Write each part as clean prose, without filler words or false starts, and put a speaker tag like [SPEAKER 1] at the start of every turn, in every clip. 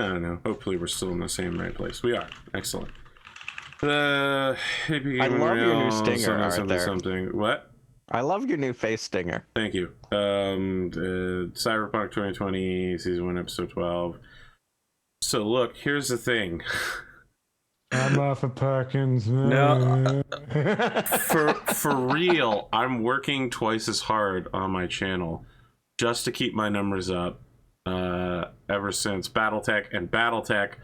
[SPEAKER 1] I don't know. Hopefully we're still in the same right place. We are. Excellent. I
[SPEAKER 2] love your new stinger,
[SPEAKER 1] something. What?
[SPEAKER 2] I love your new face stinger.
[SPEAKER 1] Thank you. Cyberpunk 2020, Season 1, Episode 12. So look, here's the thing.
[SPEAKER 3] I'm off of Perkins.
[SPEAKER 1] No, for real, I'm working twice as hard on my channel just to keep my numbers up. Ever since Battletech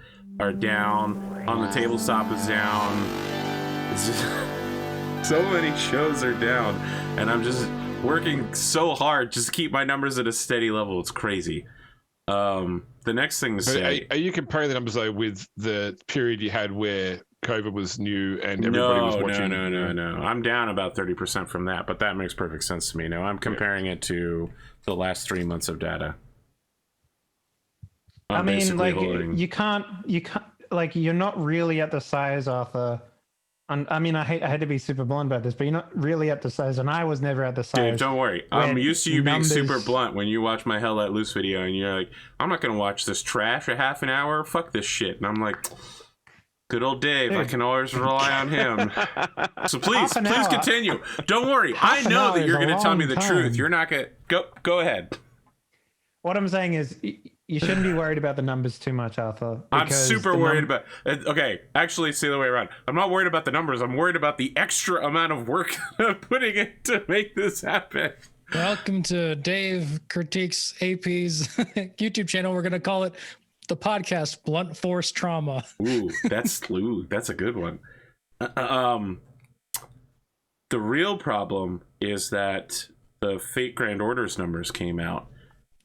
[SPEAKER 1] are down, On the Tabletop is down. It's just, so many shows are down, and I'm just working so hard just to keep my numbers at a steady level. It's crazy. The next thing to say,
[SPEAKER 4] are you comparing the numbers though with the period you had where COVID was new and everybody was watching?
[SPEAKER 1] No. I'm down about 30% from that, but that makes perfect sense to me. No, I'm comparing it to the last 3 months of data.
[SPEAKER 3] I mean, like, you can't, like, you're not really at the size, Arthur. I mean, I hate to be super blunt about this, but you're not really at the size, and I was never at the size.
[SPEAKER 1] Dave, don't worry. I'm used to you being super blunt when you watch my Hell Let Loose video, and you're like, I'm not going to watch this trash a half an hour. Fuck this shit. And I'm like, good old Dave. I can always rely on him. So please continue. Don't worry. I know that you're going to tell me the truth. You're not going to... Go ahead.
[SPEAKER 3] What I'm saying is... You shouldn't be worried about the numbers too much, Arthur.
[SPEAKER 1] I'm super worried about... Okay, actually, it's the other way around. I'm not worried about the numbers. I'm worried about the extra amount of work I'm putting in to make this happen.
[SPEAKER 5] Welcome to Dave Critiques AP's YouTube channel. We're going to call it the podcast Blunt Force Trauma.
[SPEAKER 1] Ooh, that's a good one. The real problem is that the Fate Grand Orders numbers came out.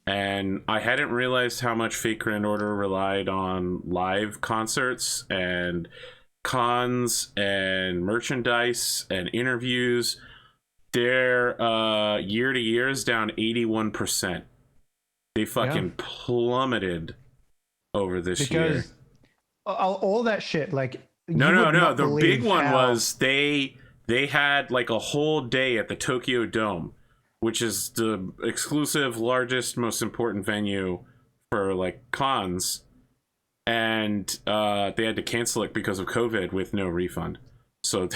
[SPEAKER 1] And I hadn't realized how much Fate Grand Order relied on live concerts and cons and merchandise and interviews. Their year to year is down 81%. They fucking plummeted over this year.
[SPEAKER 3] Because all that shit, like...
[SPEAKER 1] No. The big one was they had like a whole day at the Tokyo Dome, which is the exclusive, largest, most important venue for like cons, and they had to cancel it because of COVID with no refund. So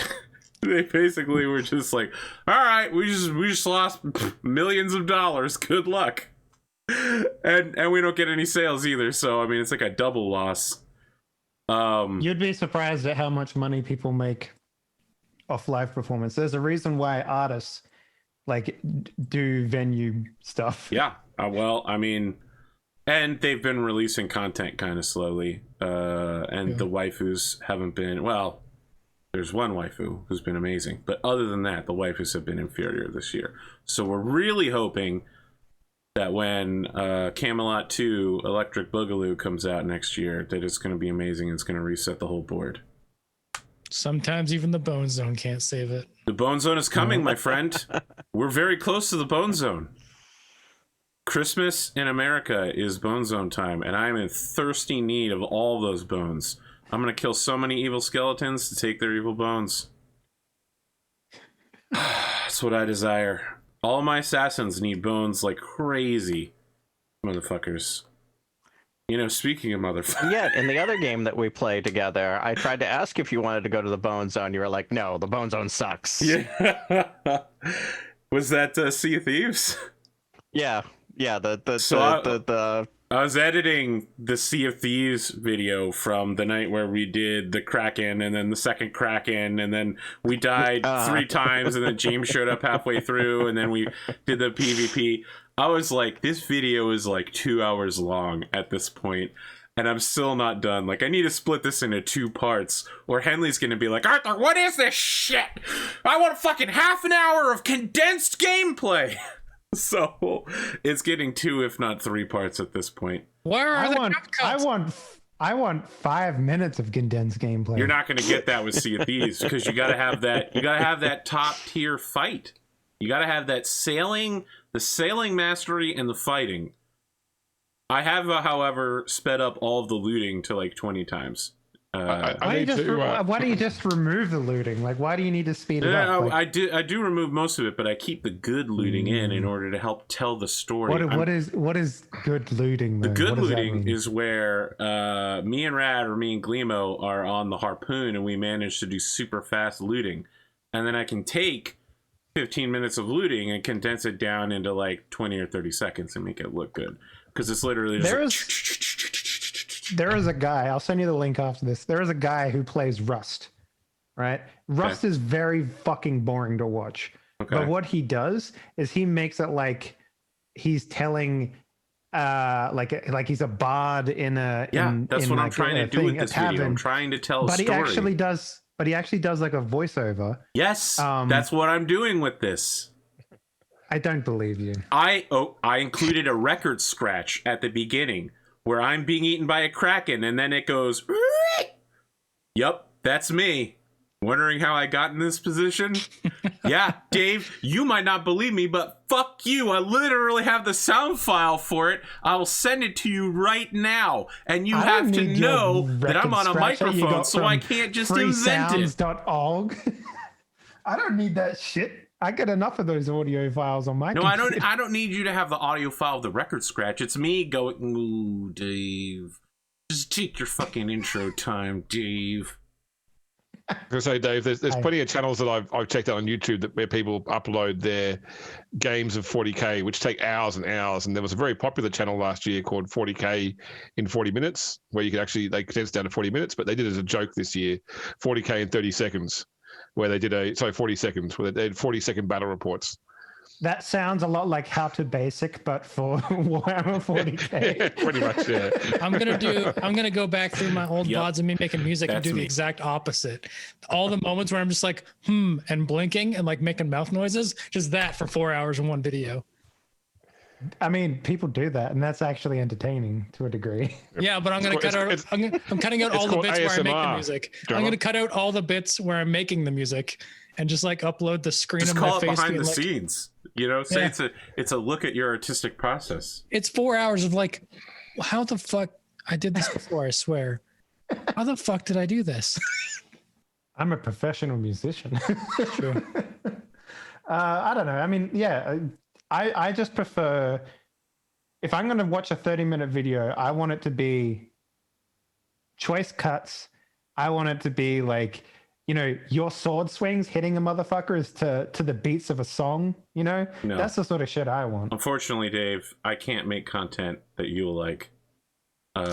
[SPEAKER 1] they basically were just like, "All right, we just lost millions of dollars. Good luck," and we don't get any sales either. So I mean, it's like a double loss.
[SPEAKER 3] You'd be surprised at how much money people make off live performance. There's a reason why artists like do venue stuff.
[SPEAKER 1] Yeah. Well, I mean, and they've been releasing content kind of slowly. And the waifus haven't been, well, there's one waifu who's been amazing. But other than that, the waifus have been inferior this year. So we're really hoping that when Camelot 2 Electric Boogaloo comes out next year, that it's going to be amazing. It's going to reset the whole board.
[SPEAKER 5] Sometimes even the Bone Zone can't save it.
[SPEAKER 1] The Bone Zone is coming, my friend. We're very close to the Bone Zone. Christmas in America is Bone Zone time, and I am in thirsty need of all those bones. I'm going to kill so many evil skeletons to take their evil bones. That's what I desire. All my assassins need bones like crazy. Motherfuckers. You know, speaking of motherfuckers.
[SPEAKER 2] Yeah, in the other game that we played together, I tried to ask if you wanted to go to the Bone Zone. You were like, no, the Bone Zone sucks.
[SPEAKER 1] Yeah. Was that Sea of Thieves?
[SPEAKER 2] Yeah.
[SPEAKER 1] I was editing the Sea of Thieves video from the night where we did the Kraken and then the second Kraken, and then we died 3 times, and then James showed up halfway through, and then we did the PvP. I was like, this video is like 2 hours long at this point, and I'm still not done. Like, I need to split this into 2 parts, or Henley's gonna be like, Arthur, what is this shit? I want a fucking half an hour of condensed gameplay. So it's getting 2, if not 3 parts at this point.
[SPEAKER 5] Where are
[SPEAKER 3] I want 5 minutes of condensed gameplay.
[SPEAKER 1] You're not going to get that with Sea of Thieves, because you got to have that. You got to have that top tier fight. You got to have that sailing, the sailing mastery, and the fighting. I have, however, sped up all of the looting to like 20 times
[SPEAKER 3] Why don't you just remove the looting? Like, why do you need to speed it up? Like,
[SPEAKER 1] I do remove most of it, but I keep the good looting in order to help tell the story.
[SPEAKER 3] What is good looting? Though?
[SPEAKER 1] The good looting is where me and Rad or me and Glimo are on the harpoon, and we manage to do super fast looting, and then I can take 15 minutes of looting and condense it down into like 20 or 30 seconds and make it look good, because it's literally just
[SPEAKER 3] there is a guy, I'll send you the link after this. There is a guy who plays Rust, right? Rust is very fucking boring to watch. Okay. But what he does is he makes it like he's telling like he's a bard in a
[SPEAKER 1] that's what I'm trying to do with this video. I'm trying to tell a story.
[SPEAKER 3] But he actually does like a voiceover.
[SPEAKER 1] Yes, that's what I'm doing with this.
[SPEAKER 3] I don't believe you.
[SPEAKER 1] I included a record scratch at the beginning where I'm being eaten by a kraken, and then it goes. Yep, that's me. Wondering how I got in this position? Yeah, Dave, you might not believe me, but fuck you. I literally have the sound file for it. I'll send it to you right now. And you have to know that I'm on a microphone, so I can't just invent it.
[SPEAKER 3] Freesounds.org. I don't need that shit. I get enough of those audio files on my computer.
[SPEAKER 1] I don't need you to have the audio file of the record scratch. It's me going, ooh, Dave. Just take your fucking intro time, Dave.
[SPEAKER 4] I was going to say, Dave, there's plenty of channels that I've checked out on YouTube where people upload their games of 40K, which take hours and hours. And there was a very popular channel last year called 40K in 40 minutes, where you could actually, they condensed down to 40 minutes, but they did it as a joke this year, 40K in 30 seconds, where they did 40 seconds, where they did 40-second battle reports.
[SPEAKER 3] That sounds a lot like How to Basic, but for Warhammer 40K.
[SPEAKER 4] Yeah, pretty much, yeah.
[SPEAKER 5] I'm gonna go back through my old VODs of me making music and do the exact opposite. All the moments where I'm just like, and blinking and like making mouth noises, just that for 4 hours in one video.
[SPEAKER 3] I mean, people do that, and that's actually entertaining to a degree.
[SPEAKER 5] Yeah, but I'm cutting out all the bits where I make the music. I'm gonna cut out all the bits where I'm making the music and just like upload the screen of my face. Just call it
[SPEAKER 1] behind the scenes. You know, say it's a look at your artistic process.
[SPEAKER 5] It's 4 hours of like, how the fuck I did this before, I swear. How the fuck did I do this?
[SPEAKER 3] I'm a professional musician.
[SPEAKER 5] True.
[SPEAKER 3] I don't know. I mean, yeah, I just prefer, if I'm going to watch a 30-minute video, I want it to be choice cuts. I want it to be like, you know, your sword swings hitting a motherfucker is to the beats of a song, you know? No. That's the sort of shit I want.
[SPEAKER 1] Unfortunately, Dave, I can't make content that you'll like.
[SPEAKER 5] We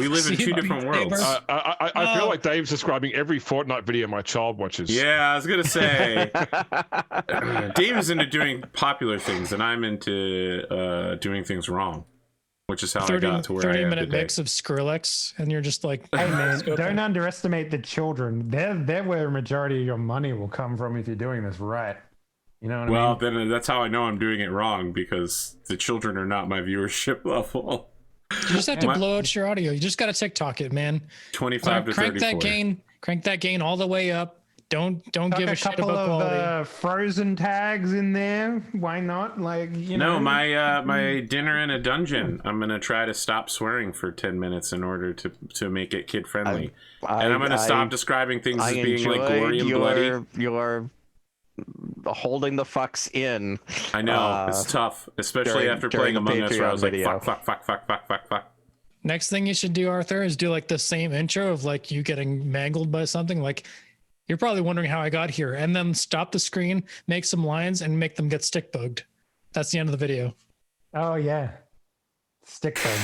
[SPEAKER 1] live in two different worlds.
[SPEAKER 4] I feel like Dave's describing every Fortnite video my child watches.
[SPEAKER 1] Yeah, I was going to say. Dave is into doing popular things, and I'm into doing things wrong. Which is how I got to where I am
[SPEAKER 5] 30-minute mix of Skrillex, and you're just like,
[SPEAKER 3] hey man, don't underestimate the children. They're where the majority of your money will come from if you're doing this right. You know what I mean?
[SPEAKER 1] Well, then that's how I know I'm doing it wrong, because the children are not my viewership level.
[SPEAKER 5] You just have to blow out your audio. You just got to TikTok it, man.
[SPEAKER 1] 25 to 34.
[SPEAKER 5] Crank that gain all the way up. Don't give a shit about quality.
[SPEAKER 3] A couple of Frozen tags in there. Why not? Like, you know.
[SPEAKER 1] No, my dinner in a dungeon. I'm gonna try to stop swearing for 10 minutes in order to make it kid friendly, and I'm gonna stop describing things as being like gory and bloody.
[SPEAKER 2] You're holding the fucks in.
[SPEAKER 1] I know it's tough, especially after playing Among Us, where I was like, fuck.
[SPEAKER 5] Next thing you should do, Arthur, is do like the same intro of like you getting mangled by something. Like, you're probably wondering how I got here, and then stop the screen, make some lines, and make them get stick bugged. That's the end of the video.
[SPEAKER 3] Oh yeah, stick bug.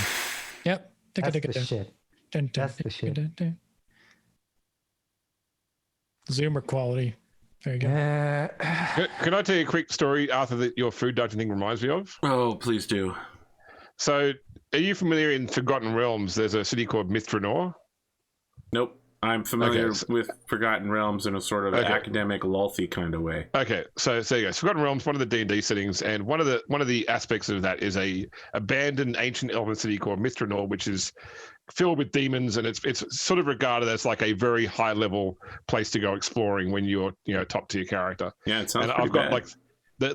[SPEAKER 5] Yep.
[SPEAKER 3] That's the shit. That's the shit.
[SPEAKER 5] Zoomer quality. There you go.
[SPEAKER 4] Can I tell you a quick story, Arthur, that your food dungeon thing reminds me of?
[SPEAKER 1] Oh, please do.
[SPEAKER 4] So, are you familiar in Forgotten Realms? There's a city called Mithranor.
[SPEAKER 1] Nope. I'm familiar with Forgotten Realms in a sort of academic lulthy kind of way.
[SPEAKER 4] Okay, so there you go. Forgotten Realms, one of the D&D settings, and one of the aspects of that is a abandoned ancient elven city called Mithranor, which is filled with demons, and it's sort of regarded as like a very high level place to go exploring when you're top tier character.
[SPEAKER 1] Yeah, it sounds.
[SPEAKER 4] And
[SPEAKER 1] pretty
[SPEAKER 4] I've got
[SPEAKER 1] bad.
[SPEAKER 4] like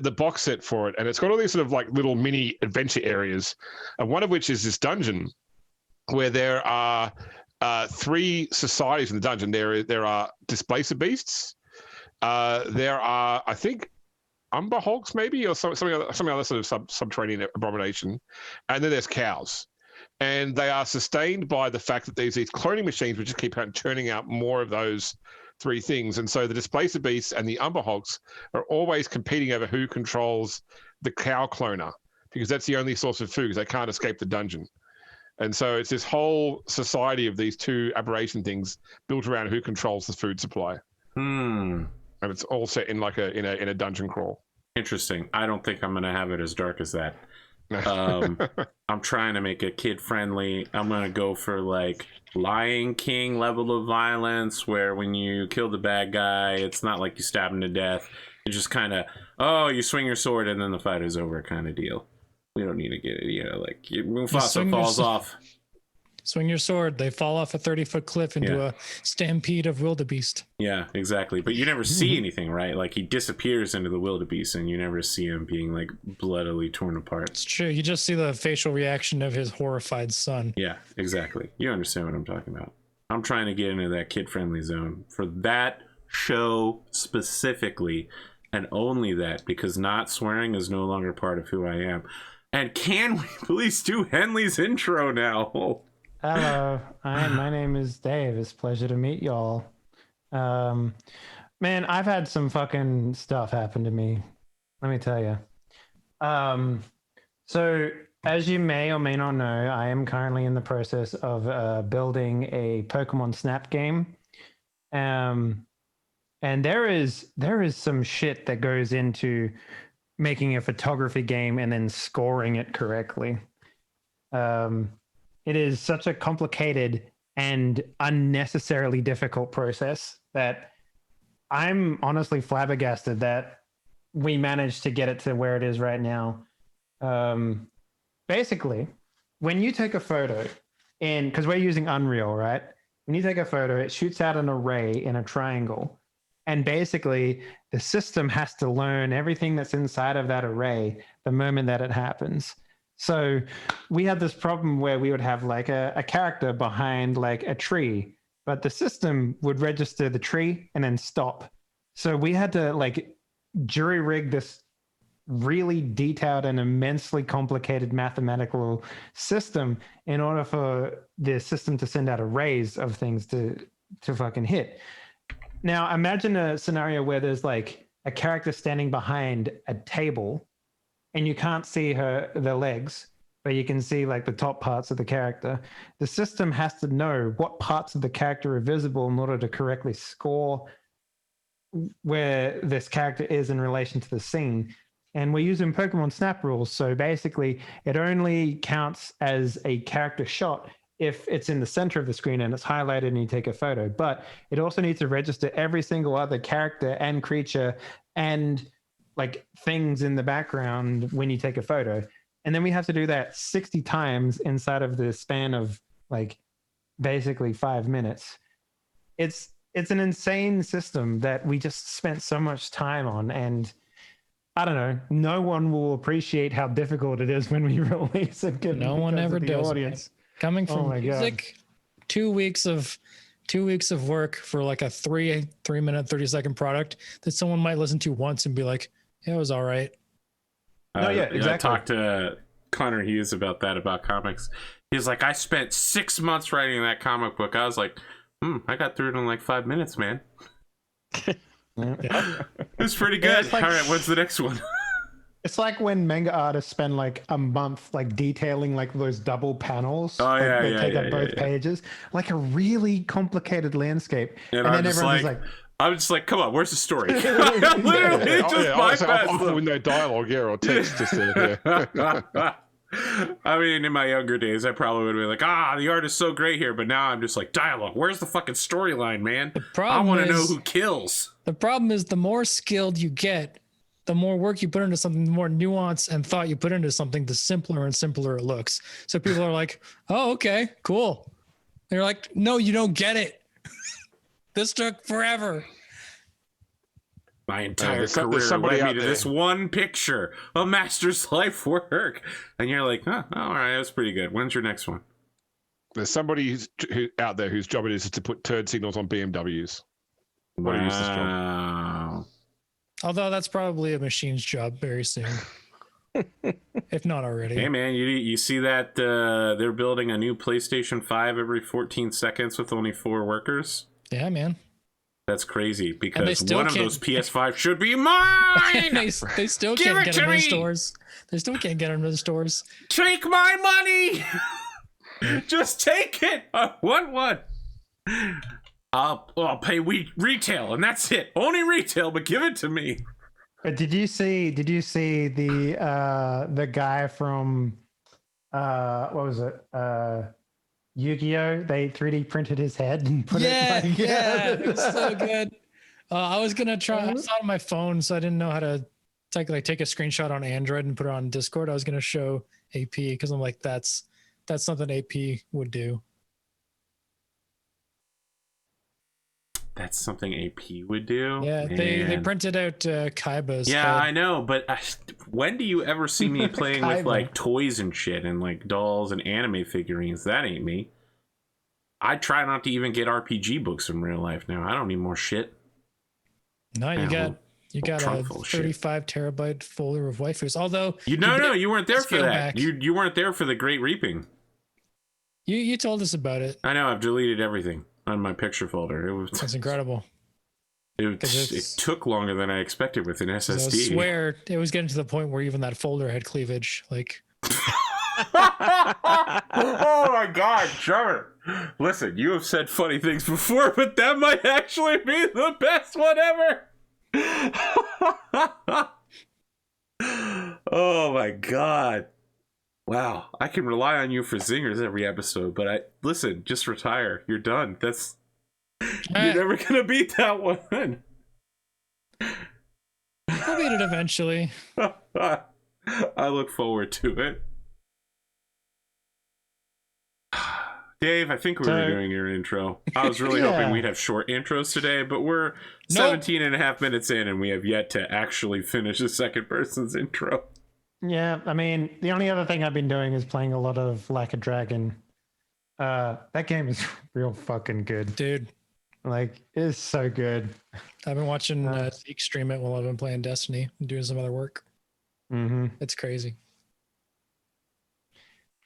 [SPEAKER 4] the box set for it, and it's got all these sort of like little mini adventure areas, and one of which is this dungeon where there are three societies in the dungeon. There are displacer beasts. There are, I think, umber hulks maybe, or something other sort of subterranean abomination, and then there's cows, and they are sustained by the fact that there's these cloning machines which just keep on churning out more of those three things. And so the displacer beasts and the umber hulks are always competing over who controls the cow cloner, because that's the only source of food, because they can't escape the dungeon. And so it's this whole society of these two aberration things built around who controls the food supply. And it's all set in like in a dungeon crawl.
[SPEAKER 1] Interesting. I don't think I'm gonna have it as dark as that. I'm trying to make it kid friendly. I'm gonna go for like Lion King level of violence, where when you kill the bad guy, it's not like you stab him to death. You just kind of, you swing your sword and then the fight is over kind of deal. We don't need to get it, like Mufasa falls off.
[SPEAKER 5] Swing your sword. They fall off a 30-foot cliff into a stampede of wildebeest.
[SPEAKER 1] Yeah, exactly. But you never see anything, right? Like he disappears into the wildebeest, and you never see him being like bloodily torn apart.
[SPEAKER 5] It's true. You just see the facial reaction of his horrified son.
[SPEAKER 1] Yeah, exactly. You understand what I'm talking about. I'm trying to get into that kid-friendly zone for that show specifically, and only that, because not swearing is no longer part of who I am. And can we please do Henley's intro now?
[SPEAKER 3] Hello, my name is Dave. It's a pleasure to meet y'all. Man, I've had some fucking stuff happen to me. Let me tell you. So as you may or may not know, I am currently in the process of building a Pokemon Snap game. And there is some shit that goes into making a photography game and then scoring it correctly. It is such a complicated and unnecessarily difficult process that I'm honestly flabbergasted that we managed to get it to where it is right now. Basically, when you take a photo, because we're using Unreal, right? When you take a photo, it shoots out an array in a triangle. And basically, the system has to learn everything that's inside of that array the moment that it happens. So we had this problem where we would have like a character behind like a tree, but the system would register the tree and then stop. So we had to like jury rig this really detailed and immensely complicated mathematical system in order for the system to send out arrays of things to fucking hit. Now imagine a scenario where there's like a character standing behind a table, and you can't see the legs, but you can see like the top parts of the character. The system has to know what parts of the character are visible in order to correctly score where this character is in relation to the scene. And we're using Pokemon Snap rules. So basically it only counts as a character shot if it's in the center of the screen and it's highlighted and you take a photo. But it also needs to register every single other character and creature and like things in the background when you take a photo. And then we have to do that 60 times inside of the span of like basically 5 minutes. It's an insane system that we just spent so much time on, and I don't know, no one will appreciate how difficult it is when we release it.
[SPEAKER 5] No one ever does. Audience. Coming from music, 2 weeks of work for like a 3 minute 30-second product that someone might listen to once and be like, yeah, it was all right.
[SPEAKER 3] No, yeah, exactly.
[SPEAKER 1] I talked to Connor Hughes about that, about comics. He's like, I spent 6 months writing that comic book. I was like, I got through it in like 5 minutes, man.
[SPEAKER 3] Yeah.
[SPEAKER 1] It was pretty good. Like, all right, what's the next one?
[SPEAKER 3] It's like when manga artists spend like a month like detailing like those double panels.
[SPEAKER 1] Oh yeah,
[SPEAKER 3] like, they
[SPEAKER 1] yeah,
[SPEAKER 3] take
[SPEAKER 1] yeah,
[SPEAKER 3] up both pages, like a really complicated landscape.
[SPEAKER 1] And
[SPEAKER 3] then everyone's like,
[SPEAKER 1] I'm just like, come on, where's the story? Literally just bypass them.
[SPEAKER 4] With no dialogue, or text, just
[SPEAKER 1] I mean, in my younger days, I probably would be like, the art is so great here, but now I'm just like, dialogue. Where's the fucking storyline, man? I want to know who kills.
[SPEAKER 5] The problem is, the more skilled you get, the more work you put into something, the more nuance and thought you put into something, the simpler and simpler it looks. So people are like, oh, okay, cool. And you're like, no, you don't get it. This took forever.
[SPEAKER 1] My entire career led me to this one picture, a master's life work. And you're like, all right, that's pretty good. When's your next one?
[SPEAKER 4] There's somebody out there whose job it is to put turd signals on BMWs. What a useless job.
[SPEAKER 1] Wow.
[SPEAKER 5] Although that's probably a machine's job very soon, if not already.
[SPEAKER 1] Hey man, you see that they're building a new PlayStation 5 every 14 seconds with only 4 workers?
[SPEAKER 5] Yeah, man.
[SPEAKER 1] That's crazy because one of
[SPEAKER 5] can't-
[SPEAKER 1] those PS5 should be mine.
[SPEAKER 5] they still
[SPEAKER 1] Give
[SPEAKER 5] can't
[SPEAKER 1] it
[SPEAKER 5] get
[SPEAKER 1] to
[SPEAKER 5] them in
[SPEAKER 1] me!
[SPEAKER 5] stores. They still can't get them in the stores.
[SPEAKER 1] Take my money. Just take it. I want one. I'll pay retail, and that's it. Only retail, but give it to me.
[SPEAKER 3] Did you see the guy from what was it? Yu-Gi-Oh! They 3D printed his head and put it like
[SPEAKER 5] it was so good. I was gonna try. I saw it on my phone, so I didn't know how to take a screenshot on Android and put it on Discord. I was gonna show AP because I'm like, that's something AP would do.
[SPEAKER 1] That's something AP would do.
[SPEAKER 5] Yeah, they printed out Kaiba's.
[SPEAKER 1] Yeah,
[SPEAKER 5] head.
[SPEAKER 1] I know, but when do you ever see me playing with
[SPEAKER 3] Kaiba.
[SPEAKER 1] like toys and shit and like dolls and anime figurines? That ain't me. I try not to even get RPG books in real life now. I don't need more shit.
[SPEAKER 5] No, you got a
[SPEAKER 1] trunk full of shit.
[SPEAKER 5] 35 terabyte folder of waifus. Although
[SPEAKER 1] You weren't there for
[SPEAKER 5] scale
[SPEAKER 1] that.
[SPEAKER 5] back.
[SPEAKER 1] You weren't there for the Great Reaping.
[SPEAKER 5] you told us about it.
[SPEAKER 1] I know. I've deleted everything on my picture folder.
[SPEAKER 5] That's incredible.
[SPEAKER 1] It took longer than I expected with an
[SPEAKER 5] 'Cause I
[SPEAKER 1] SSD.
[SPEAKER 5] swear it was getting to the point where even that folder had cleavage. Like,
[SPEAKER 1] Oh my God, Trevor! Listen, you have said funny things before, but that might actually be the best one ever. Oh my God! Wow, I can rely on you for zingers every episode, but listen, just retire. You're done. You're never gonna beat that one.
[SPEAKER 5] I'll beat it eventually.
[SPEAKER 1] I look forward to it. Dave, I think we were doing your intro. I was really hoping we'd have short intros today, but we're 17 and a half minutes in and we have yet to actually finish the second person's intro.
[SPEAKER 3] Yeah, I mean, the only other thing I've been doing is playing a lot of Like a Dragon. That game is real fucking good.
[SPEAKER 5] Dude,
[SPEAKER 3] Like, it's so good.
[SPEAKER 5] I've been watching Zeke stream it while I've been playing Destiny and doing some other work.
[SPEAKER 3] Mm-hmm.
[SPEAKER 5] It's crazy.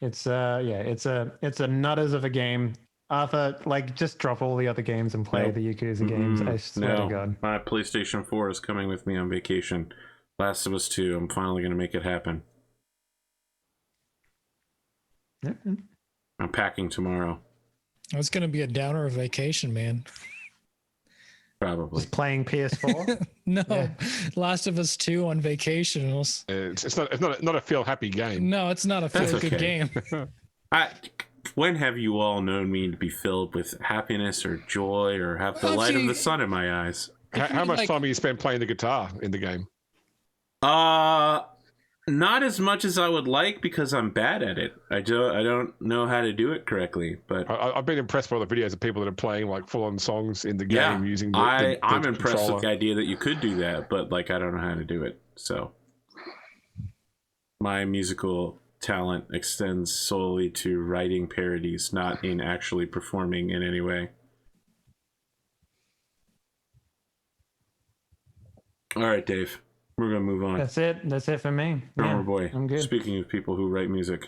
[SPEAKER 3] It's it's a nutters of a game. Arthur, like, just drop all the other games and play the Yakuza games. I swear to God.
[SPEAKER 1] My PlayStation 4 is coming with me on vacation. Last of Us 2. I'm finally going to make it happen.
[SPEAKER 3] Mm-hmm.
[SPEAKER 1] I'm packing tomorrow.
[SPEAKER 5] It's going to be a downer of vacation, man.
[SPEAKER 1] Probably.
[SPEAKER 3] Just playing PS4.
[SPEAKER 5] No, Last of Us 2 on vacation.
[SPEAKER 4] It's not a feel happy game.
[SPEAKER 5] No, it's not a feel good game.
[SPEAKER 1] When have you all known me to be filled with happiness or joy or have the light of the sun in my eyes?
[SPEAKER 4] How much time have you spent playing the guitar in the game?
[SPEAKER 1] Not as much as I would like because I'm bad at it. I don't know how to do it correctly. But
[SPEAKER 4] I've been impressed by the videos of people that are playing like full-on songs in the game using.
[SPEAKER 1] I'm impressed with the idea that you could do that, but like I don't know how to do it. So my musical talent extends solely to writing parodies, not in actually performing in any way. All right, Dave. We're gonna move on.
[SPEAKER 3] That's it for me.
[SPEAKER 1] Drumurboy.
[SPEAKER 3] I'm good.
[SPEAKER 1] Speaking of people who write music.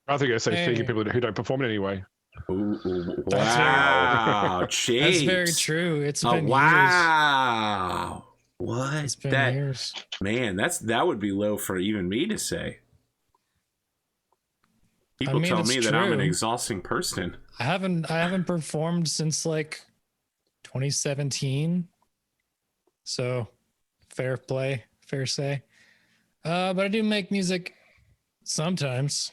[SPEAKER 4] I think I say speaking of people who don't perform in any way.
[SPEAKER 1] Ooh, wow,
[SPEAKER 5] That's very true. It's been years.
[SPEAKER 1] Wow. What?
[SPEAKER 5] It's been years.
[SPEAKER 1] Man, that would be low for even me to say. People tell me that I'm an exhausting person.
[SPEAKER 5] I haven't performed since like 2017. So fair play, fair say. But I do make music sometimes.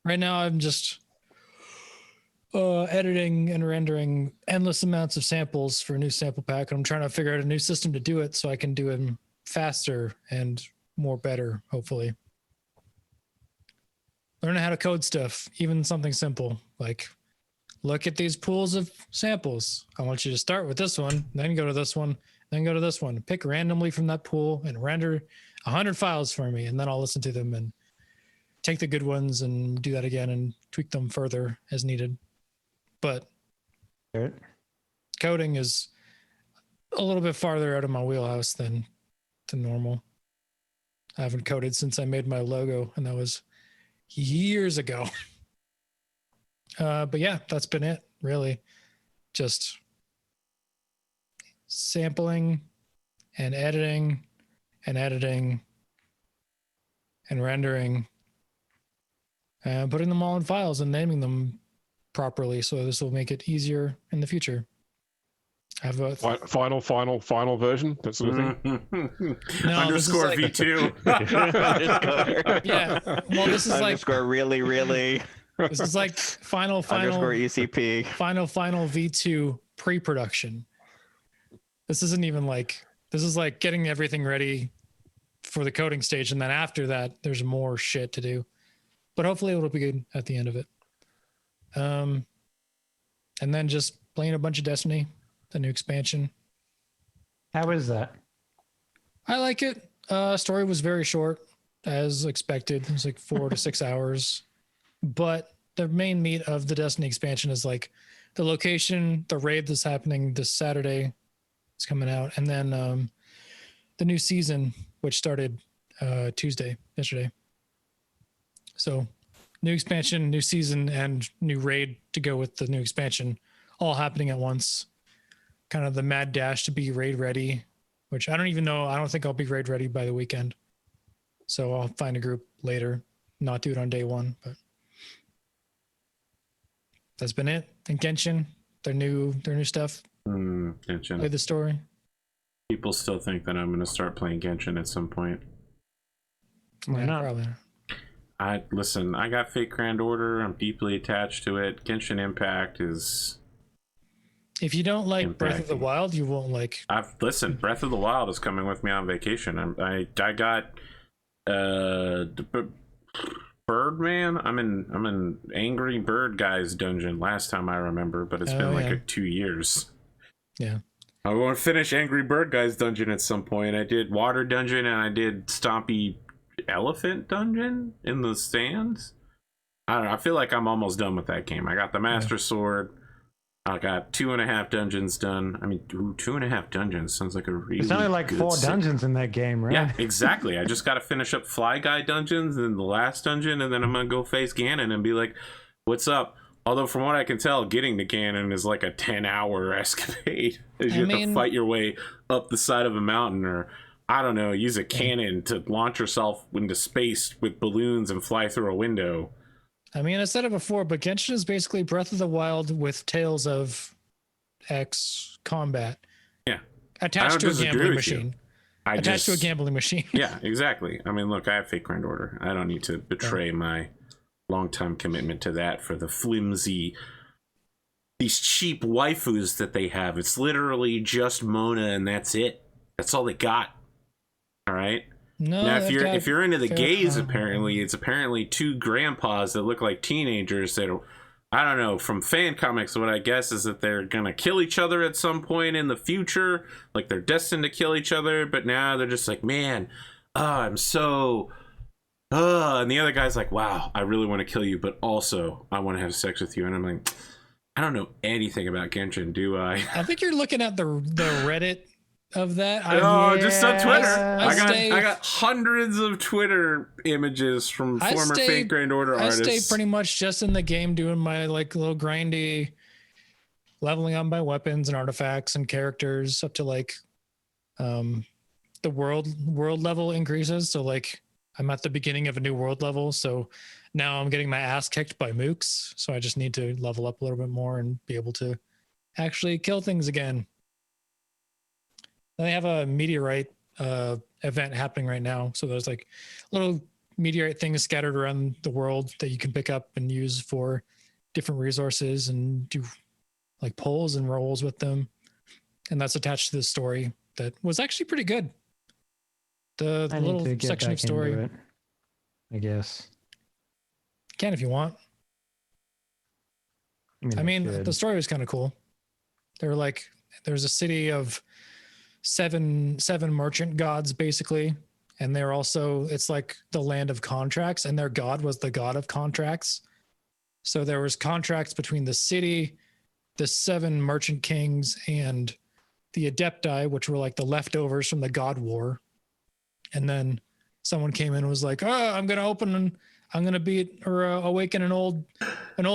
[SPEAKER 5] Right now I'm just editing and rendering endless amounts of samples for a new sample pack. And I'm trying to figure out a new system to do it so I can do it faster and more better, hopefully. Learning how to code stuff, even something simple, like look at these pools of samples. I want you to start with this one, then go to this one, then go to this one. Pick randomly from that pool and render 100 files for me, and then I'll listen to them and take the good ones and do that again and tweak them further as needed. But coding is a little bit farther out of my wheelhouse than normal. I haven't coded since I made my logo, and that was years ago. But yeah, that's been it, really. Just sampling and editing and rendering and putting them all in files and naming them properly, so this will make it easier in the future. I have a
[SPEAKER 4] final version, that sort of thing.
[SPEAKER 5] No,
[SPEAKER 1] underscore
[SPEAKER 5] like,
[SPEAKER 1] V2.
[SPEAKER 5] Yeah, well, this is
[SPEAKER 2] underscore
[SPEAKER 5] like
[SPEAKER 2] really.
[SPEAKER 5] This is like final
[SPEAKER 2] underscore ECP.
[SPEAKER 5] final V2 pre-production. This isn't even like, this is like getting everything ready for the coding stage, and then after that there's more shit to do, but hopefully it'll be good at the end of it. And then just playing a bunch of Destiny, the new expansion.
[SPEAKER 3] How is that?
[SPEAKER 5] I like it. Story was very short, as expected. It was like 4 to 6 hours. But the main meat of the Destiny expansion is like the location, the raid that's happening this Saturday is coming out, and then the new season, which started yesterday. So new expansion, new season, and new raid to go with the new expansion, all happening at once. Kind of the mad dash to be raid ready, which I don't even know. I don't think I'll be raid ready by the weekend. So I'll find a group later, not do it on day one, but that's been it. And Genshin, their new stuff.
[SPEAKER 1] Genshin.
[SPEAKER 5] Play the story.
[SPEAKER 1] People still think that I'm going to start playing Genshin at some point.
[SPEAKER 3] Why not?
[SPEAKER 5] Probably.
[SPEAKER 1] Listen, I got Fate Grand Order. I'm deeply attached to it. Genshin Impact is...
[SPEAKER 5] If you don't like Breath of the Wild, you won't like...
[SPEAKER 1] Listen, Breath of the Wild is coming with me on vacation. I got Birdman. I'm in Angry Bird Guy's dungeon last time I remember, but it's been like 2 years.
[SPEAKER 5] Yeah.
[SPEAKER 1] I want to finish Angry Bird Guy's dungeon at some point. I did Water Dungeon and I did Stompy Elephant Dungeon in the stands. I don't know. I feel like I'm almost done with that game. I got the Master Sword. I got 2.5 dungeons done. I mean, 2.5 dungeons sounds like a really...
[SPEAKER 3] There's only like 4 dungeons in that game, right?
[SPEAKER 1] Yeah, exactly. I just got to finish up Fly Guy dungeons and the last dungeon, and then I'm going to go face Ganon and be like, what's up? Although from what I can tell, getting to Ganon is like a 10-hour escapade. You have to fight your way up the side of a mountain, or, I don't know, use a cannon to launch yourself into space with balloons and fly through a window.
[SPEAKER 5] I mean, I said it before, but Genshin is basically Breath of the Wild with Tales of X combat.
[SPEAKER 1] Yeah.
[SPEAKER 5] Attached to a gambling machine. To a gambling machine.
[SPEAKER 1] Yeah, exactly. I mean, look, I have Fate Grand Order. I don't need to betray my long-time commitment to that for the flimsy, these cheap waifus that they have. It's literally just Mona and that's it. That's all they got. All right?
[SPEAKER 5] No,
[SPEAKER 1] now, if you're into the gays, apparently it's 2 grandpas that look like teenagers that are, I don't know, from fan comics, what I guess is that they're gonna kill each other at some point in the future, like they're destined to kill each other, but now they're just like, man, I'm so and the other guy's like, wow, I really want to kill you, but also I want to have sex with you. And I'm like, I don't know anything about Genshin, do I?
[SPEAKER 5] I think you're looking at the Reddit of that.
[SPEAKER 1] Just on Twitter. I got hundreds of Twitter images from former Fate Grand Order artists.
[SPEAKER 5] I stay pretty much just in the game doing my like little grindy, leveling up my weapons and artifacts and characters up to like the world level increases. So like I'm at the beginning of a new world level. So now I'm getting my ass kicked by mooks. So I just need to level up a little bit more and be able to actually kill things again. They have a meteorite event happening right now. So there's like little meteorite things scattered around the world that you can pick up and use for different resources and do like pulls and rolls with them. And that's attached to this story that was actually pretty good. The little section of story.
[SPEAKER 3] I guess.
[SPEAKER 5] Can if you want. I mean the story was kind of cool. They were like, there's a city of seven merchant gods basically, and they're also, it's like the land of contracts, and their god was the god of contracts. So there was contracts between the city, the 7 merchant kings, and the Adepti, which were like the leftovers from the God War. And then someone came in and was like, "Oh, I'm going to beat or awaken an old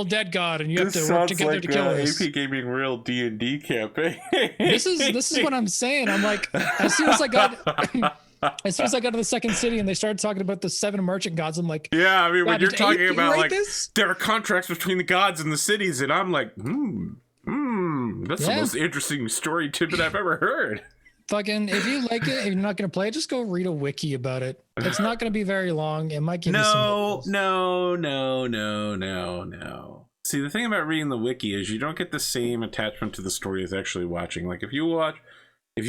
[SPEAKER 5] dead god, and you have to work together to kill us."
[SPEAKER 1] APGamingREAL D&D campaign.
[SPEAKER 5] This is what I'm saying. I'm like, as soon as I got to the second city and they started talking about the 7 merchant gods, I'm like,
[SPEAKER 1] yeah, I mean, when you're talking about like
[SPEAKER 5] this?
[SPEAKER 1] There are contracts between the gods and the cities, and I'm like, that's the most interesting story tidbit I've ever heard.
[SPEAKER 5] Fucking, if you like it, if you're not going to play it, just go read a wiki about it. It's not going to be very long. It might give you some.
[SPEAKER 1] No. See, the thing about reading the wiki is you don't get the same attachment to the story as actually watching. Like, if you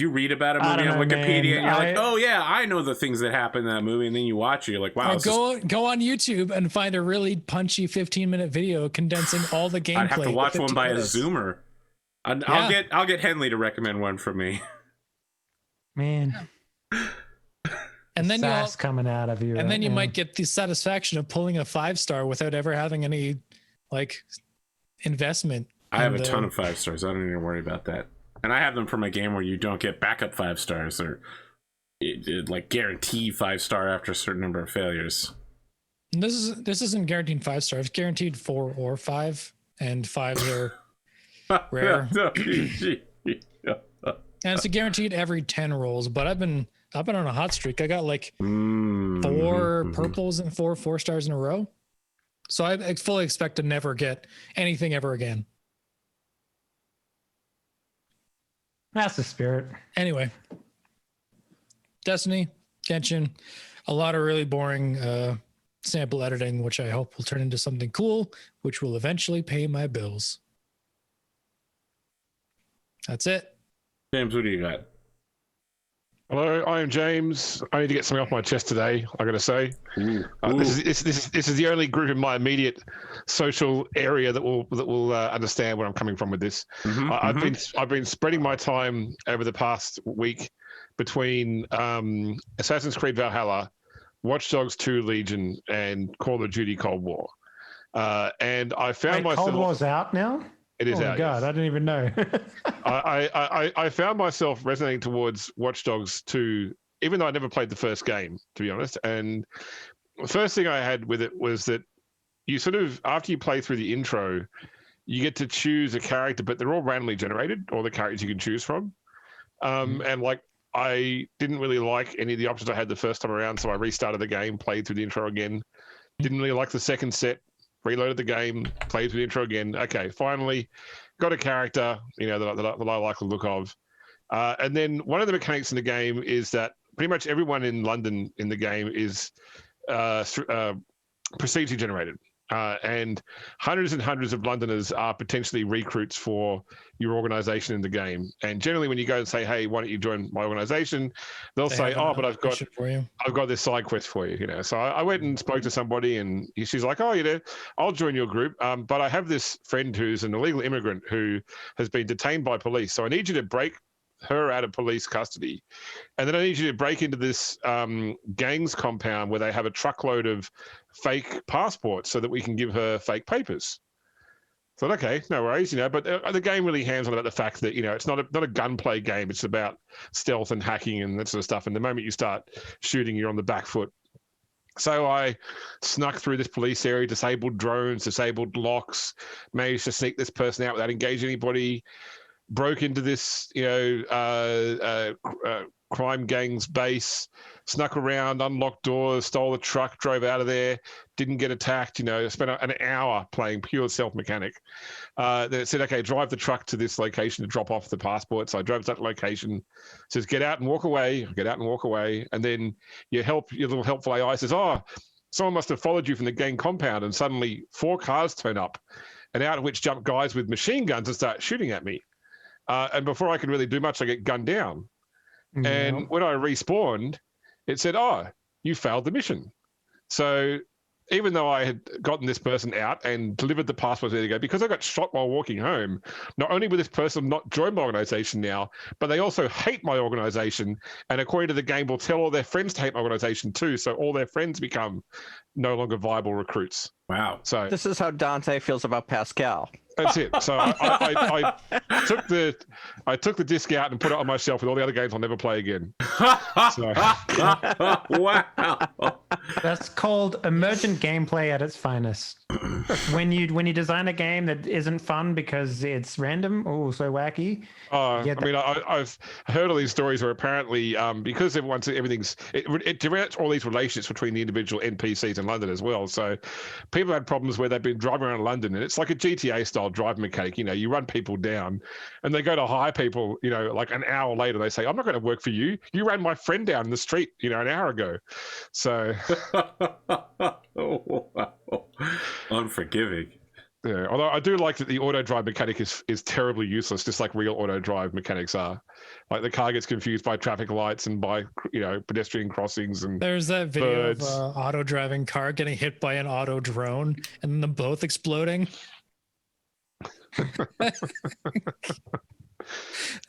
[SPEAKER 1] read about a movie on Wikipedia, and you're like, oh yeah, I know the things that happen in that movie, and then you watch it, you're like, wow.
[SPEAKER 5] Go on YouTube and find a really punchy 15-minute video condensing all the gameplay.
[SPEAKER 1] I'd have to watch one by a Zoomer. I'll get Henley to recommend one for me.
[SPEAKER 3] Man.
[SPEAKER 5] And then
[SPEAKER 3] sass coming out of you.
[SPEAKER 5] And then you might get the satisfaction of pulling a 5-star without ever having any like investment.
[SPEAKER 1] I have a ton of 5 stars. I don't even worry about that. And I have them for my game where you don't get backup 5 stars or like guarantee 5-star after a certain number of failures.
[SPEAKER 5] And this isn't guaranteed 5 stars. It's guaranteed 4 or 5, and 5s are rare. And it's guaranteed every 10 rolls. But I've been on a hot streak. I got like 4 purples and 4 4-stars in a row. So I fully expect to never get anything ever again.
[SPEAKER 3] That's the spirit.
[SPEAKER 5] Anyway, Destiny, Genshin, a lot of really boring sample editing, which I hope will turn into something cool, which will eventually pay my bills. That's it.
[SPEAKER 1] James, what do you got?
[SPEAKER 4] Hello, I am James. I need to get something off my chest today, I gotta say. This is the only group in my immediate social area that will understand where I'm coming from with this. I've been spreading my time over the past week between Assassin's Creed Valhalla, Watch Dogs 2 Legion, and Call of Duty Cold War. And I found myself.
[SPEAKER 3] Cold War's out now?
[SPEAKER 4] It is out. Oh my
[SPEAKER 3] God, yes. I didn't even know.
[SPEAKER 4] I found myself resonating towards Watch Dogs 2, even though I never played the first game, to be honest. And the first thing I had with it was that you sort of, after you play through the intro, you get to choose a character, but they're all randomly generated, all the characters you can choose from. And like, I didn't really like any of the options I had the first time around, so I restarted the game, played through the intro again. Didn't really like the second set. Reloaded the game, played through the intro again. Okay, finally got a character, that I like the look of. And then one of the mechanics in the game is that pretty much everyone in London in the game is procedurally generated. And hundreds and hundreds of Londoners are potentially recruits for your organization in the game. And generally when you go and say, hey, why don't you join my organization? They'll say, oh, but I've got this side quest for you, So I went and spoke to somebody and she's like, oh, I'll join your group. But I have this friend who's an illegal immigrant who has been detained by police. So I need you to break her out of police custody. And then I need you to break into this gang's compound where they have a truckload of fake passports so that we can give her fake papers. So okay, no worries, but the game really hams on about the fact that, it's not a gunplay game. It's about stealth and hacking and that sort of stuff. And the moment you start shooting, you're on the back foot. So I snuck through this police area, disabled drones, disabled locks, managed to sneak this person out without engaging anybody, broke into this, crime gang's base, snuck around, unlocked doors, stole a truck, drove out of there, didn't get attacked, spent an hour playing pure self-mechanic. Then it said, okay, drive the truck to this location to drop off the passport. So I drove to that location, says, get out and walk away. And then your little helpful AI says, oh, someone must have followed you from the gang compound. And suddenly 4 cars turn up, and out of which jump guys with machine guns and start shooting at me. And before I can really do much, I get gunned down. And when I respawned, it said, oh, you failed the mission. So even though I had gotten this person out and delivered the passport there to go, because I got shot while walking home, not only will this person not join my organization now, but they also hate my organization. And according to the game, will tell all their friends to hate my organization too. So all their friends become no longer viable recruits.
[SPEAKER 1] Wow.
[SPEAKER 4] So
[SPEAKER 2] This is how Dante feels about Pascal.
[SPEAKER 4] that's it. So I took the disc out and put it on my shelf with all the other games I'll never play again. So.
[SPEAKER 1] Wow.
[SPEAKER 3] That's called emergent gameplay at its finest. when you design a game that isn't fun because it's random, oh, so wacky.
[SPEAKER 4] I've heard all these stories where apparently because it directs all these relationships between the individual NPCs in London as well. So people had problems where they've been driving around London and it's like a GTA style drive mechanic. You know, you run people down and they go to hire people, you know, like an hour later they say, I'm not going to work for you. You ran my friend down the street, you know, an hour ago. So
[SPEAKER 1] Oh, wow. Unforgiving.
[SPEAKER 4] yeah, although I do like that the auto drive mechanic is terribly useless, just like real auto drive mechanics are. Like the car gets confused by traffic lights and by, you know, pedestrian crossings and
[SPEAKER 5] There's that video
[SPEAKER 4] birds.
[SPEAKER 5] of an auto driving car getting hit by an auto drone and then them both exploding.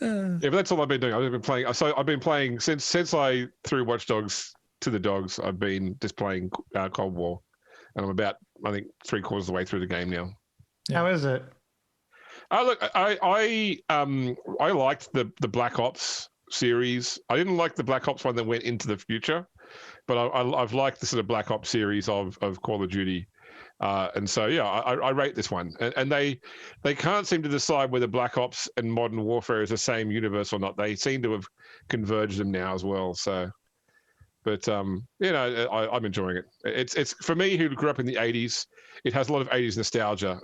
[SPEAKER 4] Yeah, but that's all I've been doing. I've been playing. So I've been playing since I threw Watch Dogs to the dogs. I've been just playing Cold War, and I'm about, I think, 3/4 of the way through the game now.
[SPEAKER 5] Yeah.
[SPEAKER 3] How is it?
[SPEAKER 4] Look, I liked the Black Ops series. I didn't like the Black Ops one that went into the future, but I've liked the sort of Black Ops series of Call of Duty. And so, yeah, I rate this one. And they can't seem to decide whether Black Ops and Modern Warfare is the same universe or not. They seem to have converged them now as well. So, but you know, I'm enjoying it. It's for me who grew up in the 80s. It has a lot of 80s nostalgia.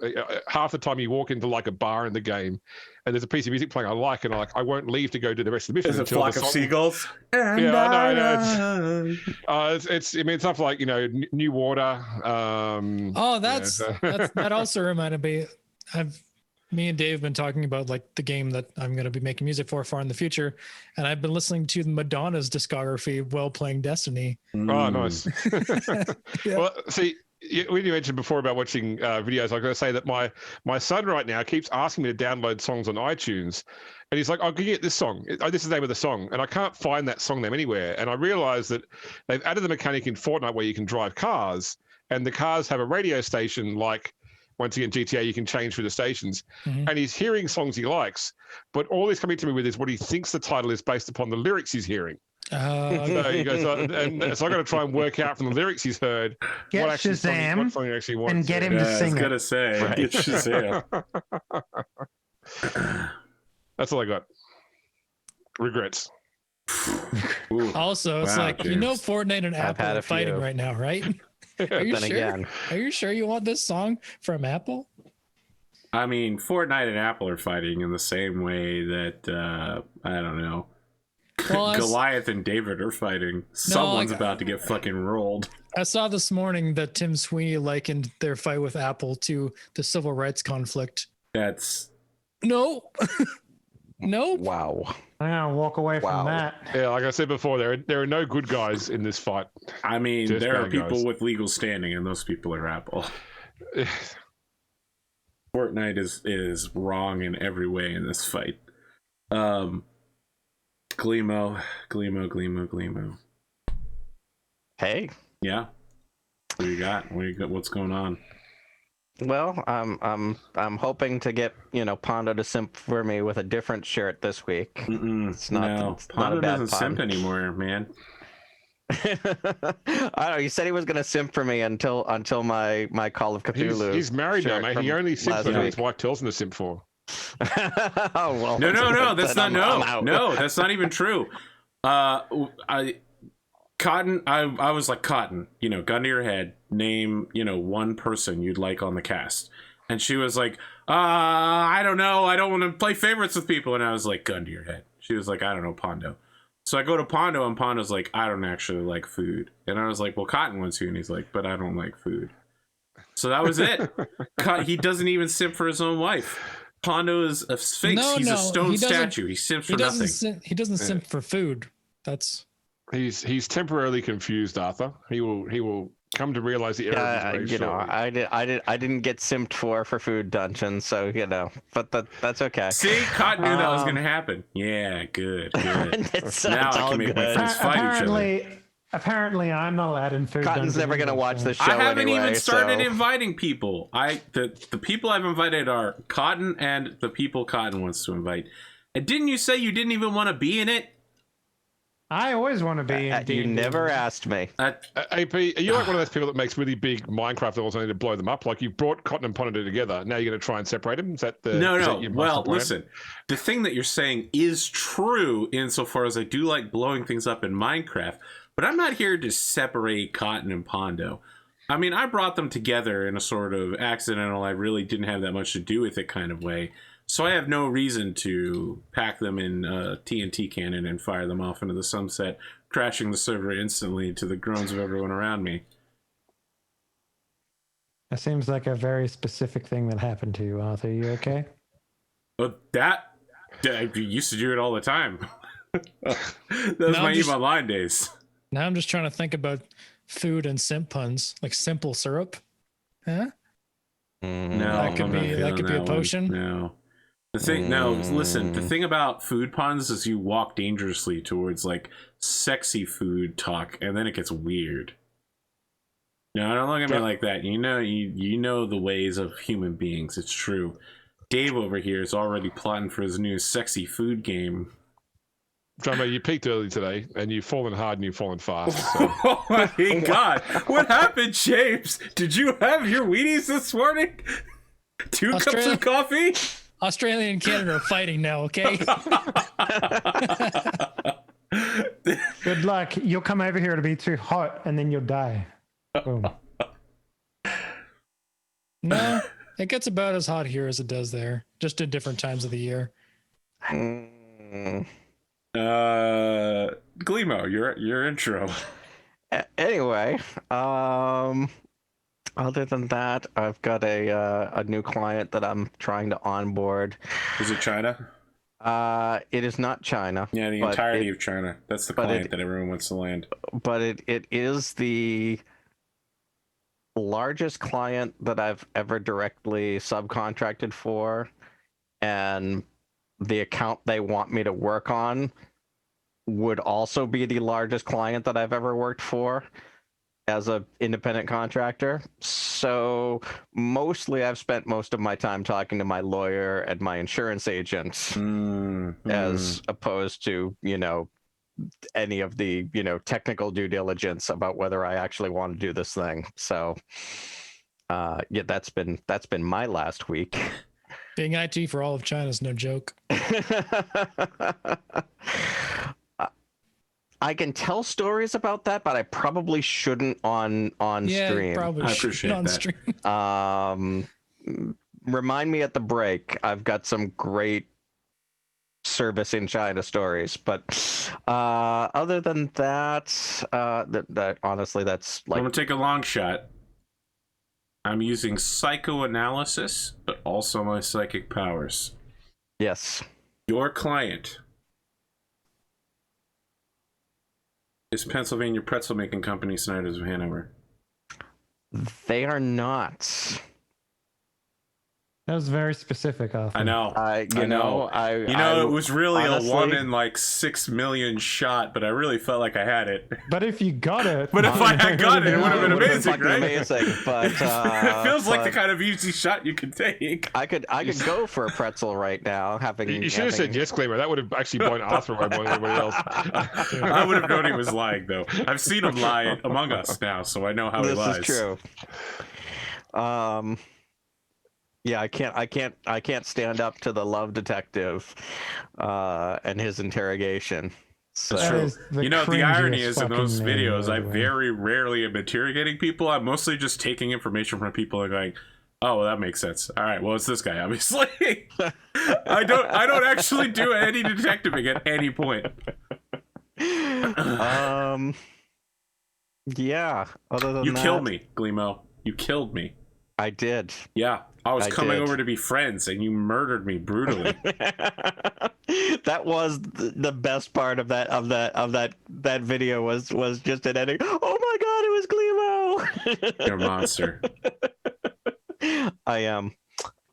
[SPEAKER 4] Half the time you walk into like a bar in the game, and there's a piece of music playing I like, and I won't leave to go do the rest of the mission.
[SPEAKER 1] There's a flock of seagulls.
[SPEAKER 4] Yeah, I know. It's I mean, stuff like, you know, New Water.
[SPEAKER 5] That also reminded me. Me and Dave have been talking about like the game that I'm going to be making music for far in the future, and I've been listening to Madonna's discography while playing Destiny.
[SPEAKER 4] Oh, nice.
[SPEAKER 5] Yeah.
[SPEAKER 4] Well, see, when you mentioned before about watching videos, I'm going to say that my son right now keeps asking me to download songs on iTunes, and he's like, "Oh, can you get this song? This is the name of the song," and I can't find that song name anywhere. And I realized that they've added the mechanic in Fortnite where you can drive cars, and the cars have a radio station like. Once again, GTA, you can change through the stations.
[SPEAKER 5] Mhm.
[SPEAKER 4] And he's hearing songs he likes, but all he's coming to me with is what he thinks the title is based upon the lyrics he's hearing. So he goes, so I got to try and work out from the lyrics he's heard
[SPEAKER 3] Get
[SPEAKER 4] what actually
[SPEAKER 3] Shazam
[SPEAKER 4] what song he actually wants.
[SPEAKER 3] and get him to
[SPEAKER 1] I was
[SPEAKER 3] sing
[SPEAKER 1] gonna
[SPEAKER 3] it.
[SPEAKER 1] say,
[SPEAKER 2] Right.
[SPEAKER 1] get Shazam.
[SPEAKER 4] That's all I got. Regrets.
[SPEAKER 1] Ooh.
[SPEAKER 5] Also, it's
[SPEAKER 1] Wow,
[SPEAKER 5] like, you know,
[SPEAKER 1] James.
[SPEAKER 5] Fortnite and
[SPEAKER 2] I've
[SPEAKER 5] Apple
[SPEAKER 2] had
[SPEAKER 5] are
[SPEAKER 2] a few.
[SPEAKER 5] fighting right now, right? Are you
[SPEAKER 2] Then
[SPEAKER 5] sure?
[SPEAKER 2] again,
[SPEAKER 5] Are you sure you want this song from Apple?
[SPEAKER 1] I mean, Fortnite and Apple are fighting in the same way that I don't know.
[SPEAKER 5] Well,
[SPEAKER 1] Goliath and David are fighting. Someone's about to get fucking rolled.
[SPEAKER 5] I saw this morning that Tim Sweeney likened their fight with Apple to the civil rights conflict.
[SPEAKER 1] That's
[SPEAKER 5] No. Nope.
[SPEAKER 2] wow.
[SPEAKER 3] I'm gonna walk away
[SPEAKER 2] Wow.
[SPEAKER 3] from that.
[SPEAKER 4] Yeah, like I said before, there are no good guys in this fight.
[SPEAKER 1] I mean,
[SPEAKER 4] Just
[SPEAKER 1] there are
[SPEAKER 4] bad
[SPEAKER 1] people
[SPEAKER 4] guys.
[SPEAKER 1] with legal standing, and those people are Apple. Fortnite is wrong in every way in this fight. Glimo.
[SPEAKER 2] Hey.
[SPEAKER 1] Yeah. What do you got? What's going on?
[SPEAKER 2] Well, I'm hoping to get, you know, Pondo to simp for me with a different shirt this week.
[SPEAKER 1] It's
[SPEAKER 2] not-
[SPEAKER 1] no.
[SPEAKER 2] it's not a
[SPEAKER 1] Pondo
[SPEAKER 2] bad
[SPEAKER 1] doesn't simp
[SPEAKER 2] pun.
[SPEAKER 1] anymore, man.
[SPEAKER 2] I don't know. He said he was gonna simp for me until my Call of Cthulhu.
[SPEAKER 4] He's married now,
[SPEAKER 2] shirt
[SPEAKER 4] mate.
[SPEAKER 2] from
[SPEAKER 4] He only simps
[SPEAKER 2] last
[SPEAKER 4] for who
[SPEAKER 2] week.
[SPEAKER 4] his wife tells him to simp for.
[SPEAKER 2] Oh well.
[SPEAKER 1] No. That's
[SPEAKER 2] then
[SPEAKER 1] not
[SPEAKER 2] I'm out.
[SPEAKER 1] no. That's not even true. Cotton. I was like, Cotton. You know, gun to your head. Name, you know, one person you'd like on the cast. And she was like, I don't know. I don't want to play favorites with people. And I was like, gun to your head. She was like, I don't know, Pondo. So I go to Pondo, and Pondo's like, I don't actually like food. And I was like, well, Cotton wants you. And he's like, but I don't like food. So that was it. He doesn't even simp for his own wife. Pondo is a sphinx.
[SPEAKER 5] No,
[SPEAKER 1] He's a
[SPEAKER 5] no,
[SPEAKER 1] stone
[SPEAKER 5] he doesn't-
[SPEAKER 1] statue. He simps
[SPEAKER 5] He
[SPEAKER 1] for
[SPEAKER 5] doesn't.
[SPEAKER 1] nothing.
[SPEAKER 5] He doesn't simp for food. That's
[SPEAKER 4] He's temporarily confused, Arthur. He will come to realize the error of his ways.
[SPEAKER 2] You know,
[SPEAKER 4] shortly.
[SPEAKER 2] I didn't get simped for food dungeons, so you know, but that's okay.
[SPEAKER 1] See, Cotton knew that was going to happen. Yeah, good.
[SPEAKER 2] It's
[SPEAKER 1] Now I
[SPEAKER 2] all
[SPEAKER 1] can make my
[SPEAKER 2] good.
[SPEAKER 1] friends fight each other.
[SPEAKER 3] Apparently, I'm not allowed in food.
[SPEAKER 2] Cotton's never gonna watch the show.
[SPEAKER 1] I haven't
[SPEAKER 2] anyway,
[SPEAKER 1] even started
[SPEAKER 2] so.
[SPEAKER 1] inviting people. The people I've invited are Cotton and the people Cotton wants to invite. And didn't you say you didn't even want to be in it?
[SPEAKER 3] I always want to be in D&D.
[SPEAKER 2] You never asked me.
[SPEAKER 4] AP, are you like one of those people that makes really big Minecraft levels only to blow them up? Like you brought Cotton and Ponder together. Now you're going to try and separate them? Is that the
[SPEAKER 1] No.
[SPEAKER 4] is that your
[SPEAKER 1] Well,
[SPEAKER 4] master plan?
[SPEAKER 1] listen. The thing that you're saying is true insofar as I do like blowing things up in Minecraft, but I'm not here to separate Cotton and Pondo. I mean, I brought them together in a sort of accidental, I really didn't have that much to do with it kind of way. So I have no reason to pack them in a TNT cannon and fire them off into the sunset, crashing the server instantly to the groans of everyone around me.
[SPEAKER 3] That seems like a very specific thing that happened to you, Arthur. You okay?
[SPEAKER 1] But I used to do it all the time. That was
[SPEAKER 5] No,
[SPEAKER 1] my
[SPEAKER 5] just-
[SPEAKER 1] EVE Online days.
[SPEAKER 5] Now I'm just trying to think about food and simp puns, like simple syrup. Huh?
[SPEAKER 1] No,
[SPEAKER 5] That could
[SPEAKER 1] I'm not
[SPEAKER 5] be- that
[SPEAKER 1] feeling
[SPEAKER 5] could be a
[SPEAKER 1] one.
[SPEAKER 5] potion.
[SPEAKER 1] No. Listen, the thing about food puns is you walk dangerously towards like sexy food talk, and then it gets weird. No, don't look at me like that. You know the ways of human beings. It's true. Dave over here is already plotting for his new sexy food game.
[SPEAKER 4] Drummer, you peaked early today, and you've fallen hard and you've fallen fast. So.
[SPEAKER 1] Oh my god. What happened, James? Did you have your Wheaties this morning? 2 cups
[SPEAKER 5] Australia-
[SPEAKER 1] of coffee?
[SPEAKER 5] Australia and Canada are fighting now, okay?
[SPEAKER 3] Good luck. You'll come over here to be too hot, and then you'll die. Boom.
[SPEAKER 5] No, it gets about as hot here as it does there, just at different times of the year.
[SPEAKER 1] Glimo, your intro.
[SPEAKER 2] Anyway, other than that, I've got a new client that I'm trying to onboard.
[SPEAKER 1] Is it China?
[SPEAKER 2] It is not China.
[SPEAKER 1] Yeah, the
[SPEAKER 2] but
[SPEAKER 1] entirety of China. That's the client that everyone wants to land.
[SPEAKER 2] But it is the largest client that I've ever directly subcontracted for, and the account they want me to work on would also be the largest client that I've ever worked for as an independent contractor. So mostly I've spent most of my time talking to my lawyer and my insurance agent as opposed to, any of the, technical due diligence about whether I actually want to do this thing. So yeah, that's been my last week.
[SPEAKER 5] Being IT for all of China is no joke.
[SPEAKER 2] I can tell stories about that, but I probably shouldn't on stream.
[SPEAKER 5] Probably
[SPEAKER 1] I appreciate
[SPEAKER 5] on
[SPEAKER 1] that.
[SPEAKER 5] stream.
[SPEAKER 2] Remind me at the break. I've got some great service in China stories, but other than that, that honestly, that's
[SPEAKER 1] I'm
[SPEAKER 2] like
[SPEAKER 1] gonna take a long shot. I'm using psychoanalysis, but also my psychic powers.
[SPEAKER 2] yes.
[SPEAKER 1] Your client is Pennsylvania Pretzel Making Company, Snyder's of Hanover.
[SPEAKER 2] They are not.
[SPEAKER 3] That was very specific, Arthur.
[SPEAKER 1] I know.
[SPEAKER 2] I
[SPEAKER 1] It was really
[SPEAKER 2] honestly,
[SPEAKER 1] a 1 in like 6 million shot, but I really felt like I had it.
[SPEAKER 3] But if you got it,
[SPEAKER 1] But if I had got it, it would have been
[SPEAKER 2] it would've
[SPEAKER 1] amazing,
[SPEAKER 2] fucking
[SPEAKER 1] right?
[SPEAKER 2] amazing, but
[SPEAKER 1] It feels like the
[SPEAKER 2] but
[SPEAKER 1] kind of easy shot you can take.
[SPEAKER 2] I could go for a pretzel right now.
[SPEAKER 4] You should have said yes, Glimmer. That would have actually blown Arthur away more than anybody else.
[SPEAKER 1] I would have known he was lying, though. I've seen him lie among us now, so I know how he lies.
[SPEAKER 2] This is true. Yeah, I can't stand up to the love detective and his interrogation. So
[SPEAKER 1] That's true.
[SPEAKER 3] is the
[SPEAKER 1] The irony
[SPEAKER 3] cringiest
[SPEAKER 1] is in those
[SPEAKER 3] fucking name
[SPEAKER 1] videos, I
[SPEAKER 3] ever.
[SPEAKER 1] very rarely am interrogating people. I'm mostly just taking information from people and going, oh, well, that makes sense. All right, well, it's this guy, obviously. I don't actually do any detectiving at any point.
[SPEAKER 2] yeah. Other than
[SPEAKER 1] You
[SPEAKER 2] that,
[SPEAKER 1] killed me, Glimo. You killed me.
[SPEAKER 2] I did.
[SPEAKER 1] Yeah, I was
[SPEAKER 2] I
[SPEAKER 1] coming
[SPEAKER 2] did.
[SPEAKER 1] over to be friends, and you murdered me brutally.
[SPEAKER 2] That was the best part of that video was just an ending. Oh my god, it was Glimo.
[SPEAKER 1] You're a monster.
[SPEAKER 2] I am.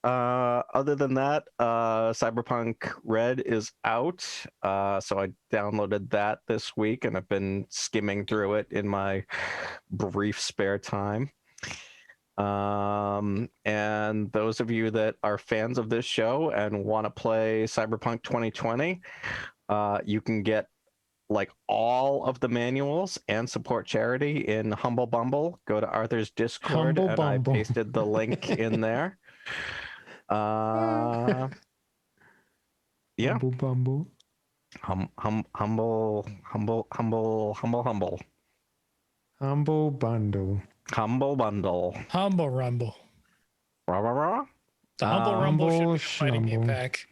[SPEAKER 2] Other than that, Cyberpunk Red is out. So I downloaded that this week and I've been skimming through it in my brief spare time. And those of you that are fans of this show and want to play Cyberpunk 2020, you can get like all of the manuals and support charity in Humble Bumble. Go to Arthur's Discord
[SPEAKER 3] Humble
[SPEAKER 2] and
[SPEAKER 3] Bumble.
[SPEAKER 2] I pasted the link in there. Yeah.
[SPEAKER 3] Humble Bumble.
[SPEAKER 2] Humble bundle.
[SPEAKER 3] Humble Bundle.
[SPEAKER 5] Humble Rumble.
[SPEAKER 2] Rah, rah, rah.
[SPEAKER 5] The Humble Rumble should be a fighting game
[SPEAKER 3] Schnumble.
[SPEAKER 5] pack.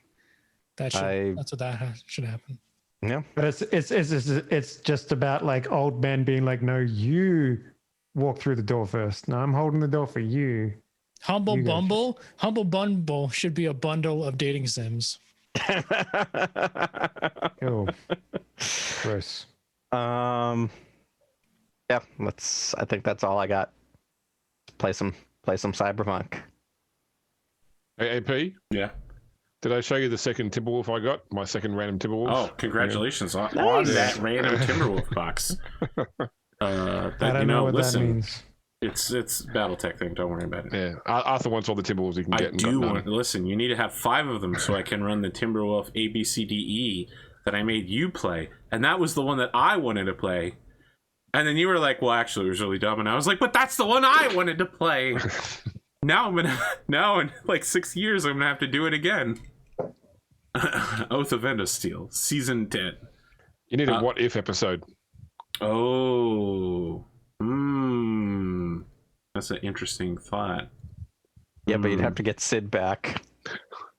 [SPEAKER 5] That's what should happen.
[SPEAKER 2] Yeah.
[SPEAKER 3] But it's just about like old men being like, no, you walk through the door first. No, I'm holding the door for you.
[SPEAKER 5] Humble
[SPEAKER 3] You guys
[SPEAKER 5] Bumble should be a bundle of dating sims.
[SPEAKER 3] Oh, gross.
[SPEAKER 2] Yeah, I think that's all I got. Play some Cyberpunk.
[SPEAKER 4] Hey, AP,
[SPEAKER 1] Yeah.
[SPEAKER 4] did I show you the second Timberwolf I got? My second random Timberwolf?
[SPEAKER 1] Oh, congratulations on
[SPEAKER 2] Nice.
[SPEAKER 1] that random Timberwolf box.
[SPEAKER 3] I don't know what that means.
[SPEAKER 1] It's BattleTech thing. Don't worry about it.
[SPEAKER 4] Yeah, Arthur wants all the Timberwolves he can
[SPEAKER 1] I
[SPEAKER 4] get. and
[SPEAKER 1] do
[SPEAKER 4] got none.
[SPEAKER 1] want. Listen, you need to have 5 of them so I can run the Timberwolf ABCDE that I made you play, and that was the one that I wanted to play. And then you were like, "Well, actually, it was really dumb," and I was like, "But that's the one I wanted to play." Now in like 6 years, I'm gonna have to do it again. Oath of Endosteel, season 10.
[SPEAKER 4] You need a what if episode.
[SPEAKER 1] Oh, that's an interesting thought.
[SPEAKER 2] Yeah, but you'd have to get Sid back.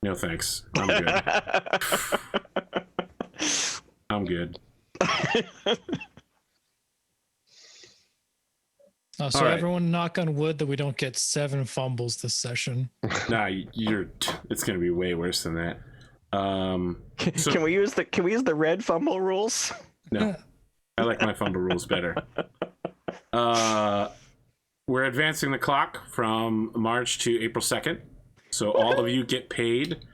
[SPEAKER 1] No thanks. I'm good. I'm good.
[SPEAKER 5] So
[SPEAKER 1] All right.
[SPEAKER 5] everyone knock on wood that we don't get 7 fumbles this session.
[SPEAKER 1] Nah, it's gonna be way worse than that. So-
[SPEAKER 2] Can we use the red fumble rules?
[SPEAKER 1] No, I like my fumble rules better. We're advancing the clock from March to April 2nd. So all of you get paid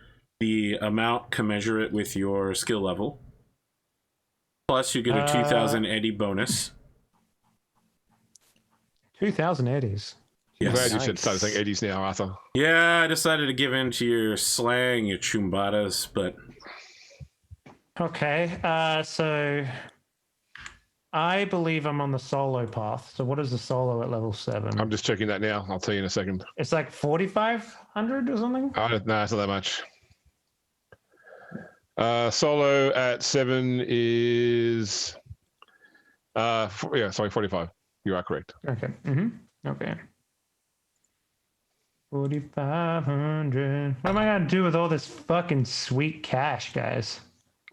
[SPEAKER 1] the amount commensurate with your skill level. Plus, you get a 2,000 Eddie bonus.
[SPEAKER 3] 2,000 eddies.
[SPEAKER 4] I'm glad you
[SPEAKER 2] Nice.
[SPEAKER 4] said start saying Eddie's now, Arthur.
[SPEAKER 1] Yeah, I decided to give in to your slang, your chumbadas, but
[SPEAKER 3] Okay, so I believe I'm on the solo path. So what is the solo at level 7?
[SPEAKER 4] I'm just checking that now. I'll tell you in a second.
[SPEAKER 3] It's like 4,500 or something?
[SPEAKER 4] No, it's not that much. Solo at 7 is 45. You are correct.
[SPEAKER 3] Okay. Okay. 4,500. What am I gonna do with all this fucking sweet cash, guys?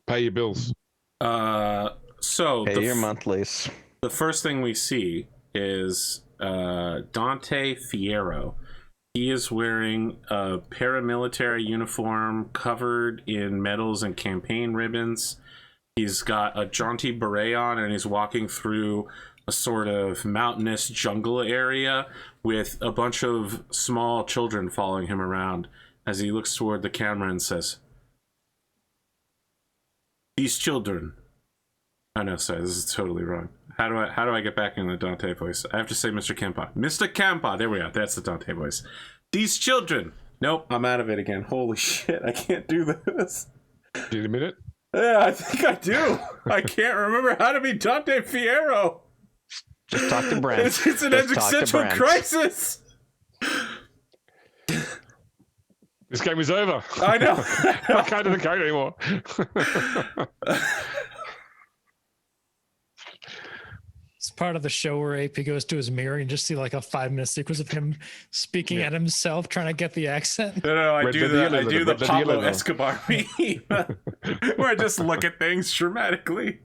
[SPEAKER 4] Pay your bills.
[SPEAKER 1] so
[SPEAKER 2] Pay your monthlies.
[SPEAKER 1] the first thing we see is Dante Fierro. He is wearing a paramilitary uniform covered in medals and campaign ribbons. He's got a jaunty beret on, and he's walking through a sort of mountainous jungle area with a bunch of small children following him around as he looks toward the camera and says, "These children." Oh no, sorry, this is totally wrong. How do I get back in the Dante voice? I have to say Mr. Kempa. Mr. Kempa, there we are. That's the Dante voice. These children. Nope, I'm out of it again. Holy shit, I can't do this.
[SPEAKER 4] Do you admit it?
[SPEAKER 1] Yeah, I think I do. I can't remember how to be Dante Fierro.
[SPEAKER 2] Just talk to Brent.
[SPEAKER 1] It's an
[SPEAKER 2] Just talk to
[SPEAKER 1] existential
[SPEAKER 2] Brent.
[SPEAKER 1] crisis.
[SPEAKER 4] This game is over.
[SPEAKER 1] I know.
[SPEAKER 4] I can't do the code anymore.
[SPEAKER 5] It's part of the show where AP goes to his mirror and just see like a 5-minute sequence of him speaking at himself, trying to get the accent.
[SPEAKER 1] No, I
[SPEAKER 4] Red
[SPEAKER 1] do
[SPEAKER 4] Dead
[SPEAKER 1] the
[SPEAKER 4] Yellow, Red Dead
[SPEAKER 1] Pablo
[SPEAKER 4] Yellow.
[SPEAKER 1] Escobar meme, where I just look at things dramatically.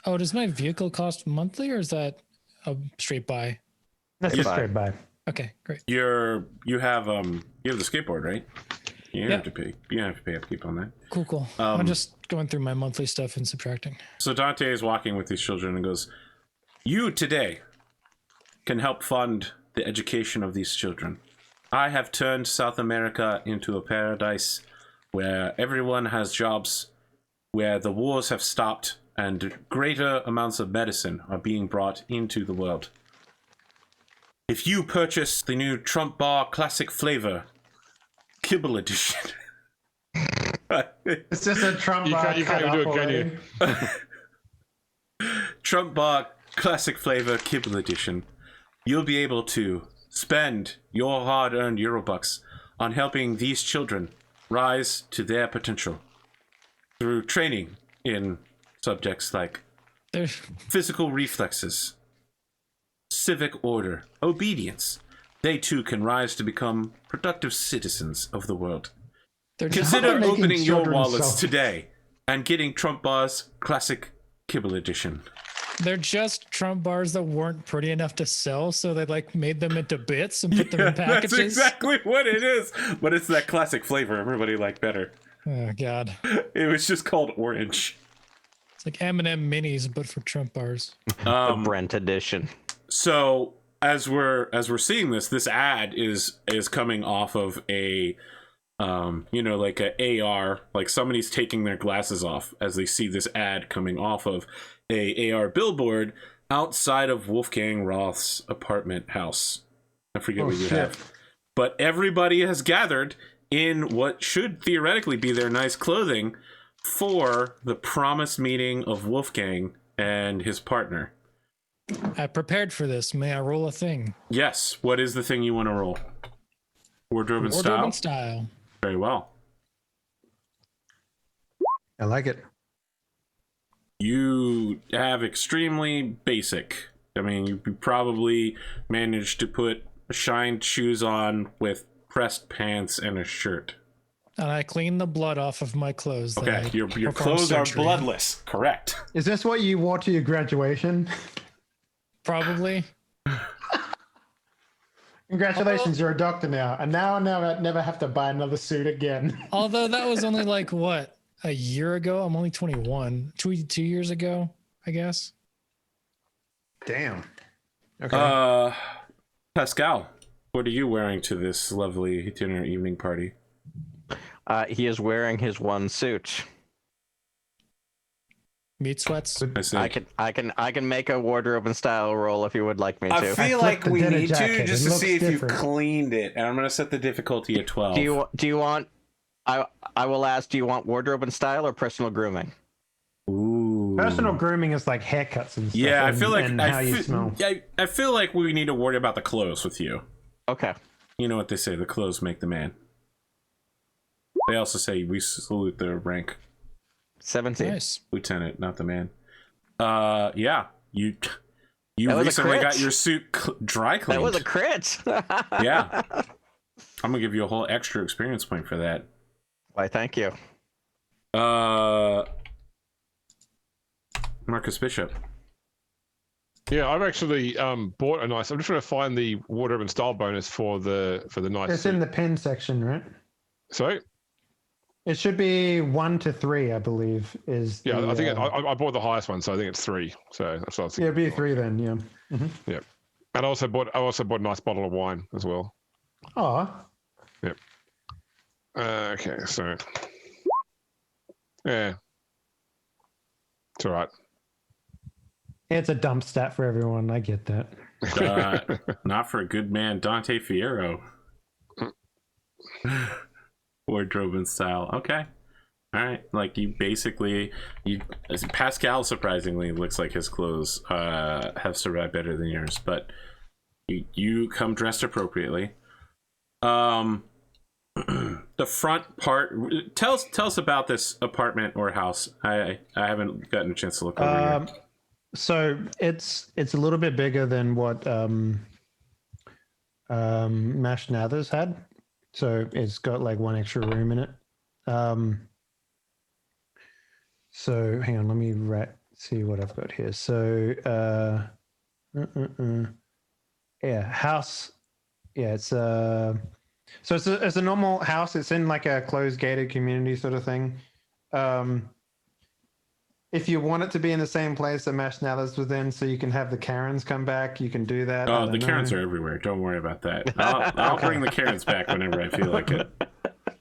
[SPEAKER 5] Oh, does my vehicle cost monthly or is that a straight buy?
[SPEAKER 3] That's just straight by.
[SPEAKER 5] Okay, great.
[SPEAKER 1] You have the skateboard, right? You don't have to pay. You don't have to pay upkeep on that.
[SPEAKER 5] Cool. I'm just going through my monthly stuff and subtracting.
[SPEAKER 1] So Dante is walking with these children and goes, "You today, can help fund the education of these children. I have turned South America into a paradise where everyone has jobs, where the wars have stopped, and greater amounts of medicine are being brought into the world. If you purchase the new Trump Bar Classic Flavor Kibble Edition...
[SPEAKER 3] It's just a Trump bar
[SPEAKER 4] You can't
[SPEAKER 3] cut
[SPEAKER 4] even do
[SPEAKER 3] up
[SPEAKER 4] it, can you?
[SPEAKER 1] Trump Bar Classic Flavor Kibble Edition, you'll be able to spend your hard-earned Eurobucks on helping these children rise to their potential through training in subjects like physical reflexes, civic order, obedience. They too can rise to become productive citizens of the world. Consider
[SPEAKER 3] making
[SPEAKER 1] opening your
[SPEAKER 3] children
[SPEAKER 1] wallets
[SPEAKER 3] selfish.
[SPEAKER 1] today and getting Trump Bar's Classic Kibble Edition.
[SPEAKER 5] They're just Trump bars that weren't pretty enough to sell, so they like made them into bits and put them in packages.
[SPEAKER 1] That's exactly what it is. But it's that classic flavor everybody liked better.
[SPEAKER 5] Oh god,
[SPEAKER 1] It was just called orange.
[SPEAKER 5] it's like M&M minis but for Trump bars.
[SPEAKER 2] The Brent edition.
[SPEAKER 1] So as we're seeing this ad is coming off of a like a AR, like somebody's taking their glasses off as they see this ad coming off of a AR billboard outside of Wolfgang Roth's apartment house. I forget what you have. But everybody has gathered in what should theoretically be their nice clothing for the promised meeting of Wolfgang and his partner.
[SPEAKER 5] I prepared for this. May I roll a thing?
[SPEAKER 1] Yes. What is the thing you want to roll? Wardrobe and style?
[SPEAKER 5] Wardrobe and style.
[SPEAKER 1] Very well.
[SPEAKER 3] I like it.
[SPEAKER 1] You have extremely basic. I mean, you probably managed to put shined shoes on with pressed pants and a shirt.
[SPEAKER 5] And I clean the blood off of my clothes. that
[SPEAKER 1] Okay,
[SPEAKER 5] I
[SPEAKER 1] your
[SPEAKER 5] performed
[SPEAKER 1] clothes are
[SPEAKER 5] surgery.
[SPEAKER 1] bloodless. Correct.
[SPEAKER 3] Is this what you wore to your graduation?
[SPEAKER 5] Probably.
[SPEAKER 3] Congratulations, you're a doctor now. And now I never have to buy another suit again.
[SPEAKER 5] Although that was only like what, a year ago? I'm only 21. 2 years ago, I guess.
[SPEAKER 3] Damn. Okay.
[SPEAKER 1] Pascal, what are you wearing to this lovely dinner evening party?
[SPEAKER 2] He is wearing his one suit.
[SPEAKER 5] Meat sweats.
[SPEAKER 1] I see.
[SPEAKER 2] I can make a wardrobe and style roll if you would like me to.
[SPEAKER 1] I feel
[SPEAKER 3] I
[SPEAKER 1] like
[SPEAKER 3] flipped the
[SPEAKER 1] we
[SPEAKER 3] denim
[SPEAKER 1] need to
[SPEAKER 3] jacket.
[SPEAKER 1] just
[SPEAKER 3] It
[SPEAKER 1] to
[SPEAKER 3] looks
[SPEAKER 1] see if
[SPEAKER 3] different.
[SPEAKER 1] you've cleaned it, and I'm going to set the difficulty at 12.
[SPEAKER 2] Do you want? I will ask. Do you want wardrobe and style or personal grooming?
[SPEAKER 1] Ooh.
[SPEAKER 3] Personal grooming is like haircuts and stuff.
[SPEAKER 1] Yeah, I
[SPEAKER 3] and-
[SPEAKER 1] feel like
[SPEAKER 3] and how you smell.
[SPEAKER 1] I feel like we need to worry about the clothes with you.
[SPEAKER 2] Okay.
[SPEAKER 1] You know what they say: the clothes make the man. They also say we salute the rank,
[SPEAKER 2] 17.
[SPEAKER 5] Nice.
[SPEAKER 1] lieutenant, not the man. Yeah, you
[SPEAKER 2] That was a
[SPEAKER 1] recently
[SPEAKER 2] crit.
[SPEAKER 1] got your suit dry cleaned.
[SPEAKER 2] That was a crit.
[SPEAKER 1] Yeah. I'm gonna give you a whole extra experience point for that.
[SPEAKER 2] Why? Thank you.
[SPEAKER 1] Marcus Bishop.
[SPEAKER 4] Yeah, I've actually bought a nice. I'm just trying to find the wardrobe and style bonus for the nice.
[SPEAKER 3] It's in the pen section, right?
[SPEAKER 4] Sorry.
[SPEAKER 3] It should be 1 to 3, I believe. Is
[SPEAKER 4] Yeah,
[SPEAKER 3] the,
[SPEAKER 4] I think I bought the highest one, so I think it's 3. So that's what I was
[SPEAKER 3] yeah,
[SPEAKER 4] thinking.
[SPEAKER 3] it'd be 3 then. Yeah.
[SPEAKER 4] Yeah, and I also bought a nice bottle of wine as well.
[SPEAKER 3] Oh,
[SPEAKER 4] Okay, so yeah, it's all right.
[SPEAKER 3] it's a dump stat for everyone. I get that.
[SPEAKER 1] Not for a good man, Dante Fierro. Wardrobe and style. Okay. All right. Like Pascal surprisingly looks like his clothes have survived better than yours, but you come dressed appropriately. The front part. Tell us about this apartment or house. I haven't gotten a chance to look over here.
[SPEAKER 3] So it's a little bit bigger than what Mash Nathers had. So it's got like one extra room in it. So hang on, let me see what I've got here. So yeah, house. Yeah, it's so it's a normal house. It's in like a closed gated community sort of thing. if you want it to be in the same place that Mashnellas was in, so you can have the Karens come back, you can do that.
[SPEAKER 1] Oh, the Karens are everywhere. Don't worry about that. I'll bring the Karens back whenever I feel like it.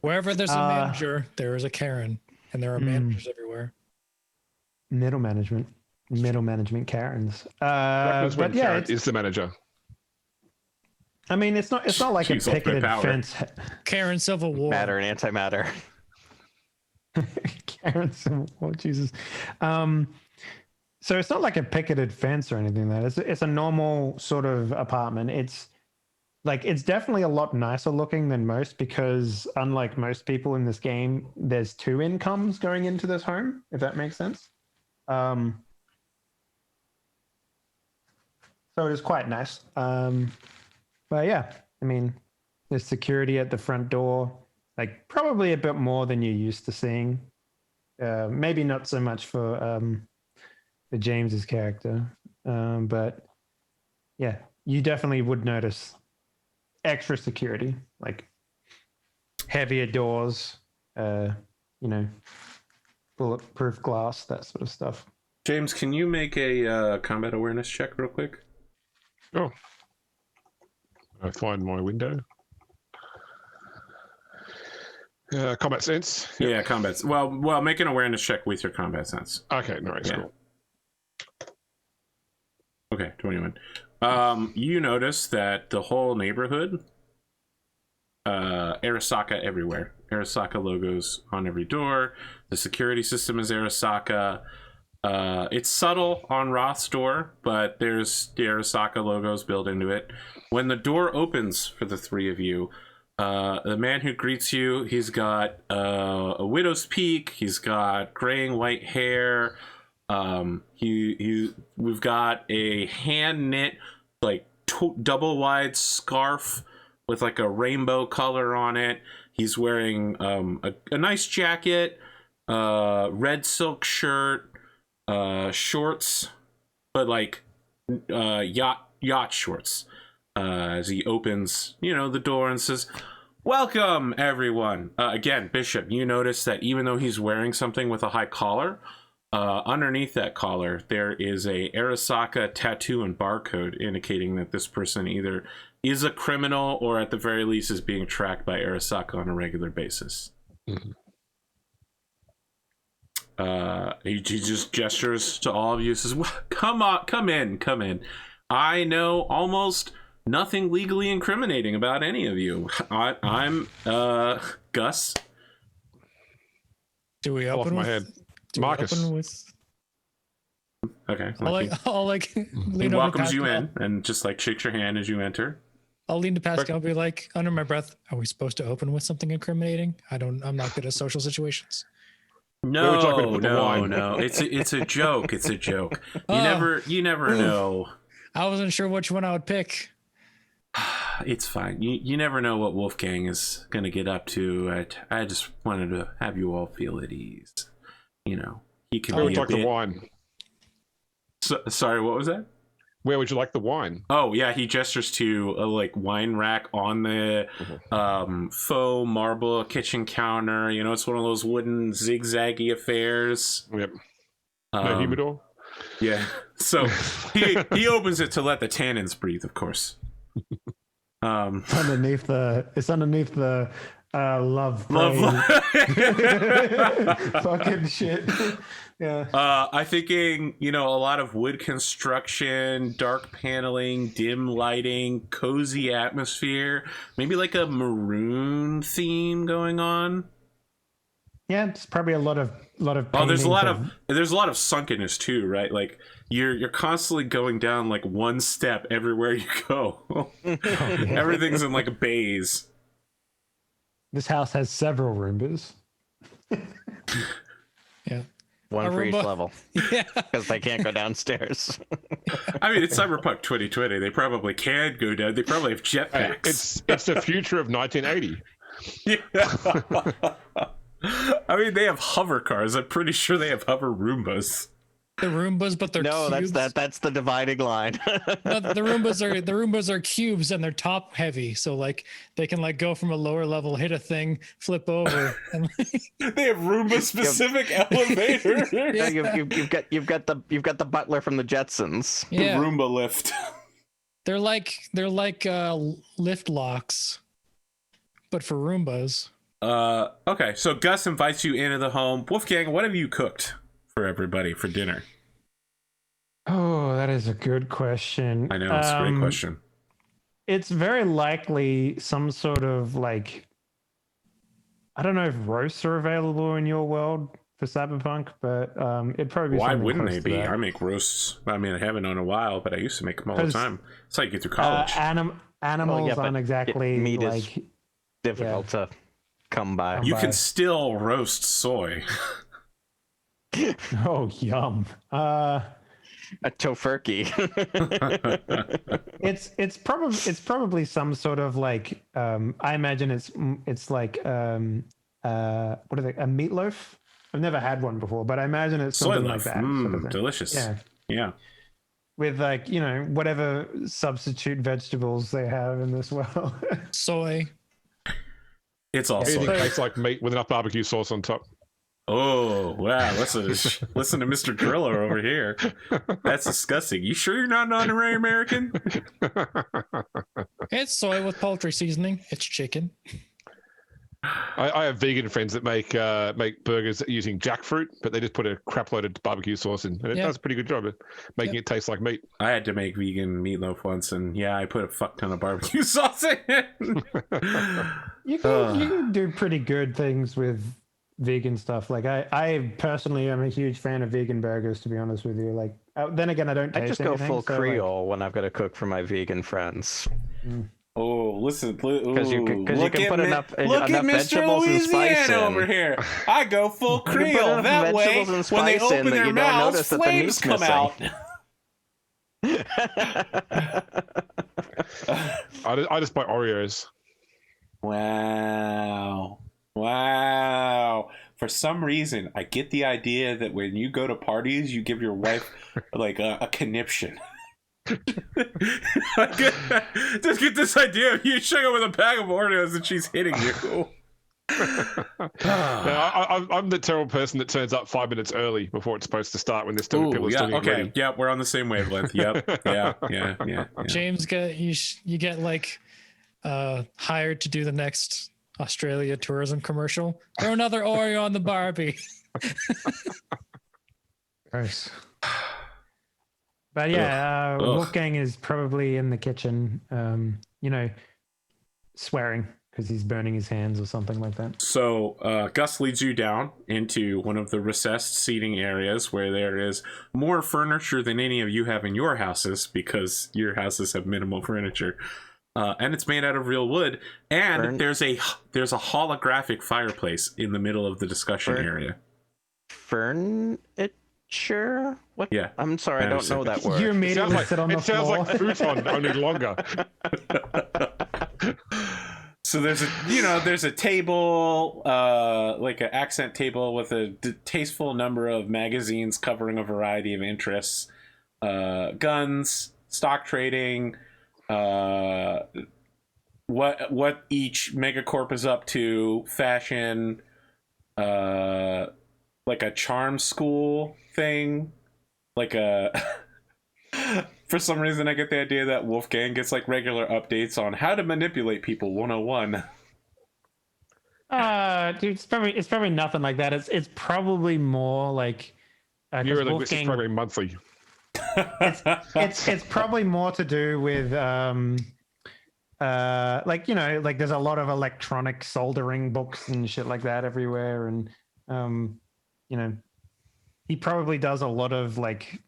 [SPEAKER 5] Wherever there's a manager, there is a Karen, and there are managers everywhere.
[SPEAKER 3] Middle management Karens.
[SPEAKER 4] But yeah, Karen is the manager.
[SPEAKER 3] I mean, it's not like
[SPEAKER 1] She's
[SPEAKER 3] a picketed fence.
[SPEAKER 5] Karen Civil War.
[SPEAKER 2] Matter and antimatter.
[SPEAKER 3] Karen Civil War, Jesus. So it's not like a picketed fence or anything. It's a normal sort of apartment. It's definitely a lot nicer looking than most, because unlike most people in this game, there's 2 incomes going into this home, if that makes sense. So it is quite nice. But yeah, I mean, there's security at the front door, like probably a bit more than you're used to seeing. Maybe not so much for the James's character, but yeah, you definitely would notice extra security, like heavier doors, bulletproof glass, that sort of stuff.
[SPEAKER 1] James, can you make a combat awareness check real quick?
[SPEAKER 4] Oh, I find my window. Combat sense.
[SPEAKER 1] Yep. Yeah, combat. Well, make an awareness check with your combat sense.
[SPEAKER 4] Okay, no, it's cool.
[SPEAKER 1] Okay, 21. You notice that the whole neighborhood, Arasaka everywhere. Arasaka logos on every door. The security system is Arasaka. It's subtle on Roth's door, but there's the Arasaka logos built into it. When the door opens for the 3 of you, the man who greets you, he's got a widow's peak. He's got gray and white hair. We've got a hand knit, like double wide scarf with like a rainbow color on it. He's wearing a nice jacket, red silk shirt, shorts, but like yacht shorts. As he opens, the door and says, "Welcome, everyone." Again, Bishop, you notice that even though he's wearing something with a high collar, underneath that collar, there is a Arasaka tattoo and barcode indicating that this person either is a criminal or at the very least is being tracked by Arasaka on a regular basis. Mm-hmm. He just gestures to all of you, says, well, come in. I know almost nothing legally incriminating about any of you. I'm Gus.
[SPEAKER 5] Do we open
[SPEAKER 4] off my head? Marcus.
[SPEAKER 1] Okay.
[SPEAKER 5] I'll
[SPEAKER 1] he welcomes you in and just like shakes your hand as you enter.
[SPEAKER 5] I'll lean to Pascal and be like, under my breath, are we supposed to open with something incriminating? I'm not good at social situations.
[SPEAKER 1] No. It's a joke. It's a joke. You never know.
[SPEAKER 5] I wasn't sure which one I would pick.
[SPEAKER 1] It's fine. You never know what Wolfgang is going to get up to. I just wanted to have you all feel at ease. He can be a bit...
[SPEAKER 4] the wine.
[SPEAKER 1] Sorry, what was that?
[SPEAKER 4] Where would you like the wine?
[SPEAKER 1] Oh, yeah, he gestures to a wine rack on the faux marble kitchen counter. It's one of those wooden zigzaggy affairs.
[SPEAKER 4] Yep. No humidor?
[SPEAKER 1] Yeah. So he opens it to let the tannins breathe, of course.
[SPEAKER 3] It's underneath the love fucking shit. Yeah.
[SPEAKER 1] I'm thinking, a lot of wood construction, dark paneling, dim lighting, cozy atmosphere, maybe like a maroon theme going on.
[SPEAKER 3] Yeah, it's probably a lot of
[SPEAKER 1] there's a lot of sunkenness too, right? Like you're constantly going down like one step everywhere you go. Everything's in like a bays.
[SPEAKER 3] This house has several Roombas.
[SPEAKER 5] Yeah.
[SPEAKER 2] One for each level. Yeah. Because they can't go downstairs.
[SPEAKER 1] I mean, it's Cyberpunk 2020. They probably can go down. They probably have jetpacks.
[SPEAKER 4] It's the future of 1980.
[SPEAKER 1] Yeah. I mean, they have hover cars. I'm pretty sure they have hover Roombas.
[SPEAKER 5] Roombas, but they're
[SPEAKER 2] No,
[SPEAKER 5] cubes.
[SPEAKER 2] that's the dividing line.
[SPEAKER 5] No, the Roombas are cubes and they're top heavy, so like they can like go from a lower level, hit a thing, flip over, and
[SPEAKER 1] They have Roomba specific elevator.
[SPEAKER 2] Yeah, you've got the butler from the Jetsons.
[SPEAKER 1] The
[SPEAKER 5] yeah,
[SPEAKER 1] Roomba lift.
[SPEAKER 5] they're like lift locks, but for Roombas.
[SPEAKER 1] Okay, so Gus invites you into the home. Wolfgang, what have you cooked for everybody for dinner?
[SPEAKER 3] Oh, that is a good question.
[SPEAKER 1] I know, it's a great question.
[SPEAKER 3] It's very likely some sort of like, I don't know if roasts are available in your world for Cyberpunk, but it'd probably be.
[SPEAKER 1] Why
[SPEAKER 3] something
[SPEAKER 1] wouldn't
[SPEAKER 3] close
[SPEAKER 1] they
[SPEAKER 3] to
[SPEAKER 1] be?
[SPEAKER 3] that.
[SPEAKER 1] I make roasts. I mean, I haven't known in a while, but I used to make them all the time. It's like you get through college.
[SPEAKER 3] Animals
[SPEAKER 2] but
[SPEAKER 3] aren't exactly
[SPEAKER 2] meat is
[SPEAKER 3] like
[SPEAKER 2] difficult to come by.
[SPEAKER 1] You can still roast soy.
[SPEAKER 3] Oh, yum.
[SPEAKER 2] A tofurkey.
[SPEAKER 3] It's probably some sort of like I imagine it's like what are they, a meatloaf? I've never had one before, but I imagine it's
[SPEAKER 1] Soy
[SPEAKER 3] something
[SPEAKER 1] loaf.
[SPEAKER 3] like that. Sort of thing.
[SPEAKER 1] Delicious.
[SPEAKER 3] Yeah.
[SPEAKER 1] Yeah.
[SPEAKER 3] With like, whatever substitute vegetables they have in this world.
[SPEAKER 5] Soy.
[SPEAKER 1] It's all
[SPEAKER 4] Anything
[SPEAKER 1] soy.
[SPEAKER 4] tastes like meat with enough barbecue sauce on top.
[SPEAKER 1] Oh, wow. Listen to Mr. Griller over here. That's disgusting. You sure you're not an honorary American?
[SPEAKER 5] It's soy with poultry seasoning. It's chicken.
[SPEAKER 4] I have vegan friends that make burgers using jackfruit, but they just put a crap load of barbecue sauce in, and it does a pretty good job at making it taste like meat.
[SPEAKER 1] I had to make vegan meatloaf once, and yeah, I put a fuck ton of barbecue sauce in it.
[SPEAKER 3] You can do pretty good things with vegan stuff. Like I personally am a huge fan of vegan burgers, to be honest with you. Like then again, I don't taste
[SPEAKER 2] I just go
[SPEAKER 3] anything,
[SPEAKER 2] full
[SPEAKER 3] so,
[SPEAKER 2] Creole when I've got to cook for my vegan friends.
[SPEAKER 1] Oh, listen,
[SPEAKER 2] Because you can put enough
[SPEAKER 1] look at Mr.
[SPEAKER 2] vegetables and spice
[SPEAKER 1] Louisiana
[SPEAKER 2] in.
[SPEAKER 1] over here. I go full
[SPEAKER 2] You can put
[SPEAKER 1] Creole.
[SPEAKER 2] enough
[SPEAKER 1] That way,
[SPEAKER 2] vegetables and
[SPEAKER 1] when they
[SPEAKER 2] spice in
[SPEAKER 1] open
[SPEAKER 2] that
[SPEAKER 1] their
[SPEAKER 2] you don't
[SPEAKER 1] mouths,
[SPEAKER 2] notice that the
[SPEAKER 1] flames
[SPEAKER 2] meat's
[SPEAKER 1] come
[SPEAKER 2] missing.
[SPEAKER 1] out.
[SPEAKER 4] I just buy Oreos.
[SPEAKER 1] Wow. For some reason, I get the idea that when you go to parties, you give your wife like a conniption. Just get this idea of you showing up with a bag of Oreos and she's hitting you.
[SPEAKER 4] I'm the terrible person that turns up 5 minutes early before it's supposed to start when there's still people still getting ready.
[SPEAKER 1] Yep, we're on the same wavelength. Yep. Yeah.
[SPEAKER 5] James you get like hired to do the next Australia tourism commercial. Throw another Oreo on the Barbie.
[SPEAKER 3] Gross. But yeah, Wolfgang is probably in the kitchen, swearing because he's burning his hands or something like that.
[SPEAKER 1] So Gus leads you down into one of the recessed seating areas where there is more furniture than any of you have in your houses, because your houses have minimal furniture. And it's made out of real wood. And there's a holographic fireplace in the middle of the discussion area.
[SPEAKER 2] Furniture? What?
[SPEAKER 1] Yeah.
[SPEAKER 2] I'm sorry, I don't know that word.
[SPEAKER 3] You immediately sit on the
[SPEAKER 4] It sounds
[SPEAKER 3] floor.
[SPEAKER 4] like futon, only longer.
[SPEAKER 1] So there's a table, like an accent table with a tasteful number of magazines covering a variety of interests, guns, stock trading, what each Megacorp is up to, fashion, like a charm school thing, like a. For some reason, I get the idea that Wolfgang gets like regular updates on how to manipulate people 101.
[SPEAKER 3] Dude, it's probably nothing like that. It's probably more like
[SPEAKER 4] You're linguistics program monthly.
[SPEAKER 3] it's probably more to do with like there's a lot of electronic soldering books and shit like that everywhere, and he probably does a lot of like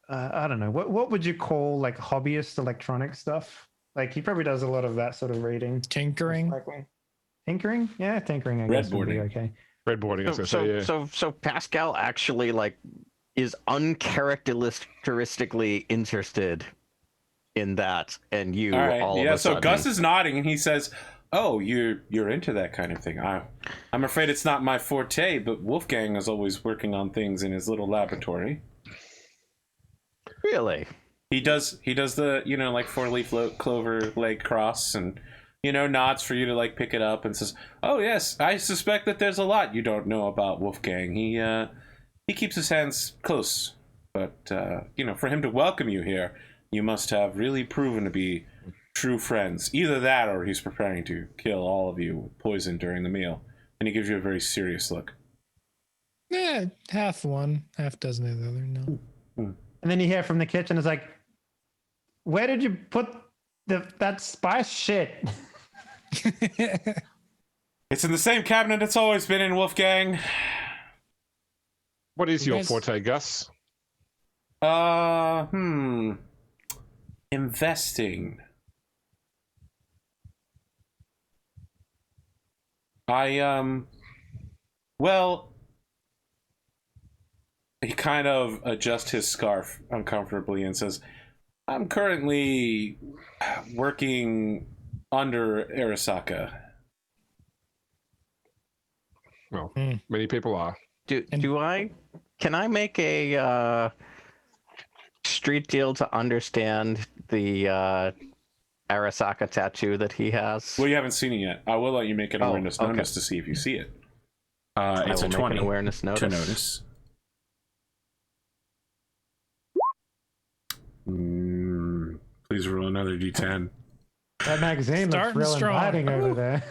[SPEAKER 3] I don't know, what would you call like hobbyist electronic stuff? Like he probably does a lot of that sort of reading.
[SPEAKER 5] Tinkering.
[SPEAKER 3] Tinkering? Yeah, tinkering, I guess would be okay.
[SPEAKER 4] Breadboarding, I was gonna say, yeah.
[SPEAKER 2] So Pascal actually like is uncharacteristically interested in that, and you all of a
[SPEAKER 1] So
[SPEAKER 2] sudden...
[SPEAKER 1] Gus is nodding and he says, Oh, you're into that kind of thing. I'm afraid it's not my forte, but Wolfgang is always working on things in his little laboratory.
[SPEAKER 2] Really?
[SPEAKER 1] He does the, like 4-leaf clover leg cross, and nods for you to like pick it up and says, "Oh yes, I suspect that there's a lot you don't know about Wolfgang. He keeps his hands close, but for him to welcome you here, you must have really proven to be true friends. Either that, or he's preparing to kill all of you with poison during the meal." And he gives you a very serious look.
[SPEAKER 5] Yeah, half one, half dozen of the other. No.
[SPEAKER 3] And then you hear from the kitchen, it's like, "Where did you put that spice shit?"
[SPEAKER 1] It's in the same cabinet it's always been in, Wolfgang.
[SPEAKER 4] What is your forte, Gus?
[SPEAKER 1] Investing. Well, he kind of adjusts his scarf uncomfortably and says, "I'm currently working under Arasaka."
[SPEAKER 4] Well, many people are.
[SPEAKER 2] Can I make a street deal to understand the Arasaka tattoo that he has?
[SPEAKER 1] Well, you haven't seen it yet. I will let you make an awareness notice to see if you see it. It's a 20
[SPEAKER 2] awareness notice.
[SPEAKER 1] To notice. Please roll another d10.
[SPEAKER 3] That magazine looks real inviting over there.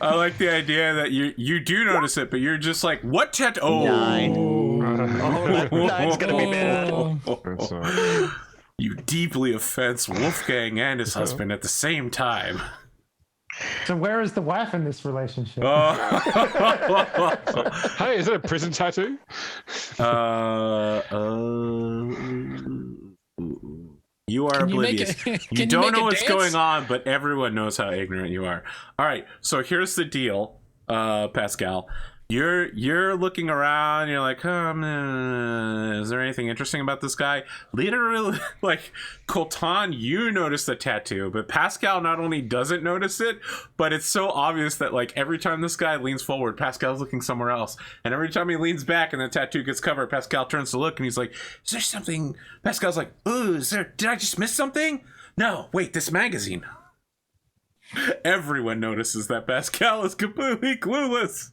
[SPEAKER 1] I like the idea that you do notice it, but you're just like, what tattoo? Oh,
[SPEAKER 2] 9. That 9's gonna be bad.
[SPEAKER 4] That's all right.
[SPEAKER 1] You deeply offense Wolfgang and his husband at the same time.
[SPEAKER 3] So where is the wife in this relationship?
[SPEAKER 4] Hey, is it a prison tattoo?
[SPEAKER 1] You are oblivious. You don't know what's going on, but everyone knows how ignorant you are. All right, so here's the deal, Pascal. You're looking around. You're like, is there anything interesting about this guy? Literally, like Coltan, you notice the tattoo, but Pascal not only doesn't notice it, but it's so obvious that like every time this guy leans forward, Pascal's looking somewhere else, and every time he leans back and the tattoo gets covered, Pascal turns to look and he's like, "Is there something?" Pascal's like, "Ooh, did I just miss something? No, wait, this magazine." Everyone notices that Pascal is completely clueless.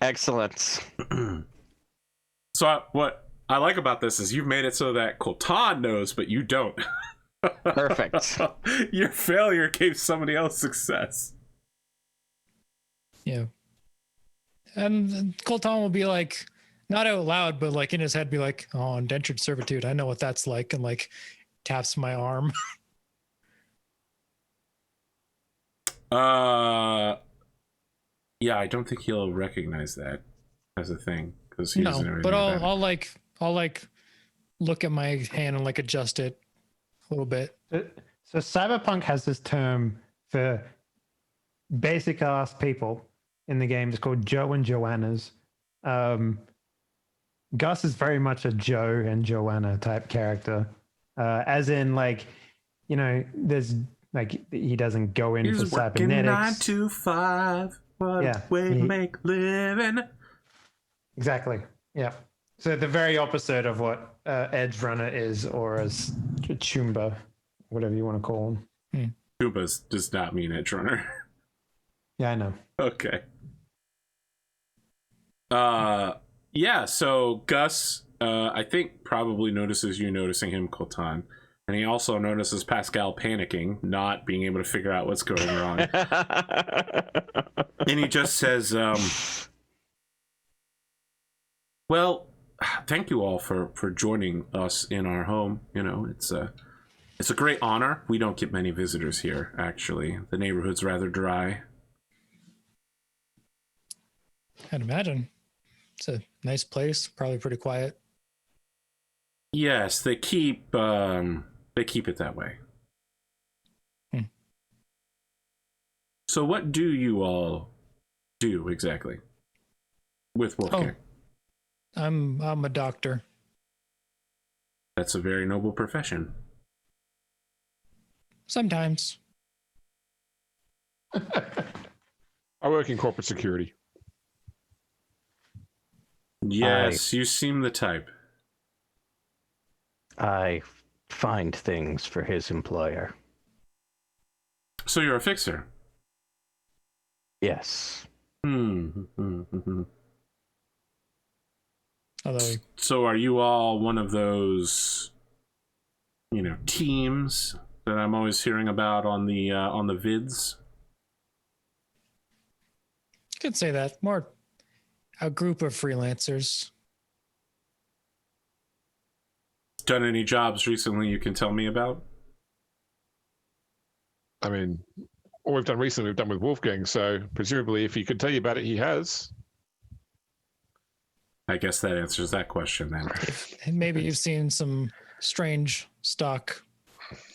[SPEAKER 2] Excellent.
[SPEAKER 1] So what I like about this is you've made it so that Coltan knows, but you don't.
[SPEAKER 2] Perfect.
[SPEAKER 1] Your failure gave somebody else success.
[SPEAKER 5] Yeah. And Colton will be like, not out loud, but like in his head, be like, "Oh, indentured servitude. I know what that's like," and like taps my arm.
[SPEAKER 1] Yeah, I don't think he'll recognize that as a thing because he doesn't know anything
[SPEAKER 5] but
[SPEAKER 1] about it.
[SPEAKER 5] I'll look at my hand and like adjust it a little bit.
[SPEAKER 3] So Cyberpunk has this term for basic ass people in the game. It's called Joe and Joannas. Gus is very much a Joe and Joanna type character, as in like, there's like he doesn't go in
[SPEAKER 1] He's
[SPEAKER 3] for
[SPEAKER 1] working
[SPEAKER 3] cybernetics.
[SPEAKER 1] 9 to 5. What a way to make living.
[SPEAKER 3] Exactly. Yeah. So the very opposite of what Edge Runner is, or as Chumba, whatever you want to call him.
[SPEAKER 1] Chumba does not mean Edge Runner.
[SPEAKER 3] Yeah, I know.
[SPEAKER 1] Okay. Yeah, so Gus, I think probably notices you noticing him, Coltan. And he also notices Pascal panicking, not being able to figure out what's going wrong. And he just says, well, thank you all for joining us in our home. It's a great honor. We don't get many visitors here, actually. The neighborhood's rather dry.
[SPEAKER 5] I'd imagine. It's a nice place, probably pretty quiet.
[SPEAKER 1] Yes, they keep it that way. So what do you all do exactly with Wolfgang?
[SPEAKER 5] I'm a doctor.
[SPEAKER 1] That's a very noble profession.
[SPEAKER 5] Sometimes.
[SPEAKER 4] I work in corporate security.
[SPEAKER 1] Yes, you seem the type.
[SPEAKER 2] I find things for his employer.
[SPEAKER 1] So you're a fixer?
[SPEAKER 2] Yes.
[SPEAKER 5] Although,
[SPEAKER 1] So are you all one of those, teams that I'm always hearing about on the vids?
[SPEAKER 5] you could say that. More a group of freelancers.
[SPEAKER 1] Done any jobs recently you can tell me about?
[SPEAKER 4] I mean, all we've done recently, we've done with Wolfgang. So presumably, if he could tell you about it, he has.
[SPEAKER 1] I guess that answers that question then.
[SPEAKER 5] And maybe you've seen some strange stock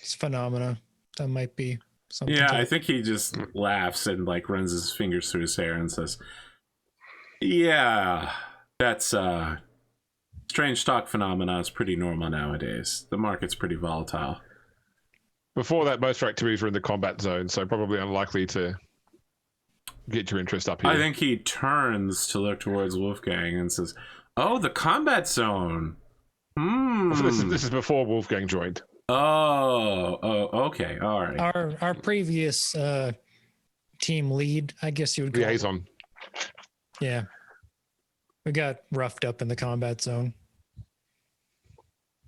[SPEAKER 5] phenomena that might be something.
[SPEAKER 1] Yeah, I think he just laughs and like runs his fingers through his hair and says, "Yeah, that's strange stock phenomena is pretty normal nowadays. The market's pretty volatile."
[SPEAKER 4] Before that, most of our activities were in the combat zone, so probably unlikely to get your interest up here.
[SPEAKER 1] I think he turns to look towards Wolfgang and says, "Oh, the combat zone.
[SPEAKER 4] So this is before Wolfgang joined.
[SPEAKER 1] Oh, okay, all right.
[SPEAKER 5] Our previous team lead, I guess you would call
[SPEAKER 4] Liaison.
[SPEAKER 5] it. Yeah. We got roughed up in the combat zone.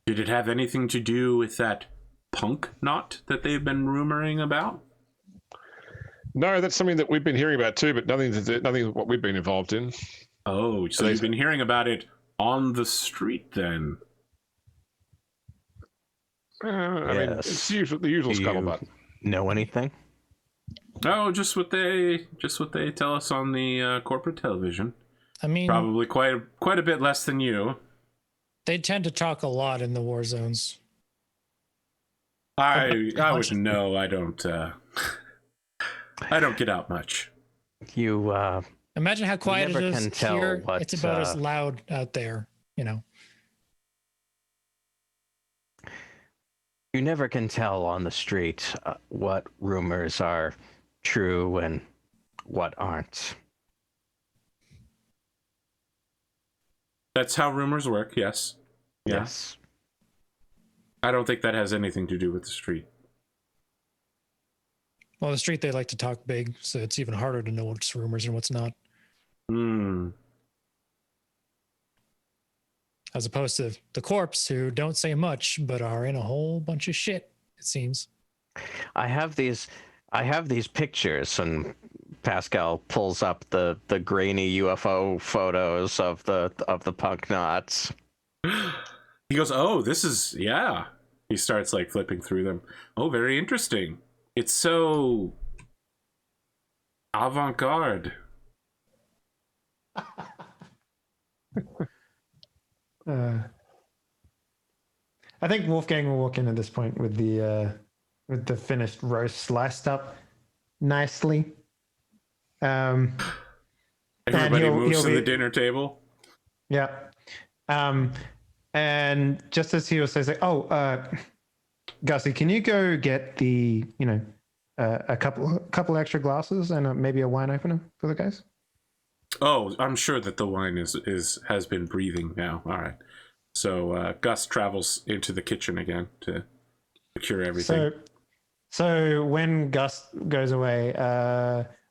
[SPEAKER 1] Did it have anything to do with that punk knot that they've been rumoring about?"
[SPEAKER 4] No, that's something that we've been hearing about too, but nothing what we've been involved in.
[SPEAKER 1] Oh, so you've been hearing about it on the street then?
[SPEAKER 4] I mean, it's the usual scuttlebutt.
[SPEAKER 2] Know anything?
[SPEAKER 1] Oh, just what they tell us on the corporate television.
[SPEAKER 5] I mean,
[SPEAKER 1] Probably quite a bit less than you.
[SPEAKER 5] they tend to talk a lot in the war zones.
[SPEAKER 1] I would know. I don't. I don't get out much.
[SPEAKER 2] You
[SPEAKER 5] Imagine how quiet
[SPEAKER 2] never
[SPEAKER 5] it is
[SPEAKER 2] can tell
[SPEAKER 5] here.
[SPEAKER 2] what,
[SPEAKER 5] It's about as loud out there,
[SPEAKER 2] you never can tell on the street what rumors are true and what aren't.
[SPEAKER 1] That's how rumors work. Yes. Yeah.
[SPEAKER 2] Yes.
[SPEAKER 1] I don't think that has anything to do with the street.
[SPEAKER 5] Well, the street, they like to talk big, so it's even harder to know what's rumors and what's not. As opposed to the corpse, who don't say much but are in a whole bunch of shit, it seems.
[SPEAKER 2] I have these pictures, and Pascal pulls up the grainy UFO photos of the punk knots.
[SPEAKER 1] He goes, "Oh, this is, yeah." He starts like flipping through them. "Oh, very interesting. It's so avant-garde."
[SPEAKER 3] I think Wolfgang will walk in at this point with the finished roast sliced up nicely.
[SPEAKER 1] Everybody
[SPEAKER 3] he'll
[SPEAKER 1] moves to
[SPEAKER 3] be-
[SPEAKER 1] the dinner table.
[SPEAKER 3] Yeah. And just as he was saying, Gussie, can you go get the, a couple extra glasses and maybe a wine opener for the guys?
[SPEAKER 1] Oh, I'm sure that the wine has been breathing now. All right. So Gus travels into the kitchen again to secure everything.
[SPEAKER 3] So when Gus goes away,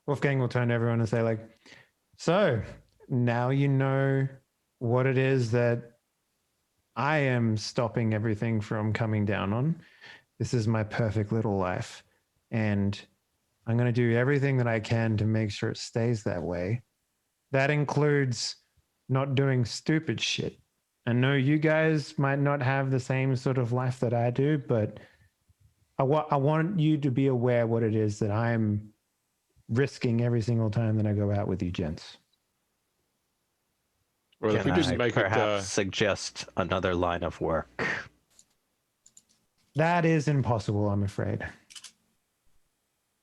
[SPEAKER 3] Wolfgang will turn to everyone and say, like, "So now you know what it is that I am stopping everything from coming down on. This is my perfect little life. And I'm going to do everything that I can to make sure it stays that way. That includes not doing stupid shit. I know you guys might not have the same sort of life that I do, but I want you to be aware what it is that I'm risking every single time that I go out with you gents."
[SPEAKER 4] Well, if we didn't make
[SPEAKER 2] perhaps suggest another line of work?
[SPEAKER 3] That is impossible, I'm afraid.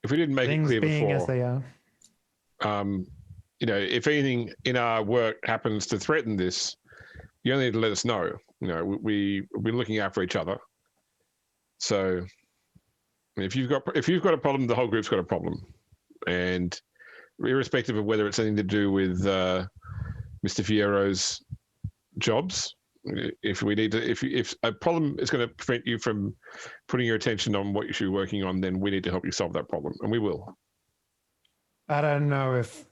[SPEAKER 4] If we didn't make
[SPEAKER 3] Things
[SPEAKER 4] it clear
[SPEAKER 3] being
[SPEAKER 4] before,
[SPEAKER 3] as they are.
[SPEAKER 4] if anything in our work happens to threaten this, you only need to let us know. We've been looking out for each other. So if you've got a problem, the whole group's got a problem. And irrespective of whether it's anything to do with Mr. Fierro's jobs, if we need to, if a problem is going to prevent you from putting your attention on what you should be working on, then we need to help you solve that problem, and we will.
[SPEAKER 3] I don't know if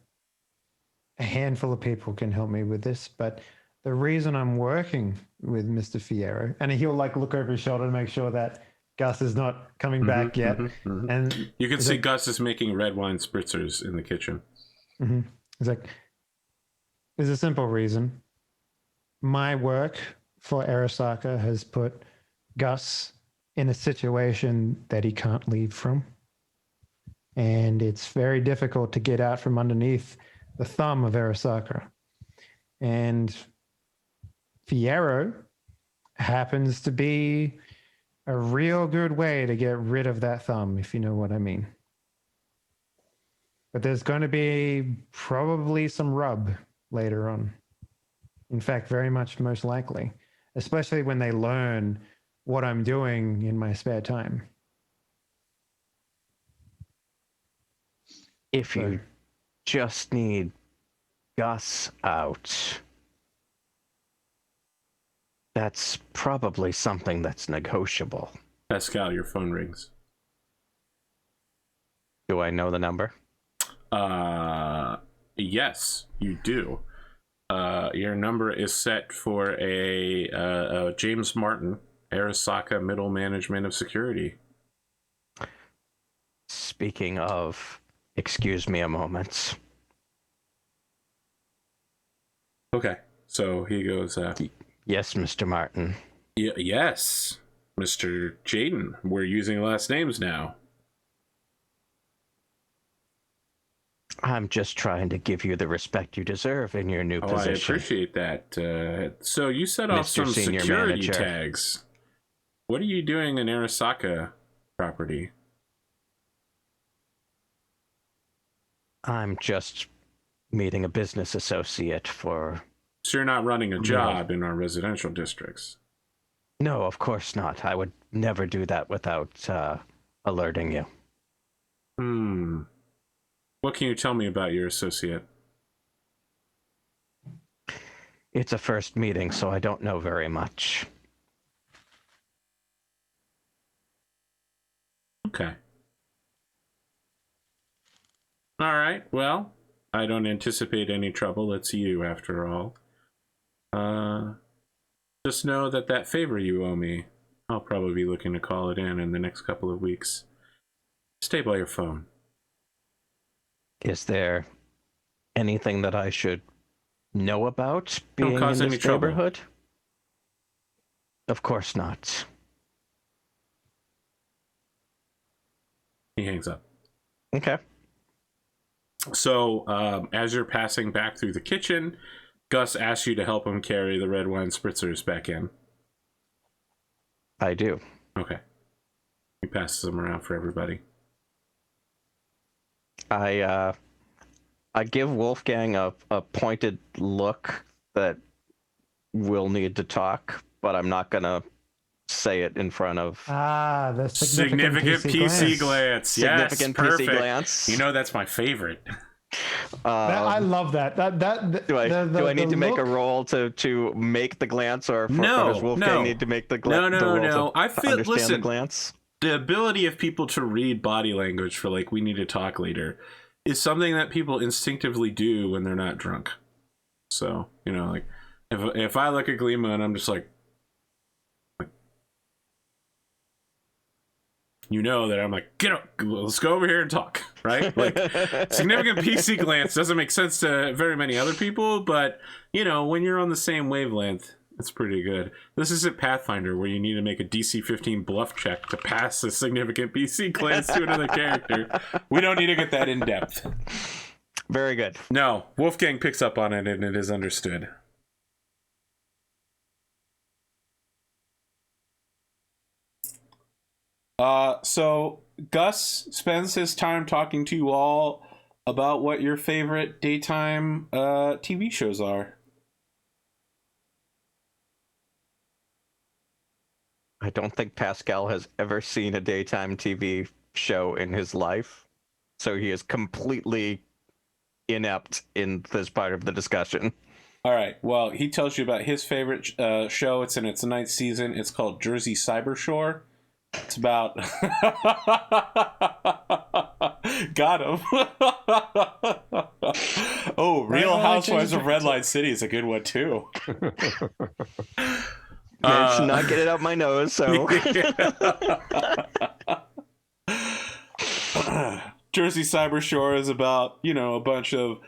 [SPEAKER 3] a handful of people can help me with this, but the reason I'm working with Mr. Fierro, and he'll like look over his shoulder to make sure that Gus is not coming back yet. And
[SPEAKER 1] you can see Gus is making red wine spritzers in the kitchen.
[SPEAKER 3] It's like, there's a simple reason. My work for Arasaka has put Gus in a situation that he can't leave from. And it's very difficult to get out from underneath the thumb of Arasaka. And Fierro happens to be a real good way to get rid of that thumb, if you know what I mean. But there's going to be probably some rub later on. In fact, very much most likely, especially when they learn what I'm doing in my spare time.
[SPEAKER 2] If you just need Gus out, that's probably something that's negotiable.
[SPEAKER 1] Pascal, your phone rings.
[SPEAKER 2] Do I know the number?
[SPEAKER 1] Yes, you do. Your number is set for a James Martin, Arasaka Middle Management of Security.
[SPEAKER 2] Speaking of, excuse me a moment.
[SPEAKER 1] Okay, so he goes,
[SPEAKER 2] Yes, Mr. Martin.
[SPEAKER 1] yes, Mr. Jaden. We're using last names now.
[SPEAKER 2] I'm just trying to give you the respect you deserve in your new position.
[SPEAKER 1] I appreciate that. So you set off
[SPEAKER 2] Mr.
[SPEAKER 1] some
[SPEAKER 2] Senior
[SPEAKER 1] security
[SPEAKER 2] Manager.
[SPEAKER 1] tags. What are you doing in Arasaka property?
[SPEAKER 2] I'm just meeting a business associate for...
[SPEAKER 1] So you're not running a job in our residential districts?
[SPEAKER 2] No, of course not. I would never do that without alerting you.
[SPEAKER 1] What can you tell me about your associate?
[SPEAKER 2] It's a first meeting, so I don't know very much.
[SPEAKER 1] Okay. All right. Well, I don't anticipate any trouble. It's you, after all. Just know that favor you owe me, I'll probably be looking to call it in the next couple of weeks. Stay by your phone.
[SPEAKER 2] Is there anything that I should know about being in
[SPEAKER 1] cause
[SPEAKER 2] this
[SPEAKER 1] any trouble.
[SPEAKER 2] neighborhood? Of course not.
[SPEAKER 1] He hangs up.
[SPEAKER 2] Okay.
[SPEAKER 1] So, as you're passing back through the kitchen, Gus asks you to help him carry the red wine spritzers back in.
[SPEAKER 2] I do.
[SPEAKER 1] Okay. He passes them around for everybody.
[SPEAKER 2] I give Wolfgang a pointed look that we'll need to talk, but I'm not gonna say it in front of
[SPEAKER 3] the
[SPEAKER 1] significant PC glance. Yes,
[SPEAKER 2] significant
[SPEAKER 1] perfect.
[SPEAKER 2] PC glance.
[SPEAKER 1] You know that's my favorite.
[SPEAKER 3] I love that.
[SPEAKER 2] Do I need to make a roll to make the glance, or does Wolfgang need to make the glance?
[SPEAKER 1] No. I feel.
[SPEAKER 2] Listen,
[SPEAKER 1] The
[SPEAKER 2] glance.
[SPEAKER 1] The ability of people to read body language for like we need to talk later is something that people instinctively do when they're not drunk. So like if I look at Glimo and I'm just like that I'm like, get up, let's go over here and talk, right? Like, significant PC glance doesn't make sense to very many other people, but, when you're on the same wavelength, it's pretty good. This isn't Pathfinder, where you need to make a DC 15 bluff check to pass a significant PC glance to another character. We don't need to get that in depth.
[SPEAKER 2] Very good.
[SPEAKER 1] No, Wolfgang picks up on it, and it is understood. So Gus spends his time talking to you all about what your favorite daytime TV shows are.
[SPEAKER 2] I don't think Pascal has ever seen a daytime TV show in his life. so he is completely inept in this part of the discussion.
[SPEAKER 1] All right. Well, he tells you about his favorite show. It's in its 9th season. It's called Jersey Cybershore. It's about... Got him. Oh, Real Housewives of Redline City is a good one, too.
[SPEAKER 2] Managed to not get it out my nose, so...
[SPEAKER 1] Jersey Cybershore is about, you know, a bunch of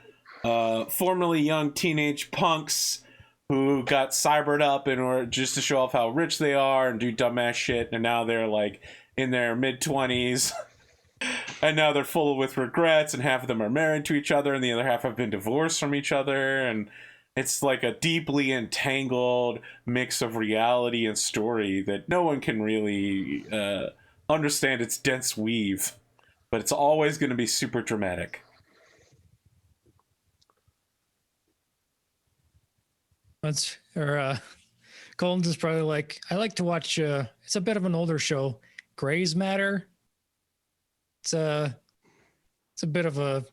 [SPEAKER 1] formerly young teenage punks who got cybered up in order just to show off how rich they are and do dumbass shit, and now they're like in their mid-20s and now they're full with regrets, and half of them are married to each other and the other half have been divorced from each other, and it's like a deeply entangled mix of reality and story that no one can really understand its dense weave, but it's always going to be super dramatic.
[SPEAKER 5] That's Colton's is probably like, I like to watch. It's a bit of an older show, Grey's Matter. It's a bit of a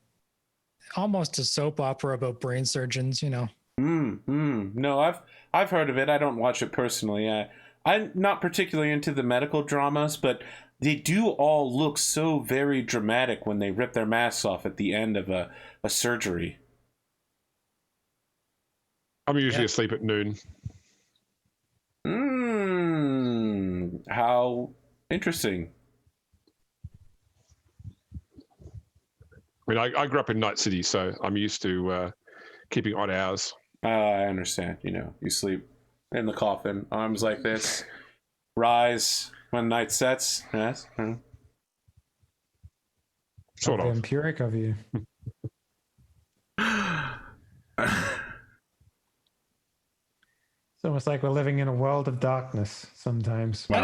[SPEAKER 5] almost a soap opera about brain surgeons, you know.
[SPEAKER 1] No, I've heard of it. I don't watch it personally. I'm not particularly into the medical dramas, but they do all look so very dramatic when they rip their masks off at the end of a surgery.
[SPEAKER 4] I'm usually asleep at noon.
[SPEAKER 1] How interesting.
[SPEAKER 4] I mean, I grew up in Night City, so I'm used to keeping odd hours.
[SPEAKER 1] I understand. You know, you sleep in the coffin, arms like this, rise when night sets. Yes.
[SPEAKER 4] Sort of.
[SPEAKER 3] Vampiric of you. It's almost like we're living in a world of darkness sometimes.
[SPEAKER 5] Well,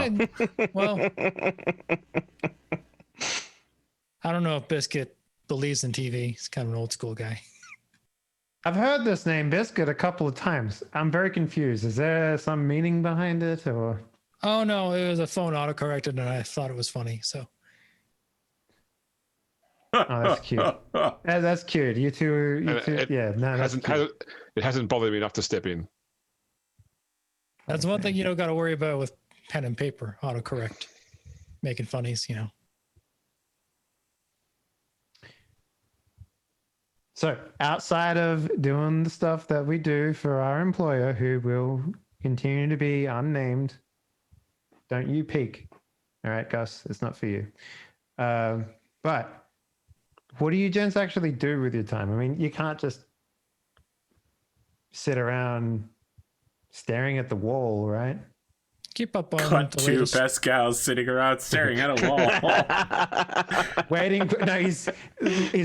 [SPEAKER 5] I don't know if Biscuit believes in TV. He's kind of an old school guy.
[SPEAKER 3] I've heard this name Biscuit a couple of times. I'm very confused. Is there some meaning behind it, or?
[SPEAKER 5] Oh no, it was a phone autocorrected, and I thought it was funny. So.
[SPEAKER 3] Oh, that's cute. That's cute. You two. Yeah, no, that's cute.
[SPEAKER 4] It hasn't bothered me enough to step in.
[SPEAKER 5] That's one thing you don't got to worry about with pen and paper, autocorrect, making funnies, you know.
[SPEAKER 3] So outside of doing the stuff that we do for our employer, who will continue to be unnamed, don't you peek. All right, Gus, it's not for you. But what do you gents actually do with your time? I mean, you can't just sit around staring at the wall, right?
[SPEAKER 5] Keep up on
[SPEAKER 1] Cut
[SPEAKER 5] the
[SPEAKER 1] to
[SPEAKER 5] latest.
[SPEAKER 1] Pascal sitting around staring at a wall.
[SPEAKER 3] Waiting. No, he's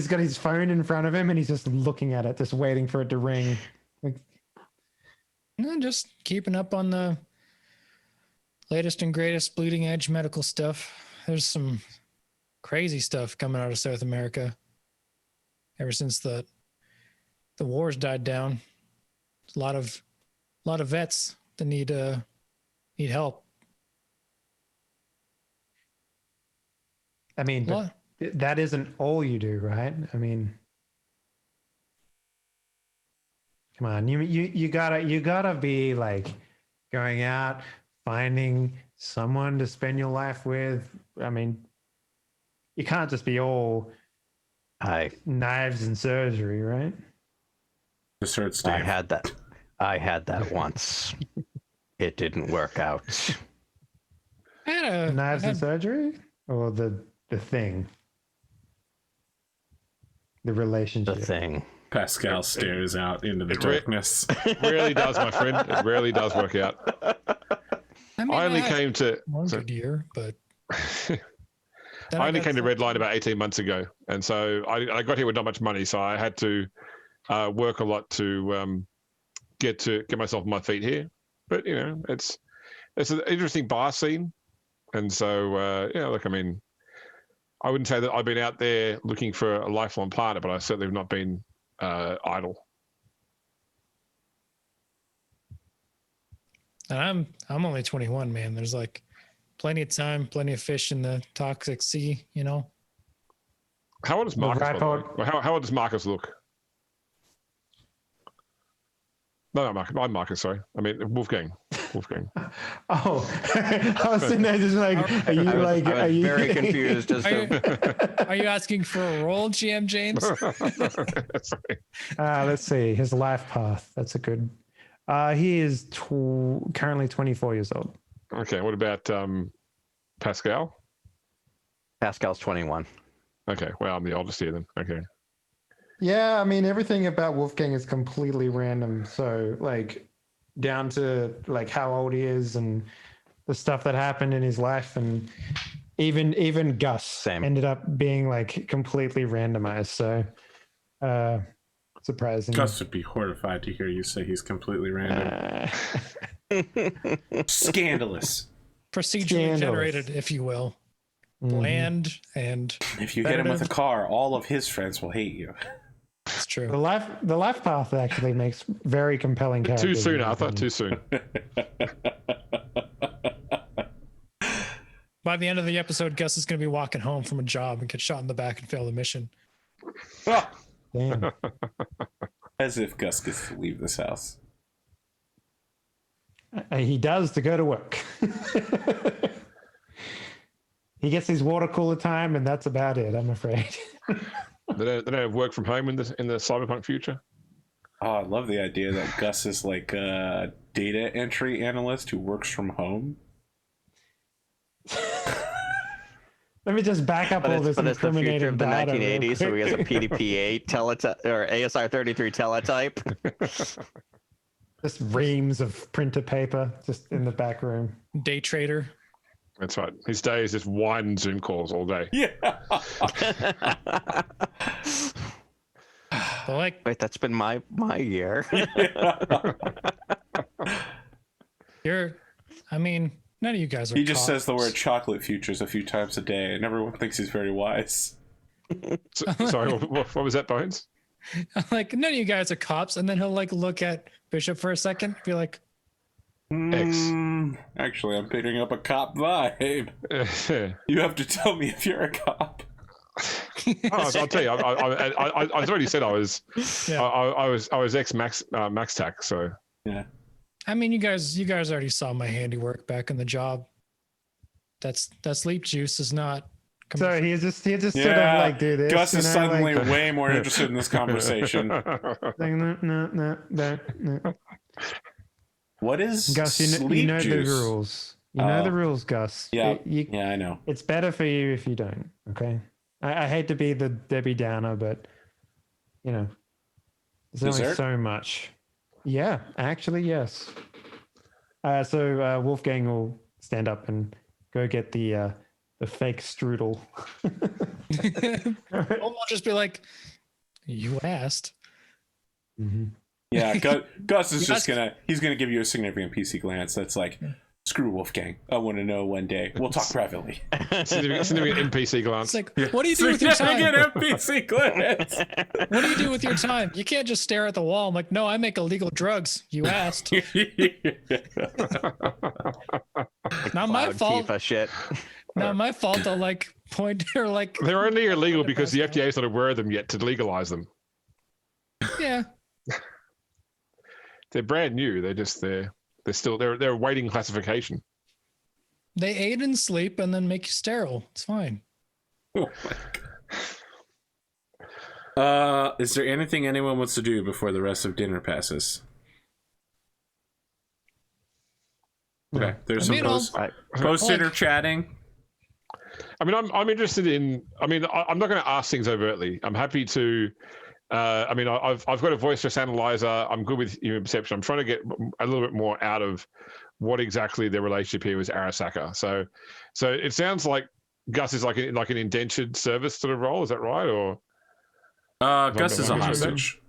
[SPEAKER 3] got his phone in front of him and he's just looking at it, just waiting for it to ring.
[SPEAKER 5] No, just keeping up on the latest and greatest bleeding edge medical stuff. There's some crazy stuff coming out of South America ever since the wars died down. A lot of vets that need help.
[SPEAKER 3] I mean, but that isn't all you do, right? I mean, come on, you gotta be like going out, finding someone to spend your life with. I mean, you can't just be all knives and surgery, right?
[SPEAKER 1] Just heard Steve.
[SPEAKER 2] I had that once. It didn't work out.
[SPEAKER 3] Knives and surgery, or the thing, the relationship.
[SPEAKER 2] The thing.
[SPEAKER 1] Pascal stares out into the darkness.
[SPEAKER 4] It really does, my friend. It really does work out.
[SPEAKER 5] I mean,
[SPEAKER 4] I only came to
[SPEAKER 5] one good year, but
[SPEAKER 4] I only came to Redline about 18 months ago, and so I got here with not much money, so I had to work a lot to get myself on my feet here. But you know, it's an interesting bar scene, and so look, I mean, I wouldn't say that I've been out there looking for a lifelong partner, but I certainly have not been idle.
[SPEAKER 5] And I'm only 21, man. There's like plenty of time, plenty of fish in the toxic sea, you know.
[SPEAKER 4] How old does Marcus?
[SPEAKER 3] right
[SPEAKER 4] by the way? Well, how old does Marcus look? No, not Marcus. I'm Marcus. Sorry, I mean Wolfgang. Wolfgang.
[SPEAKER 3] Oh, I was sitting there just like, are you like?
[SPEAKER 2] I
[SPEAKER 3] Are
[SPEAKER 2] was
[SPEAKER 3] you
[SPEAKER 2] very confused as to.
[SPEAKER 5] Are you asking for a role, GM James?
[SPEAKER 4] Sorry.
[SPEAKER 3] Let's see his life path. That's a good. He is currently 24 years old.
[SPEAKER 4] Okay. What about Pascal?
[SPEAKER 2] Pascal's 21.
[SPEAKER 4] Okay. Well, I'm the oldest here then. Okay.
[SPEAKER 3] Yeah, I mean everything about Wolfgang is completely random. So like down to like how old he is and the stuff that happened in his life, and even Gus ended up being like completely randomized. So surprising.
[SPEAKER 1] Gus would be horrified to hear you say he's completely random. Scandalous.
[SPEAKER 5] Procedurally generated, if you will. Bland and
[SPEAKER 1] if you hit him with a car, all of his friends will hate you.
[SPEAKER 5] It's true.
[SPEAKER 3] The life path actually makes very compelling characters.
[SPEAKER 4] Too soon, Arthur. Too soon.
[SPEAKER 5] By the end of the episode, Gus is going to be walking home from a job and get shot in the back and fail the mission.
[SPEAKER 3] Damn.
[SPEAKER 1] As if Gus gets to leave this house.
[SPEAKER 3] He does to go to work. He gets his water cooler time, and that's about it, I'm afraid.
[SPEAKER 4] They don't have work from home in the Cyberpunk future.
[SPEAKER 1] Oh, I love the idea that Gus is like a data entry analyst who works from home.
[SPEAKER 3] Let me just back up all this
[SPEAKER 2] But it's the future
[SPEAKER 3] incriminating
[SPEAKER 2] of the
[SPEAKER 3] data.
[SPEAKER 2] 1980s, so he has a PDP-8 teletype or ASR33 teletype.
[SPEAKER 3] Just reams of printer paper just in the back room.
[SPEAKER 5] Day trader.
[SPEAKER 4] That's right. His day is just wine and Zoom calls all day.
[SPEAKER 1] Yeah.
[SPEAKER 5] Like,
[SPEAKER 2] Wait, that's been my year.
[SPEAKER 5] I mean, none of you guys are.
[SPEAKER 1] He just
[SPEAKER 5] cops.
[SPEAKER 1] says the word chocolate futures a few times a day, and everyone thinks he's very wise.
[SPEAKER 4] Sorry, what was that, Bones?
[SPEAKER 5] Like, none of you guys are cops, and then he'll like look at Bishop for a second, be like,
[SPEAKER 1] Actually, I'm picking up a cop vibe. You have to tell me if you're a cop.
[SPEAKER 4] I'll tell you. I already said I was.
[SPEAKER 5] Yeah.
[SPEAKER 4] I was ex Max Tac. So
[SPEAKER 1] yeah.
[SPEAKER 5] I mean, you guys already saw my handiwork back in the job. That sleep juice is not.
[SPEAKER 3] So he just sort of like do this.
[SPEAKER 1] Gus is suddenly
[SPEAKER 3] like,
[SPEAKER 1] way more interested in this conversation.
[SPEAKER 3] no.
[SPEAKER 1] What is
[SPEAKER 3] Gus?
[SPEAKER 1] sleep
[SPEAKER 3] You know
[SPEAKER 1] juice?
[SPEAKER 3] the rules. You know the rules, Gus.
[SPEAKER 1] Yeah, I know.
[SPEAKER 3] It's better for you if you don't. Okay. I hate to be the Debbie Downer, but you know, there's only so much. Yeah, actually, yes. So Wolfgang will stand up and go get the fake strudel.
[SPEAKER 5] I'll just be like, "You asked."
[SPEAKER 3] Mm-hmm.
[SPEAKER 1] Yeah, Gus is just he's gonna give you a significant PC glance that's like, screw Wolfgang. I want to know one day. We'll talk privately.
[SPEAKER 4] Significant NPC glance.
[SPEAKER 5] It's like, what do you do with your time?
[SPEAKER 1] NPC glance.
[SPEAKER 5] What do you do with your time? You can't just stare at the wall. I'm like, no, I make illegal drugs. You asked. Not my fault.
[SPEAKER 2] Shit.
[SPEAKER 5] Not my fault. I'll like point or like.
[SPEAKER 4] They're only illegal because the FDA's not aware of them yet to legalize them.
[SPEAKER 5] Yeah.
[SPEAKER 4] They're brand new. They're awaiting classification.
[SPEAKER 5] They aid in sleep and then make you sterile. It's fine.
[SPEAKER 1] Oh my God. Is there anything anyone wants to do before the rest of dinner passes? Okay, there's some post-dinner chatting.
[SPEAKER 4] I mean, I'm interested in. I mean, I'm not going to ask things overtly. I'm happy to. I mean, I've got a voice analyzer. I'm good with human perception. I'm trying to get a little bit more out of what exactly the relationship here with Arasaka. So it sounds like Gus is like an indentured service sort of role. Is that right? Or
[SPEAKER 1] Gus is a hostage.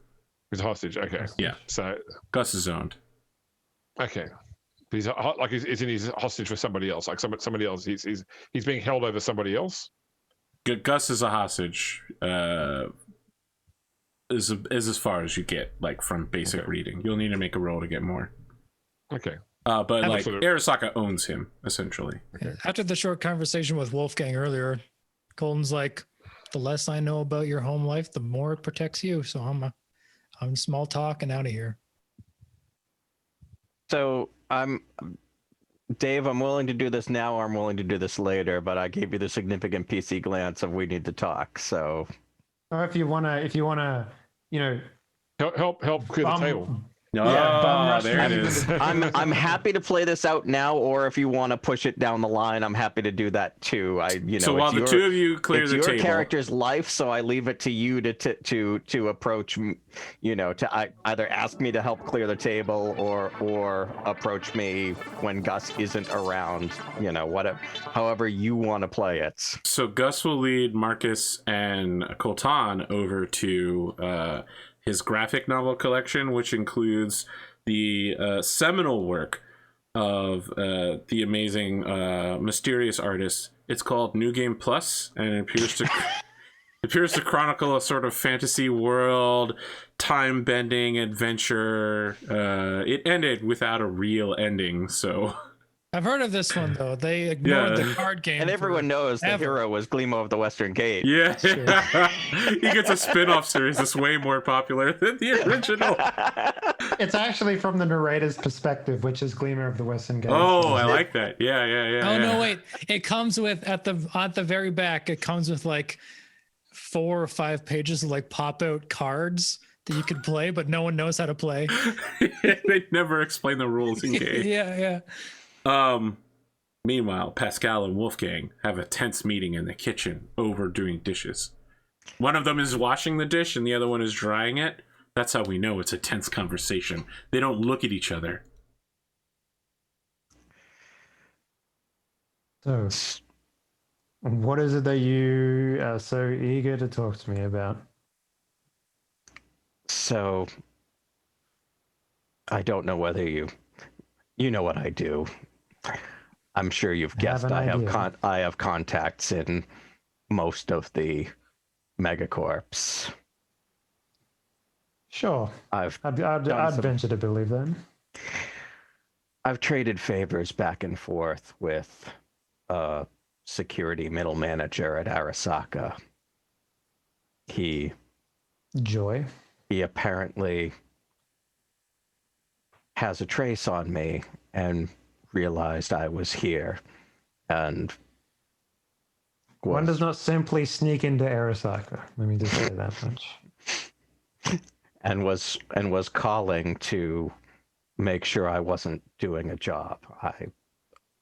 [SPEAKER 4] He's a hostage. Okay.
[SPEAKER 1] Yeah.
[SPEAKER 4] So
[SPEAKER 1] Gus is owned.
[SPEAKER 4] Okay. He's like he's in his hostage for somebody else. Like somebody else. He's being held over somebody else.
[SPEAKER 1] Gus is a hostage. Is as far as you get, like, from basic reading. You'll need to make a roll to get more.
[SPEAKER 4] Okay.
[SPEAKER 1] But like Arasaka owns him essentially.
[SPEAKER 5] Okay. After the short conversation with Wolfgang earlier, Colton's like, The less I know about your home life, the more it protects you. So I'm small talk and out of here.
[SPEAKER 2] So Dave, I'm willing to do this now or I'm willing to do this later, but I gave you the significant PC glance of we need to talk. So,
[SPEAKER 3] or if you wanna, you know,
[SPEAKER 4] help clear the table.
[SPEAKER 3] Bum rush
[SPEAKER 1] there it
[SPEAKER 3] me
[SPEAKER 1] is.
[SPEAKER 3] with-
[SPEAKER 2] I'm happy to play this out now, or if you want to push it down the line, I'm happy to do that too.
[SPEAKER 1] So while the two of you clear
[SPEAKER 2] it's
[SPEAKER 1] the
[SPEAKER 2] your
[SPEAKER 1] table,
[SPEAKER 2] character's life, so I leave it to you to approach, to either ask me to help clear the table or approach me when Gus isn't around. Whatever, however you want to play it.
[SPEAKER 1] so Gus will lead Marcus and Coltan over to his graphic novel collection, which includes the seminal work of the amazing mysterious artist. It's called New Game Plus, and it appears to chronicle a sort of fantasy world, time-bending adventure. It ended without a real ending, so...
[SPEAKER 5] I've heard of this one though. They ignored the card game,
[SPEAKER 2] And everyone knows the
[SPEAKER 5] forever.
[SPEAKER 2] hero was Glimo of the Western Gate.
[SPEAKER 1] Yeah, he gets a spin-off series that's way more popular than the original.
[SPEAKER 3] It's actually from the narrator's perspective, which is Glimmer of the Western Gate.
[SPEAKER 1] Oh, I like that. Yeah.
[SPEAKER 5] Oh no, wait! It comes with at the very back. It comes with like 4 or 5 pages of like pop-out cards that you could play, but no one knows how to play.
[SPEAKER 1] They never explain the rules in game.
[SPEAKER 5] Yeah.
[SPEAKER 1] Meanwhile, Pascal and Wolfgang have a tense meeting in the kitchen over doing dishes. One of them is washing the dish and the other one is drying it. That's how we know it's a tense conversation. They don't look at each other.
[SPEAKER 3] So, what is it that you are so eager to talk to me about?
[SPEAKER 2] So, I don't know whether you know what I do. I'm sure you've guessed I have contacts in most of the Megacorps.
[SPEAKER 3] Sure. I'd venture to believe that.
[SPEAKER 2] I've traded favors back and forth with a security middle manager at Arasaka. He apparently has a trace on me and realized I was here, and
[SPEAKER 3] one does not simply sneak into Arasaka. Let me just say that much.
[SPEAKER 2] And was calling to make sure I wasn't doing a job. I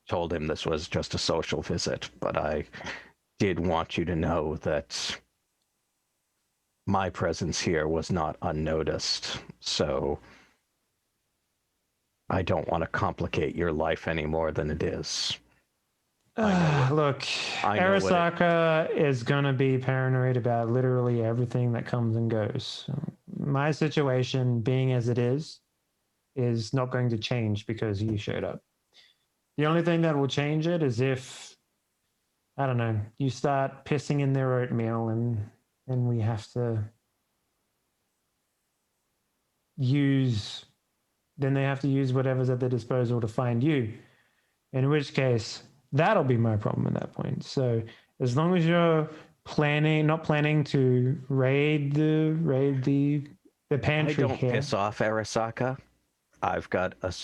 [SPEAKER 2] told him this was just a social visit, but I did want you to know that my presence here was not unnoticed. So I don't want to complicate your life any more than it is.
[SPEAKER 3] Look, Arasaka is going to be paranoid about literally everything that comes and goes. So my situation, being as it is not going to change because you showed up. The only thing that will change it is if, I don't know, you start pissing in their oatmeal and we have to then they have to use whatever's at their disposal to find you. In which case, that'll be my problem at that point. So as long as you're not planning to raid the pantry.
[SPEAKER 2] I don't piss off Arasaka. I've got a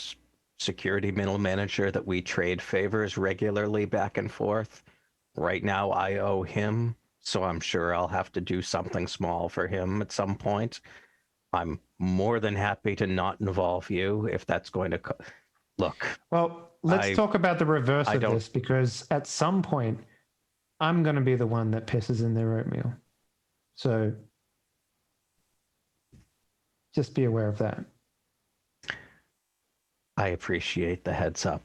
[SPEAKER 2] security middle manager that we trade favors regularly back and forth. Right now I owe him, so I'm sure I'll have to do something small for him at some point. I'm more than happy to not involve you if that's going to look.
[SPEAKER 3] Well, let's talk about the reverse of this, because at some point I'm going to be the one that pisses in their oatmeal. So just be aware of that.
[SPEAKER 2] I appreciate the heads up.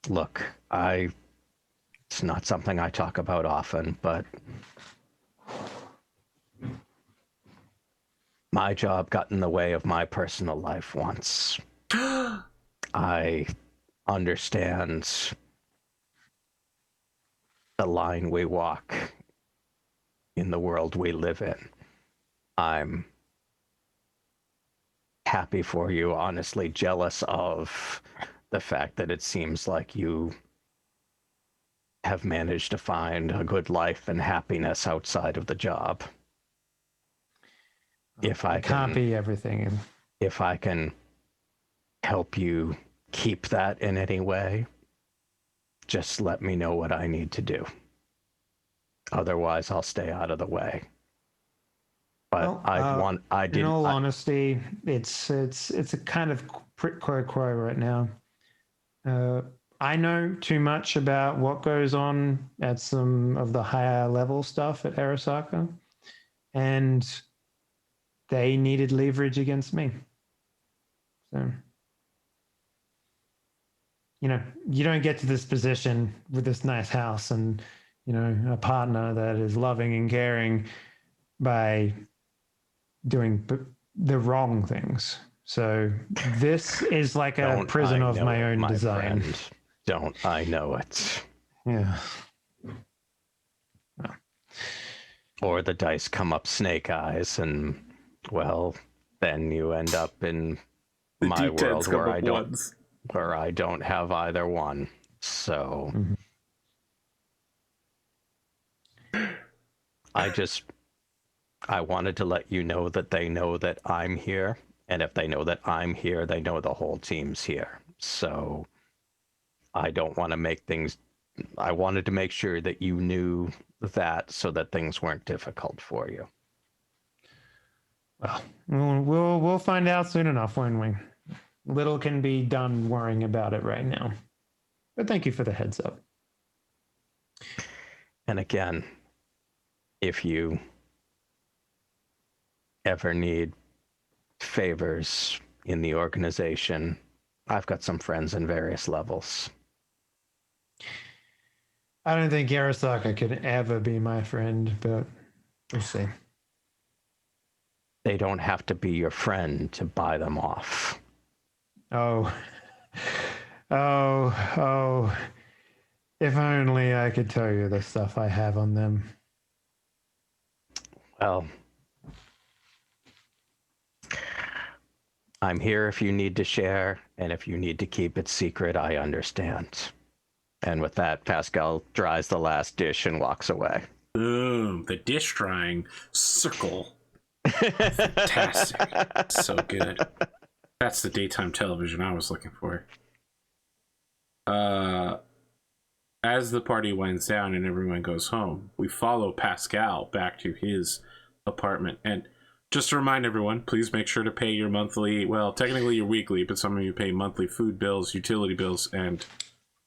[SPEAKER 2] Look, it's not something I talk about often, but my job got in the way of my personal life once. I understand the line we walk in the world we live in. I'm happy for you, honestly jealous of the fact that it seems like you have managed to find a good life and happiness outside of the job. If I
[SPEAKER 3] can't be everything.
[SPEAKER 2] If I can help you keep that in any way, just let me know what I need to do. Otherwise, I'll stay out of the way. But
[SPEAKER 3] well, in all honesty, it's a kind of quid pro quo right now. I know too much about what goes on at some of the higher level stuff at Arasaka, and they needed leverage against me. So, you know, you don't get to this position with this nice house and, you know, a partner that is loving and caring by doing the wrong things. So this is like a prison of my own design.
[SPEAKER 2] Friend. Don't I know it?
[SPEAKER 3] Yeah.
[SPEAKER 2] Or the dice come up snake eyes, and well, then you end up in my world where I don't have either one. So I wanted to let you know that they know that I'm here, and if they know that I'm here, they know the whole team's here. So I don't want to make things. I wanted to make sure that you knew that, so that things weren't difficult for you.
[SPEAKER 3] Well, we'll find out soon enough, won't we? Little can be done worrying about it right now. But thank you for the heads up.
[SPEAKER 2] And again, if you ever need favors in the organization, I've got some friends in various levels.
[SPEAKER 3] I don't think Arasaka could ever be my friend, but we'll see.
[SPEAKER 2] They don't have to be your friend to buy them off.
[SPEAKER 3] Oh. If only I could tell you the stuff I have on them.
[SPEAKER 2] Well, I'm here if you need to share, and if you need to keep it secret, I understand. And with that, Pascal dries the last dish and walks away.
[SPEAKER 1] Boom, the dish drying circle. Fantastic. So good. That's the daytime television I was looking for. As the party winds down and everyone goes home, we follow Pascal back to his apartment. And just to remind everyone, please make sure to pay your monthly, well, technically your weekly, but some of you pay monthly food bills, utility bills, and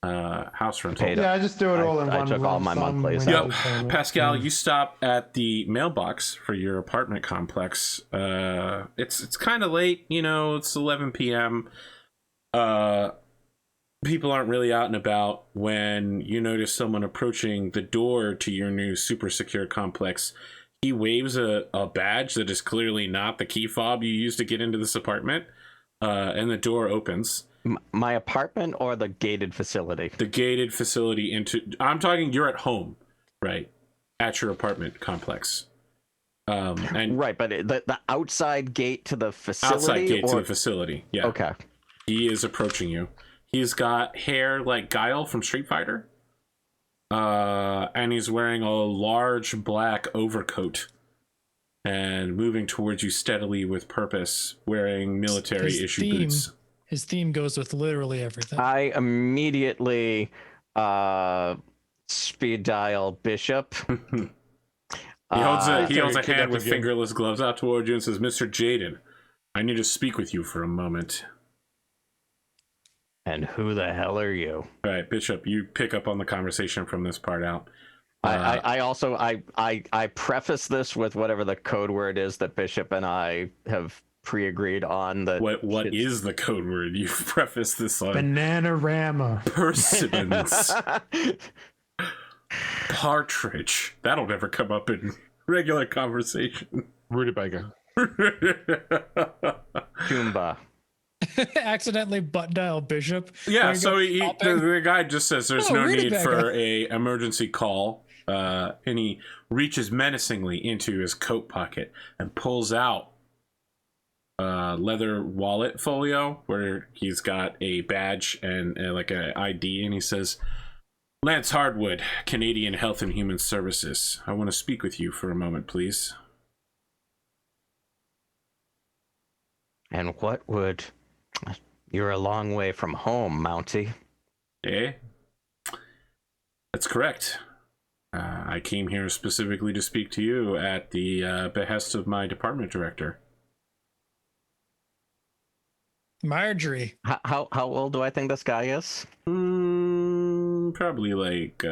[SPEAKER 1] house rental.
[SPEAKER 3] Yeah, I just do it all in one.
[SPEAKER 2] I took all my monthlies.
[SPEAKER 1] Yep. Pascal, you stop at the mailbox for your apartment complex. It's kind of late, you know, it's 11 p.m. People aren't really out and about when you notice someone approaching the door to your new super secure complex. He waves a badge that is clearly not the key fob you use to get into this apartment, and the door opens.
[SPEAKER 2] My apartment or the gated facility?
[SPEAKER 1] The gated facility into... I'm talking you're at home, right? At your apartment complex. And
[SPEAKER 2] right, but the outside gate to the facility?
[SPEAKER 1] Outside gate to the facility, yeah.
[SPEAKER 2] Okay.
[SPEAKER 1] He is approaching you. He's got hair like Guile from Street Fighter. And he's wearing a large black overcoat. And moving towards you steadily with purpose, wearing military-issue boots.
[SPEAKER 5] His theme goes with literally everything.
[SPEAKER 2] I immediately speed dial Bishop.
[SPEAKER 1] He holds a hand with fingerless gloves out toward you and says, Mr. Jaden, I need to speak with you for a moment.
[SPEAKER 2] And who the hell are you?
[SPEAKER 1] All right, Bishop, you pick up on the conversation from this part out.
[SPEAKER 2] I also preface this with whatever the code word is that Bishop and I have pre-agreed on. That
[SPEAKER 1] what is the code word you preface this on?
[SPEAKER 3] Bananarama.
[SPEAKER 1] Persimmons. Partridge. That'll never come up in regular conversation.
[SPEAKER 4] Rutabaga.
[SPEAKER 2] Jumba.
[SPEAKER 5] Accidentally butt dial Bishop.
[SPEAKER 1] Yeah, so the guy just says there's no need for a emergency call, and he reaches menacingly into his coat pocket and pulls out a leather wallet folio where he's got a badge and like an ID, and he says, Lance Hardwood, Canadian Health and Human Services. I want to speak with you for a moment, please.
[SPEAKER 2] And what would... You're a long way from home, Mountie.
[SPEAKER 1] Eh? That's correct. I came here specifically to speak to you at the behest of my department director.
[SPEAKER 5] Marjorie.
[SPEAKER 2] How old do I think this guy is?
[SPEAKER 1] Probably like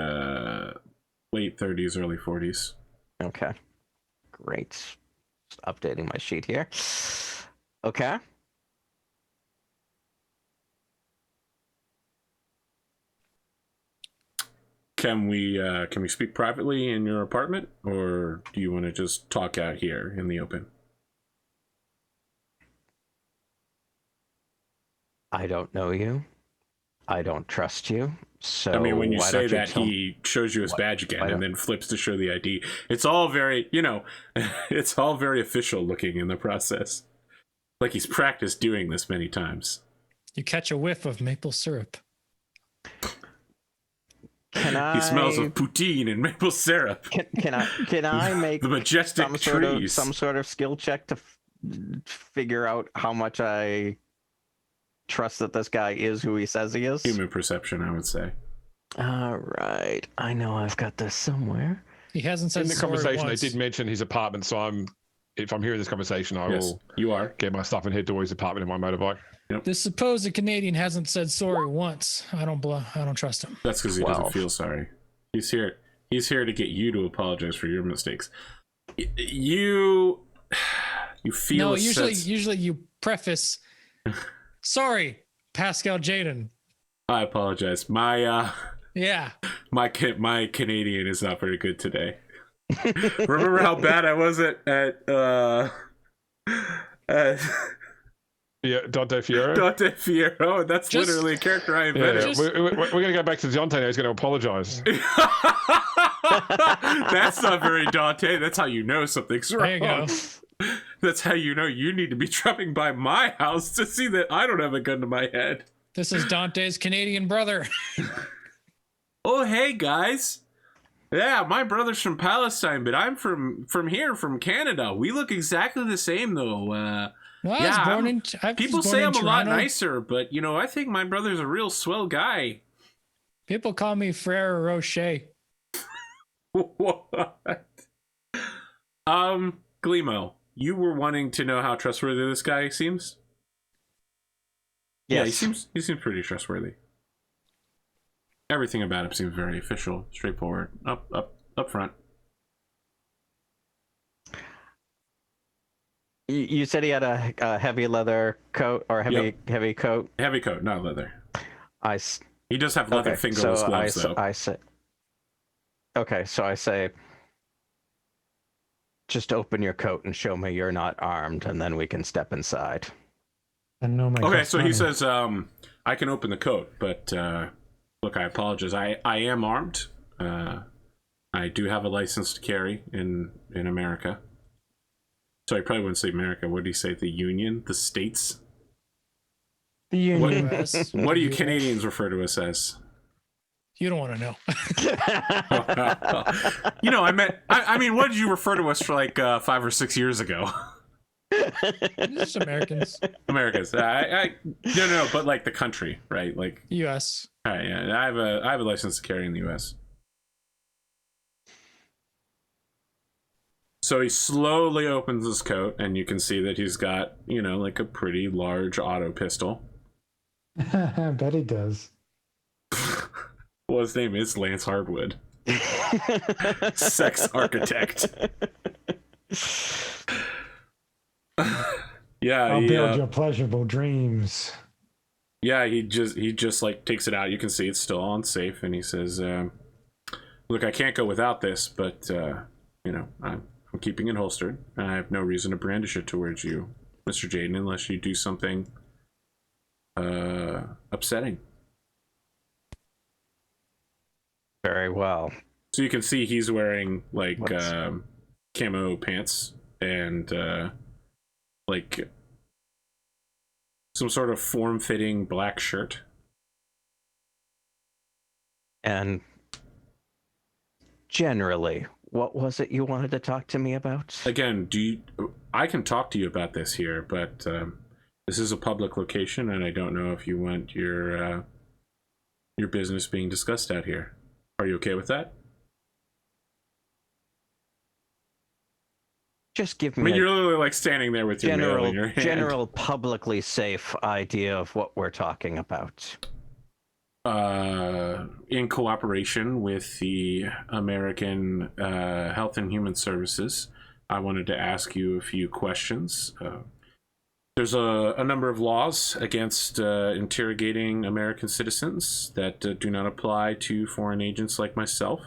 [SPEAKER 1] late 30s, early 40s.
[SPEAKER 2] Okay. Great. Just updating my sheet here. Okay.
[SPEAKER 1] Can we speak privately in your apartment, or do you want to just talk out here in the open?
[SPEAKER 2] I don't know you. I don't trust you. So
[SPEAKER 1] I mean, when you say that,
[SPEAKER 2] tell...
[SPEAKER 1] he shows you his badge again and then flips to show the ID. It's all very, it's all very official looking in the process. Like he's practiced doing this many times.
[SPEAKER 5] You catch a whiff of maple syrup.
[SPEAKER 1] He smells of poutine and maple syrup.
[SPEAKER 2] Can I make
[SPEAKER 1] the majestic trees?
[SPEAKER 2] Some sort of skill check to figure out how much I trust that this guy is who he says he is?
[SPEAKER 1] Human perception, I would say.
[SPEAKER 2] All right, I know I've got this somewhere.
[SPEAKER 5] He hasn't said
[SPEAKER 4] in the conversation.
[SPEAKER 5] once.
[SPEAKER 4] They did mention his apartment, so if I'm hearing this conversation, I will.
[SPEAKER 1] You are.
[SPEAKER 4] Get my stuff and head towards his apartment in my motorbike.
[SPEAKER 1] Yep.
[SPEAKER 5] This supposed Canadian hasn't said sorry once. I don't trust him.
[SPEAKER 1] That's because he doesn't feel sorry. He's here to get you to apologize for your mistakes. You feel
[SPEAKER 5] no. Usually you preface. Sorry, Pascal Jaden.
[SPEAKER 1] I apologize. My
[SPEAKER 5] yeah.
[SPEAKER 1] My Canadian is not very good today. Remember how bad I was at
[SPEAKER 4] yeah, Dante Fiero.
[SPEAKER 1] Dante Fiero. That's literally a character I invented.
[SPEAKER 4] We're going to go back to Dante now. He's going to apologize.
[SPEAKER 1] That's not very Dante. That's how you know something's wrong.
[SPEAKER 5] There you go.
[SPEAKER 1] That's how you know you need to be dropping by my house to see that I don't have a gun to my head.
[SPEAKER 5] This is Dante's Canadian brother.
[SPEAKER 1] Oh, hey, guys. Yeah, my brother's from Palestine, but I'm from here, from Canada. We look exactly the same, though.
[SPEAKER 5] Well,
[SPEAKER 1] people say I'm a lot nicer, but, I think my brother's a real swell guy.
[SPEAKER 5] People call me Frere Rocher.
[SPEAKER 1] What? Glimo, you were wanting to know how trustworthy this guy seems?
[SPEAKER 2] Yes.
[SPEAKER 1] Yeah, he seems pretty trustworthy. Everything about him seems very official, straightforward, up front.
[SPEAKER 2] You said he had a heavy leather coat or heavy coat.
[SPEAKER 1] Heavy coat, not leather.
[SPEAKER 2] He
[SPEAKER 1] does have leather fingerless gloves, though.
[SPEAKER 2] I say, just open your coat and show me you're not armed, and then we can step inside.
[SPEAKER 1] Okay, so he says, I can open the coat, but look, I apologize. I am armed. I do have a license to carry in America. So I probably wouldn't say America. What do you say? The Union? The States?
[SPEAKER 3] The Union.
[SPEAKER 1] What do you Canadians refer to us as?
[SPEAKER 5] You don't want to know.
[SPEAKER 1] I mean, what did you refer to us for like 5 or 6 years ago?
[SPEAKER 5] Just Americans.
[SPEAKER 1] Americans. No, but like the country, right? Like
[SPEAKER 5] U.S.
[SPEAKER 1] All right, yeah. I have a license to carry in the U.S. So he slowly opens his coat, and you can see that he's got, like a pretty large auto pistol.
[SPEAKER 3] I bet he does.
[SPEAKER 1] Well, his name is Lance Hardwood. Sex architect. Yeah,
[SPEAKER 3] I'll build your pleasurable dreams.
[SPEAKER 1] Yeah, he just like takes it out. You can see it's still on safe, and he says, "Look, I can't go without this, but I'm keeping it holstered. I have no reason to brandish it towards you, Mr. Jaden, unless you do something upsetting."
[SPEAKER 2] Very well.
[SPEAKER 1] So you can see he's wearing like camo pants and like some sort of form-fitting black shirt.
[SPEAKER 2] And generally, what was it you wanted to talk to me about?
[SPEAKER 1] Again, I can talk to you about this here, but this is a public location, and I don't know if you want your business being discussed out here. Are you okay with that?
[SPEAKER 2] Just give me.
[SPEAKER 1] I mean, you're literally like standing there with your mail in your hand.
[SPEAKER 2] General, publicly safe idea of what we're talking about.
[SPEAKER 1] In cooperation with the American Health and Human Services, I wanted to ask you a few questions. There's a number of laws against interrogating American citizens that do not apply to foreign agents like myself.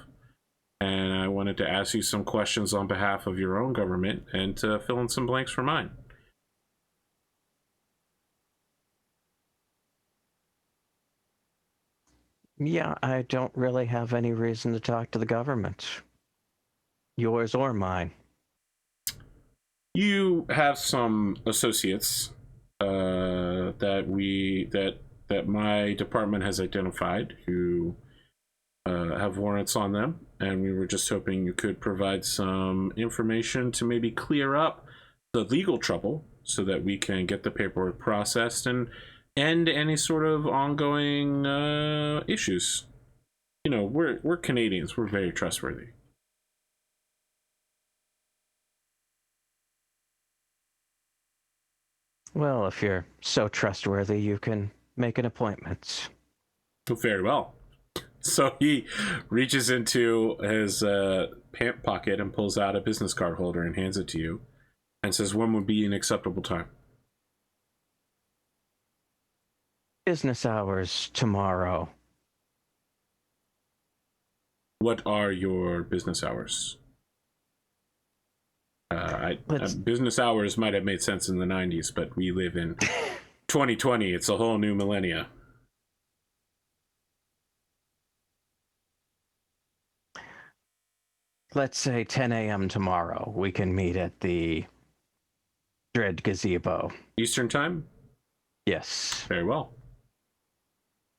[SPEAKER 1] And I wanted to ask you some questions on behalf of your own government and to fill in some blanks for mine.
[SPEAKER 2] Yeah, I don't really have any reason to talk to the government. Yours or mine.
[SPEAKER 1] You have some associates that my department has identified who have warrants on them, and we were just hoping you could provide some information to maybe clear up the legal trouble so that we can get the paperwork processed and end any sort of ongoing issues. You know, we're Canadians. We're very trustworthy.
[SPEAKER 2] Well, if you're so trustworthy, you can make an appointment.
[SPEAKER 1] Very well. So he reaches into his pant pocket and pulls out a business card holder and hands it to you and says, when would be an acceptable time?
[SPEAKER 2] Business hours tomorrow.
[SPEAKER 1] What are your business hours? Business hours might have made sense in the 90s, but we live in 2020. It's a whole new millennia.
[SPEAKER 2] Let's say 10 a.m. tomorrow. We can meet at the Dread Gazebo.
[SPEAKER 1] Eastern time?
[SPEAKER 2] Yes.
[SPEAKER 1] Very well.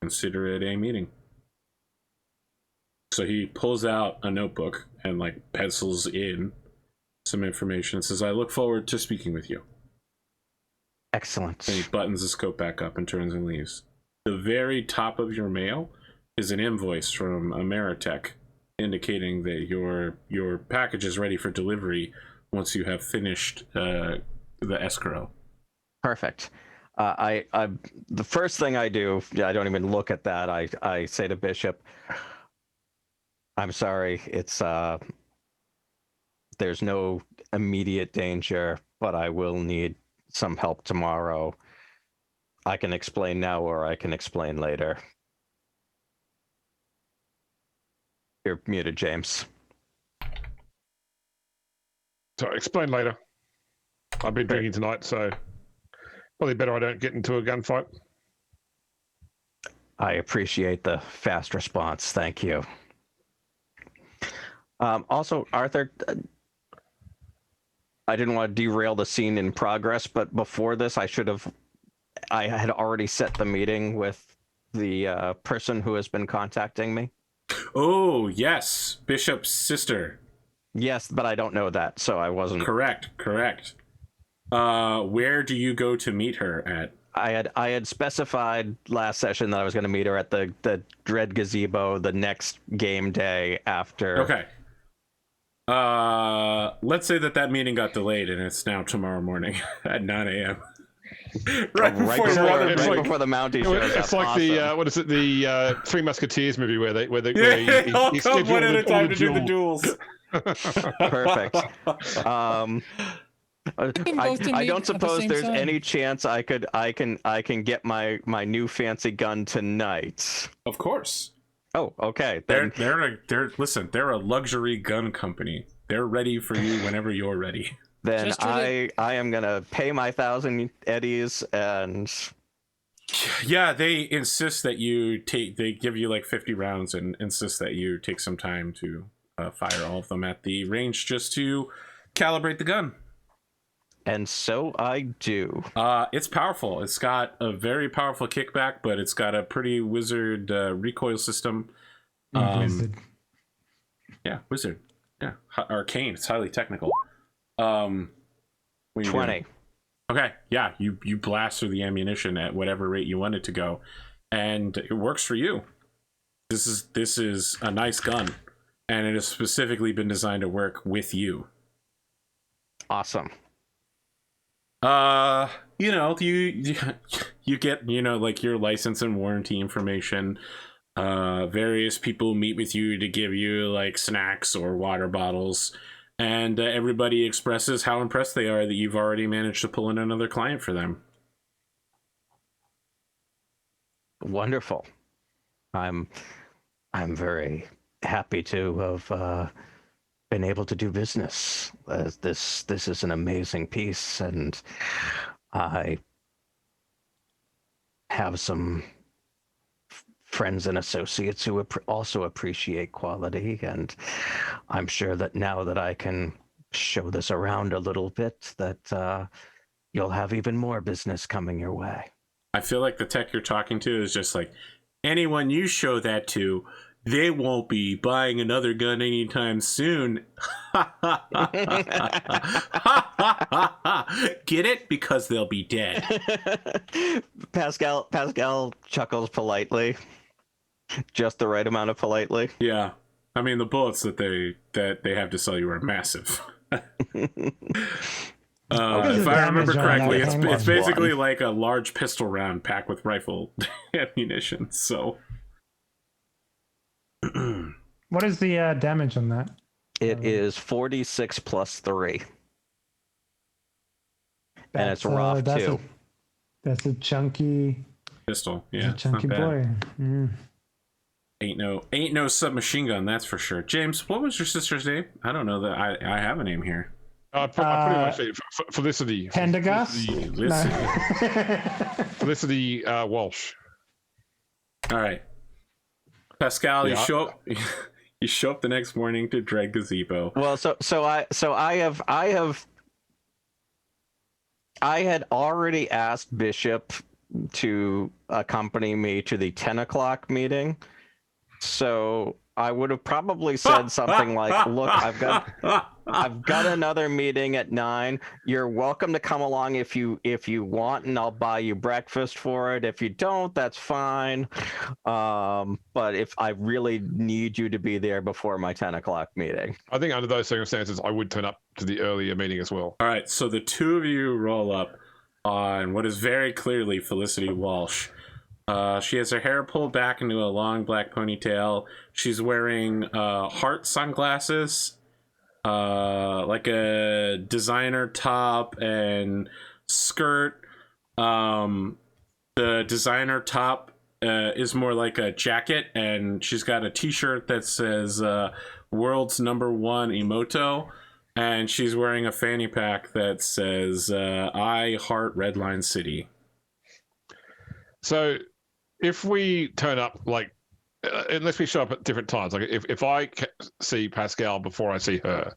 [SPEAKER 1] Consider it a meeting. So he pulls out a notebook and like pencils in some information and says, I look forward to speaking with you.
[SPEAKER 2] Excellent.
[SPEAKER 1] And he buttons his coat back up and turns and leaves. The very top of your mail is an invoice from Medtech indicating that your package is ready for delivery once you have finished the escrow.
[SPEAKER 2] Perfect. I the first thing I do, I don't even look at that. I say to Bishop, I'm sorry, it's there's no immediate danger, but I will need some help tomorrow. I can explain now or I can explain later. You're muted, James.
[SPEAKER 4] Sorry, explain later. I've been drinking tonight, so probably better I don't get into a gunfight.
[SPEAKER 2] I appreciate the fast response. Thank you. Also, Arthur, I didn't want to derail the scene in progress, but before this, I had already set the meeting with the person who has been contacting me.
[SPEAKER 1] Oh, yes. Bishop's sister.
[SPEAKER 2] Yes, but I don't know that, so I wasn't...
[SPEAKER 1] Correct. Where do you go to meet her at?
[SPEAKER 2] I had specified last session that I was going to meet her at the Dread Gazebo the next game day after...
[SPEAKER 1] Okay. Let's say that meeting got delayed and it's now tomorrow morning at 9 a.m. right before
[SPEAKER 2] the Mountie shows up.
[SPEAKER 4] It's like
[SPEAKER 2] awesome.
[SPEAKER 4] the what is it? The Three Musketeers movie where they
[SPEAKER 1] all come one at a time to do the duels.
[SPEAKER 2] Perfect. I don't suppose there's any chance I can get my new fancy gun tonight.
[SPEAKER 1] Of course.
[SPEAKER 2] Oh, okay.
[SPEAKER 1] They're a luxury gun company. They're ready for you whenever you're ready.
[SPEAKER 2] Then I am gonna pay my 1,000 eddies and...
[SPEAKER 1] Yeah, they insist that they give you like 50 rounds and insist that you take some time to fire all of them at the range just to calibrate the gun.
[SPEAKER 2] And so I do.
[SPEAKER 1] It's powerful. It's got a very powerful kickback, but it's got a pretty wizard recoil system. Yeah, wizard. Yeah, arcane. It's highly technical. What are you
[SPEAKER 2] 20.
[SPEAKER 1] doing? Okay, yeah, you blast through the ammunition at whatever rate you want it to go, and it works for you. This is a nice gun, and it has specifically been designed to work with you.
[SPEAKER 2] Awesome.
[SPEAKER 1] You know, you get, you know, like your license and warranty information. Various people meet with you to give you like snacks or water bottles, and everybody expresses how impressed they are that you've already managed to pull in another client for them.
[SPEAKER 2] Wonderful. I'm very happy to have been able to do business. This is an amazing piece, and I have some friends and associates who also appreciate quality, and I'm sure that now that I can show this around a little bit, that you'll have even more business coming your way.
[SPEAKER 1] I feel like the tech you're talking to is just like, anyone you show that to, they won't be buying another gun anytime soon. Get it? Because they'll be dead.
[SPEAKER 2] Pascal chuckles politely. Just the right amount of politely.
[SPEAKER 1] Yeah. I mean, the bullets that they have to sell you are massive. If I remember correctly, it's basically like a large pistol round packed with rifle ammunition. So,
[SPEAKER 3] what is the damage on that?
[SPEAKER 2] It is 46 plus 3. And it's Roth too.
[SPEAKER 3] That's a chunky
[SPEAKER 1] pistol. Yeah,
[SPEAKER 3] a chunky boy. Mm.
[SPEAKER 1] Ain't no submachine gun, that's for sure. James, what was your sister's name? I don't know that I have a name here.
[SPEAKER 4] I pretty much say Felicity.
[SPEAKER 3] Pendergast?
[SPEAKER 4] Felicity Walsh.
[SPEAKER 1] All right, Pascal, yeah. You show up the next morning to Dread Gazebo.
[SPEAKER 2] Well, I had already asked Bishop to accompany me to the 10 o'clock meeting. So I would have probably said something like, look, I've got another meeting at 9. You're welcome to come along if you want, and I'll buy you breakfast for it. If you don't, that's fine. But if I really need you to be there before my 10 o'clock meeting.
[SPEAKER 4] I think under those circumstances, I would turn up to the earlier meeting as well.
[SPEAKER 1] All right, so the two of you roll up on what is very clearly Felicity Walsh. She has her hair pulled back into a long black ponytail. She's wearing heart sunglasses, like a designer top and skirt. The designer top is more like a jacket, and she's got a t-shirt that says world's #1 Emoto, and she's wearing a fanny pack that says I heart Redline City.
[SPEAKER 4] So if we turn up, like, unless we show up at different times, like if I see Pascal before I see her,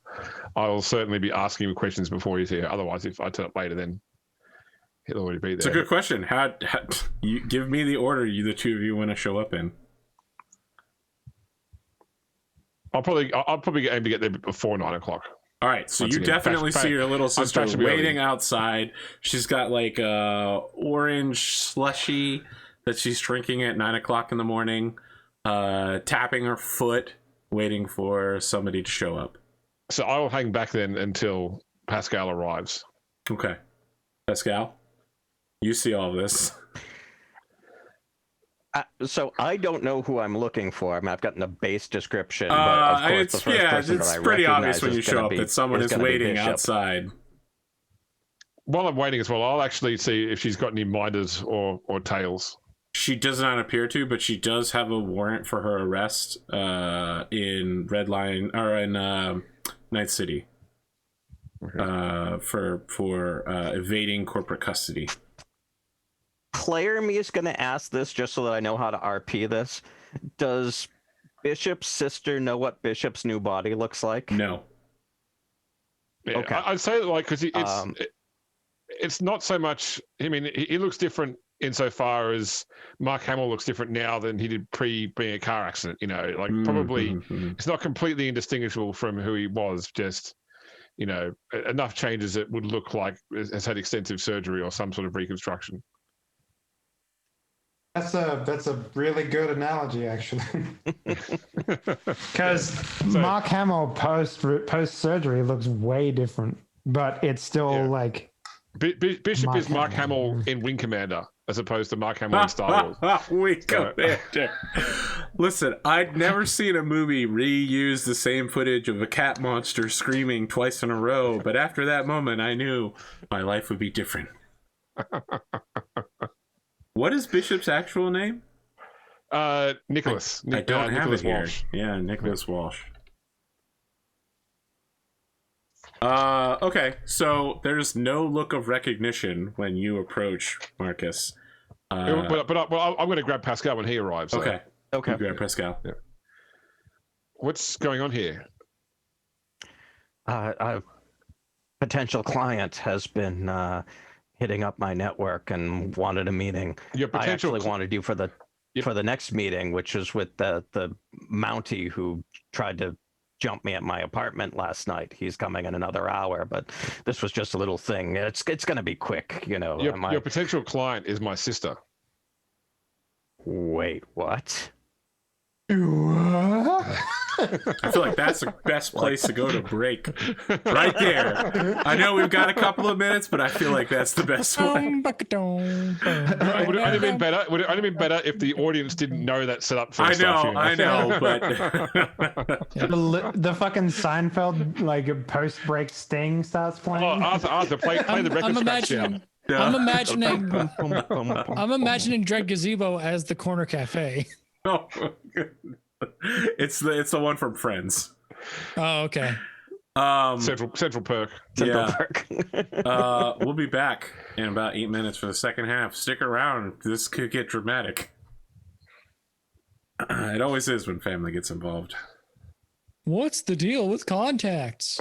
[SPEAKER 4] I will certainly be asking him questions before you see her. Otherwise, if I turn up later, then he'll already be there.
[SPEAKER 1] It's a good question. How you give me the order the two of you want to show up in?
[SPEAKER 4] I'll probably aim to get there before 9 o'clock.
[SPEAKER 1] All right, so you definitely see your little sister waiting outside. She's got like a orange slushy that she's drinking at 9 o'clock in the morning, tapping her foot, waiting for somebody to show up.
[SPEAKER 4] So I will hang back then until Pascal arrives.
[SPEAKER 1] Okay. Pascal, you see all this.
[SPEAKER 2] So I don't know who I'm looking for. I mean, I've gotten a base description, but of course the first person that I
[SPEAKER 1] pretty obvious when you
[SPEAKER 2] show
[SPEAKER 1] up that someone is waiting outside.
[SPEAKER 4] While I'm waiting as well, I'll actually see if she's got any minders or tails.
[SPEAKER 1] She does not appear to, but she does have a warrant for her arrest in Redline or in Night City for evading corporate custody.
[SPEAKER 2] Player me is going to ask this just so that I know how to RP this. Does Bishop's sister know what Bishop's new body looks like?
[SPEAKER 1] No.
[SPEAKER 4] Yeah, okay. I'd say like because it's not so much. I mean, he looks different insofar as Mark Hamill looks different now than he did pre being a car accident. You know, like probably it's not completely indistinguishable from who he was. Just enough changes that would look like has had extensive surgery or some sort of reconstruction.
[SPEAKER 3] That's a really good analogy, actually. Because Mark Hamill post surgery looks way different, but it's still like
[SPEAKER 4] Bishop is Mark Hamill in Wing Commander as opposed to Mark Hamill in Star Wars.
[SPEAKER 1] Wing Commander. Listen, I'd never seen a movie reuse the same footage of a cat monster screaming twice in a row, but after that moment, I knew my life would be different. What is Bishop's actual name?
[SPEAKER 4] Nicholas.
[SPEAKER 1] I don't have
[SPEAKER 4] Nicholas
[SPEAKER 1] it here.
[SPEAKER 4] Walsh.
[SPEAKER 1] Yeah, Nicholas Walsh. Okay, so there's no look of recognition when you approach Marcus.
[SPEAKER 4] But I'm going to grab Pascal when he arrives. So.
[SPEAKER 1] Okay. You grab Pascal.
[SPEAKER 4] Yeah. What's going on here?
[SPEAKER 2] A potential client has been hitting up my network and wanted a meeting. I actually wanted you for the next meeting, which is with the Mountie who tried to jump me at my apartment last night. He's coming in another hour, but this was just a little thing. It's going to be quick,
[SPEAKER 4] Your potential client is my sister.
[SPEAKER 2] Wait, what?
[SPEAKER 1] I feel like that's the best place to go to break. Right there. I know we've got a couple of minutes, but I feel like that's the best one.
[SPEAKER 4] Would it only have been better? Would it only been better if the audience didn't know that setup for
[SPEAKER 1] I know, but
[SPEAKER 3] the fucking Seinfeld like post-break sting starts playing.
[SPEAKER 4] Oh, Arthur, play the record scratch down.
[SPEAKER 5] I'm imagining Dread Gazebo as the corner cafe.
[SPEAKER 1] Oh, it's the one from Friends.
[SPEAKER 5] Oh, okay.
[SPEAKER 4] Central Perk.
[SPEAKER 2] Perk.
[SPEAKER 1] We'll be back in about 8 minutes for the second half. Stick around. This could get dramatic. It always is when family gets involved.
[SPEAKER 5] What's the deal with contacts?